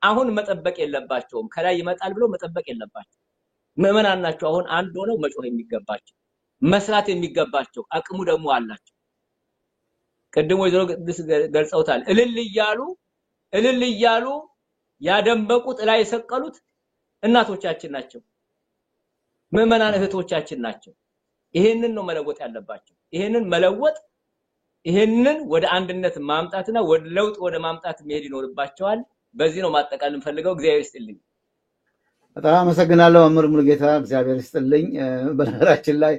አሁን መጠበቅ የለባቸውም። ከላይ ይመጣል ብሎ መጠበቅ የለባቸው። ምዕመናን ናቸው አሁን አንድ ሆነው መጮህ የሚገባቸው መስራት የሚገባቸው አቅሙ ደግሞ አላቸው። ቀደም ወይዘሮ ቅዱስ ገልጸውታል። እልል እያሉ ያደንበቁት ላይ የሰቀሉት እናቶቻችን ናቸው፣ ምዕመናን እህቶቻችን ናቸው። ይሄንን ነው መለወጥ ያለባቸው። ይሄንን መለወጥ ይሄንን ወደ አንድነት ማምጣትና ወደ ለውጥ ወደ ማምጣት መሄድ ይኖርባቸዋል። በዚህ ነው ማጠቃለል ፈልገው። እግዚአብሔር ይስጥልኝ። በጣም አመሰግናለሁ መምህር ሙሉጌታ፣ እግዚአብሔር ይስጥልኝ። በነገራችን ላይ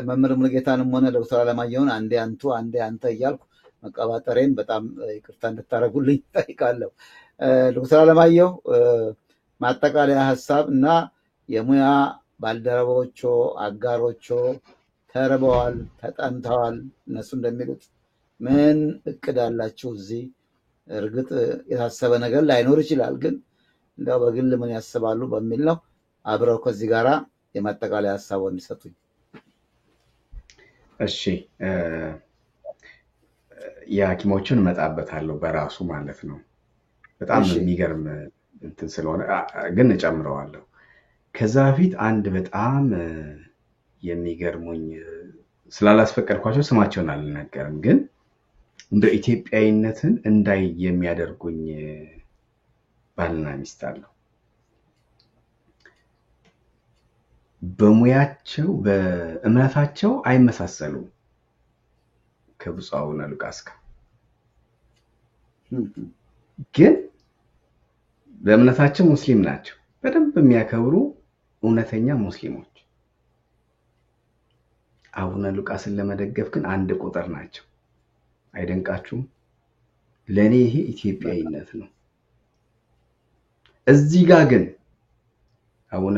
መምህር ሙሉጌታንም ሆነ ዶክተር አለማየሁን አንዴ አንቱ አንዴ አንተ እያልኩ መቀባጠሬን በጣም ይቅርታ እንድታረጉልኝ ጠይቃለሁ። ዶክተር አለማየሁ ማጠቃለያ ሐሳብ እና የሙያ ባልደረቦቹ አጋሮቹ ተርበዋል፣ ተጠምተዋል። እነሱ እንደሚሉት ምን እቅድ አላችሁ? እዚህ እርግጥ የታሰበ ነገር ላይኖር ይችላል፣ ግን እንደው በግል ምን ያስባሉ በሚል ነው። አብረው ከዚህ ጋራ የማጠቃለያ ሐሳቡን እንዲሰጡኝ። እሺ፣ የሐኪሞቹን መጣበታለሁ በራሱ ማለት ነው። በጣም የሚገርም እንትን ስለሆነ ግን እጨምረዋለሁ። ከዛ በፊት አንድ በጣም የሚገርሙኝ ስላላስፈቀድኳቸው ስማቸውን አልናገርም፣ ግን እንደ ኢትዮጵያዊነትን እንዳይ የሚያደርጉኝ ባልና ሚስት አለው። በሙያቸው በእምነታቸው አይመሳሰሉም ከብፁዕ አቡነ ሉቃስ ጋር፣ ግን በእምነታቸው ሙስሊም ናቸው። በደንብ የሚያከብሩ እውነተኛ ሙስሊሞች። አቡነ ሉቃስን ለመደገፍ ግን አንድ ቁጥር ናቸው። አይደንቃችሁም? ለኔ ይሄ ኢትዮጵያዊነት ነው። እዚህ ጋር ግን አቡነ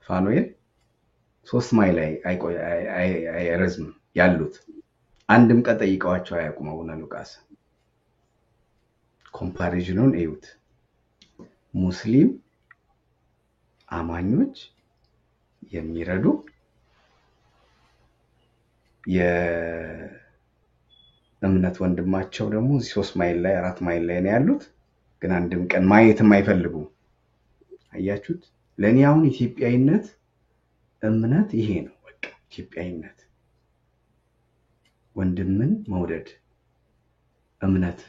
ፋኑኤል 3 ማይል አይረዝም ያሉት። አንድም ቀን ጠይቀዋቸው አያውቁም አቡነ ሉቃስ። ኮምፓሪዥኑን እዩት። ሙስሊም አማኞች የሚረዱ የእምነት ወንድማቸው ደግሞ 3 ማይል ላይ 4 ማይል ላይ ነው ያሉት፣ ግን አንድም ቀን ማየትም አይፈልጉም። አያችሁት? ለኔ አሁን ኢትዮጵያዊነት እምነት ይሄ ነው። በቃ ኢትዮጵያዊነት ወንድምን መውደድ እምነት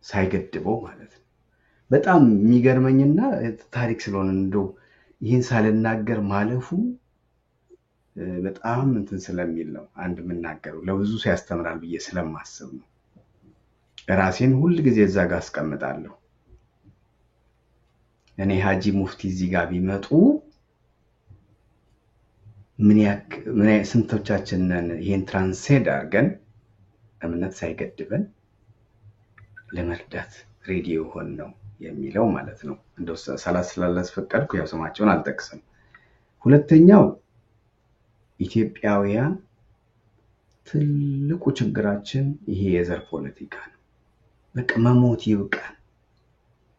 ሳይገድበው ማለት ነው። በጣም የሚገርመኝና ታሪክ ስለሆነ እንደው ይህን ሳልናገር ማለፉ በጣም እንትን ስለሚል ነው። አንድ የምናገረው ለብዙ ያስተምራል ብዬ ስለማስብ ነው። ራሴን ሁሉ ጊዜ እዛ ጋር አስቀምጣለሁ። እኔ ሀጂ ሙፍቲ እዚህ ጋር ቢመጡ ምን ስንቶቻችንን ይሄን ትራንሴድ አድርገን እምነት ሳይገድበን ለመርዳት ሬዲ ሆን ነው የሚለው ማለት ነው። እንደው ስላላስፈቀድኩ ያው ስማቸውን አልጠቅስም። ሁለተኛው ኢትዮጵያውያን ትልቁ ችግራችን ይሄ የዘር ፖለቲካ ነው። በቃ መሞት ይብቃን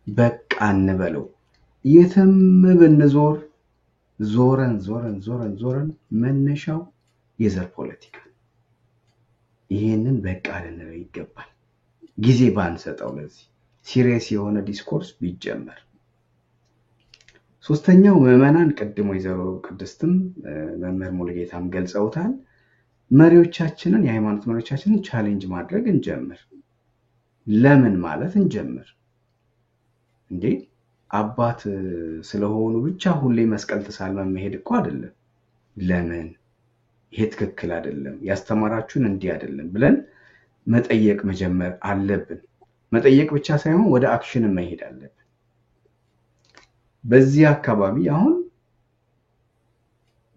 በቃ እንበለው የትም ብንዞር ዞረን መነሻው የዘር ፖለቲካ ይሄንን በቃ ልንለው ይገባል ጊዜ ባንሰጠው ለዚህ ሲሪየስ የሆነ ዲስኮርስ ቢጀመር ሶስተኛው ምዕመናን ቀድሞ ይዘሩ ቅድስትም መምህር ሙሉጌታም ገልጸውታል መሪዎቻችንን የሃይማኖት መሪዎቻችንን ቻሌንጅ ማድረግ እንጀምር ለምን ማለት እንጀምር እንዴ አባት ስለሆኑ ብቻ ሁሌ መስቀል ተሳልመን መሄድ እኮ አይደለም ለምን ይሄ ትክክል አይደለም ያስተማራችሁን እንዲህ አይደለም ብለን መጠየቅ መጀመር አለብን መጠየቅ ብቻ ሳይሆን ወደ አክሽን መሄድ አለብን በዚህ አካባቢ አሁን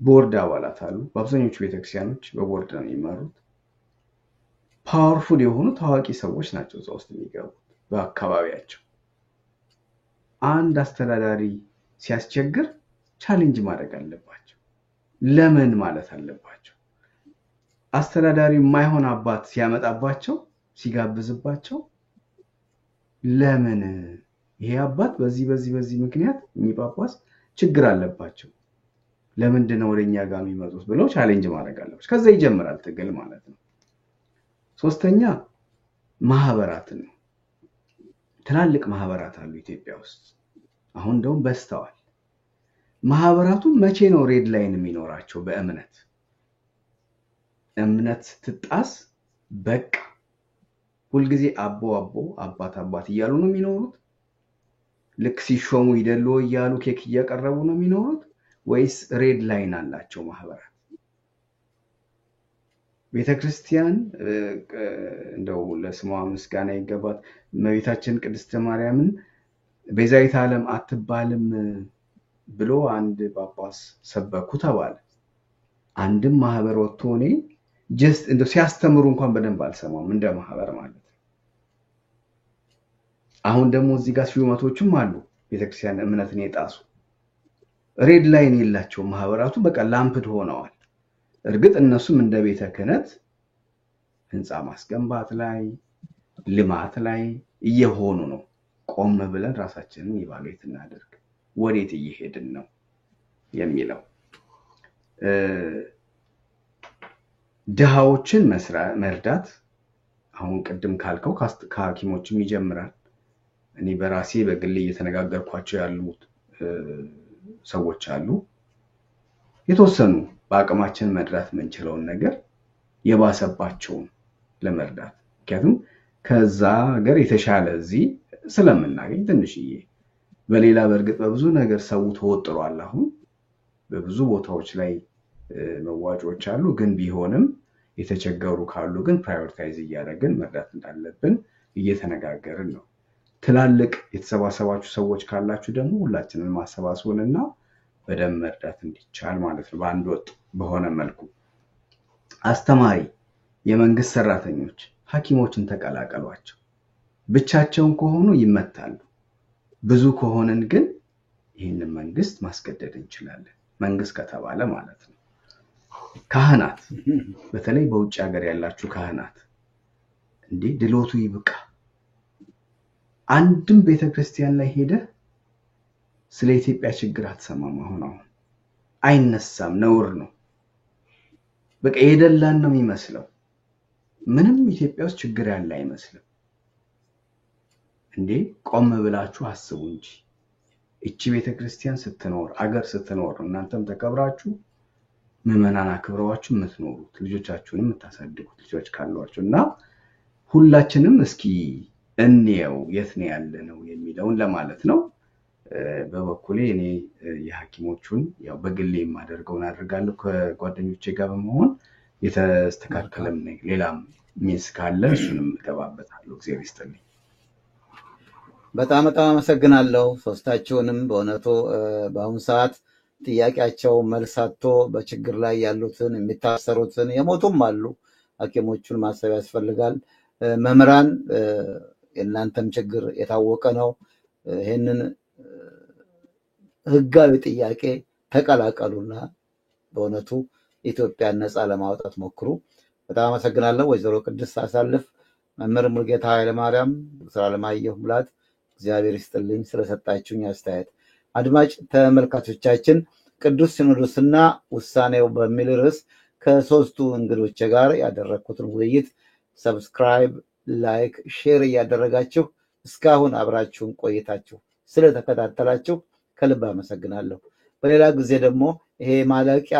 ቦርድ አባላት አሉ በአብዛኞቹ ቤተክርስቲያኖች በቦርድ ነው የሚመሩት ፓወርፉል የሆኑ ታዋቂ ሰዎች ናቸው እዛ ውስጥ የሚገቡት በአካባቢያቸው አንድ አስተዳዳሪ ሲያስቸግር ቻሌንጅ ማድረግ አለባቸው ለምን ማለት አለባቸው አስተዳዳሪ የማይሆን አባት ሲያመጣባቸው ሲጋብዝባቸው ለምን ይሄ አባት በዚህ ምክንያት የሚጳጳስ ችግር አለባቸው ለምንድነው ወደኛ ጋር የሚመጡት ብለው ቻሌንጅ ማድረግ አለባቸው ከዛ ይጀምራል ትግል ማለት ነው ሶስተኛ ማህበራት ነው ትላልቅ ማህበራት አሉ ኢትዮጵያ ውስጥ አሁን ደው በስተዋል ማህበራቱ መቼ ነው ሬድ ላይን የሚኖራቸው በእምነት ስትጣስ በቃ ሁሉ ጊዜ አቦ አባት እያሉ ነው የሚኖሩት ልክ ሲሾሙ ይደሉ እያሉ ኬክ እያቀረቡ ነው የሚኖሩት ወይስ ሬድ ላይን አላቸው ማህበራት ቤተክርስቲያን እንደው ለስሟ ምስጋና ይገባት መቤታችን ቅድስት ማርያምን ቤዛዊተ ዓለም አትባልም ብሎ አንድ ጳጳስ ሰበኩ ተባለ አንድም ማህበር ወጥቶ ነው ጀስት እንደው ሲያስተምሩ እንኳን በደንብ አልሰማም እንደ ማህበር ማለት አሁን ደግሞ እዚህ ጋር ሹመቶችም አሉ ቤተክርስቲያን እምነትን የጣሱ ሬድ ላይን የላቸው ማህበራቱ በቃ ላምፕድ ሆነዋል እርግጥ እነሱም እንደ ቤተ ክህነት ህንጻ ማስገንባት ላይ ልማት ላይ እየሆኑ ነው ቆም ብለን ራሳችንን ኢቫሉዌት እናደርግ ወዴት እየሄድን ነው የሚለው ድሃዎችን መርዳት አሁን ቀደም ካልከው ከሐኪሞችም ይጀምራል እኔ በራሴ በግል እየተነጋገርኳቸው ያሉት ሰዎች አሉ የተወሰኑ በአቅማችን መድራት መንችለውን ነገር የባሰባቸው ለመርዳት ምክንያቱም ከዛ ሀገር የተሻለ እዚህ ስለምናገኝ ትንሽዬ በሌላ በርግጥ በብዙ ነገር ሰው ተወጥሯል አሁን በብዙ ቦታዎች ላይ መዋጮች አሉ ግን ቢሆንም የተቸገሩ ካሉ ግን ፕራዮሪታይዝ እያደረግን መርዳት እንዳለብን እየተነጋገርን ነው ትላልቅ የተሰባሰባችሁ ሰዎች ካላችሁ ደግሞ ሁላችንን ማሰባሰቡንና በደም መርዳት እንዲቻል ማለት ነው በአንድ ወጥ በሆነ መልኩ አስተማሪ የመንግስት ሰራተኞች ሐኪሞችን ተቀላቀሏቸው ብቻቸውን ከሆኑ ይመታሉ ብዙ ከሆነን ግን ይሄንን መንግስት ማስገደድ እንችላለን መንግስት ከተባለ ማለት ነው ካህናት በተለይ በውጭ ሀገር ያላችሁ ካህናት እንዴ ድሎቱ ይብቃ አንድም ቤተክርስቲያን ላይ ሄደ ስለ ኢትዮጵያ ችግር አትሰማም አሁን አይነሳም ነውር ነው በቃ የደላን ነው የሚመስለው ምንም ኢትዮጵያ ውስጥ ችግር ያለ አይመስልም እንዴ ቆም ብላችሁ አስቡ እንጂ እቺ ቤተክርስቲያን ስትኖር አገር ስትኖር እናንተም ተከብራችሁ ምዕመናን አክብረዋችሁ የምትኖሩት ልጆቻችሁንም የምታሳድጉት ልጆች ካሏችሁና ሁላችንም እስኪ እንየው የት ነው ያለነው የሚለውን ለማለት ነው በበኩሌ እኔ የሐኪሞቹን ያው በግሌ ማደርገውን አድርጋለሁ ከጓደኞቼ ጋር በመሆን የተስተካከለም ሌላም ሚስ ካለ እሱንም ተባበታለሁ እግዚአብሔር ይስጥልኝ በጣም አመሰግናለሁ ሶስታችሁንም በእውነቱ በአሁን ሰዓት ጥያቄያቸው መልሳቶ በችግር ላይ ያሉትን የሚታሰሩትን የሞቱም አሉ ሐኪሞቹን ማሰብ ያስፈልጋል መምራን የእናንተም ችግር የታወቀ ነው ይሄንን ህጋዊ ጥያቄ ተቀላቀሉና በእውነቱ ኢትዮጵያን ነፃ ለማውጣት ሞክሩ በጣም አመሰግናለሁ ወይዘሮ ቅድስት አሳልፍ መምህር ሙልጌታ ኃይለማርያም፣ ዶክተር አለማየሁ ሙላት እግዚአብሔር ይስጥልኝ ስለሰጣችሁኝ አስተያየት። አድማጭ ተመልካቾቻችን ቅዱስ ሲኖዶስና ውሳኔው በሚል ርዕስ ከሶስቱ እንግዶች ጋር ያደረግኩትን ውይይት ሰብስክራይብ፣ ላይክ፣ ሼር እያደረጋችሁ እስካሁን አብራችሁን ቆይታችሁ ስለተከታተላችሁ ከልብ አመሰግናለሁ። በሌላ ጊዜ ደግሞ ይሄ ማለቂያ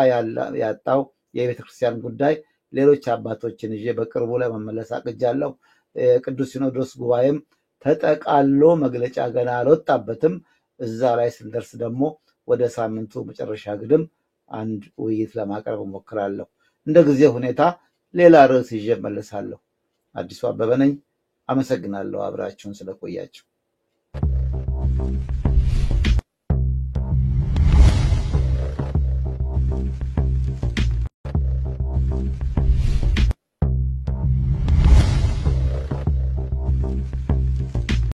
ያጣው የቤተክርስቲያን ጉዳይ ሌሎች አባቶችን ይዤ በቅርቡ ለመመለስ አቅጃለሁ። የቅዱስ ሲኖዶስ ጉባኤም ተጠቃሎ መግለጫ ገና አልወጣበትም። እዛ ላይ ስንደርስ ደግሞ ወደ ሳምንቱ መጨረሻ ግድም አንድ ውይይት ለማቅረብ እሞክራለሁ። እንደ ጊዜ ሁኔታ ሌላ ርዕስ ይዤ እመለሳለሁ። አዲሱ አበበ ነኝ። አመሰግናለሁ አብራችሁን ስለቆያችሁ።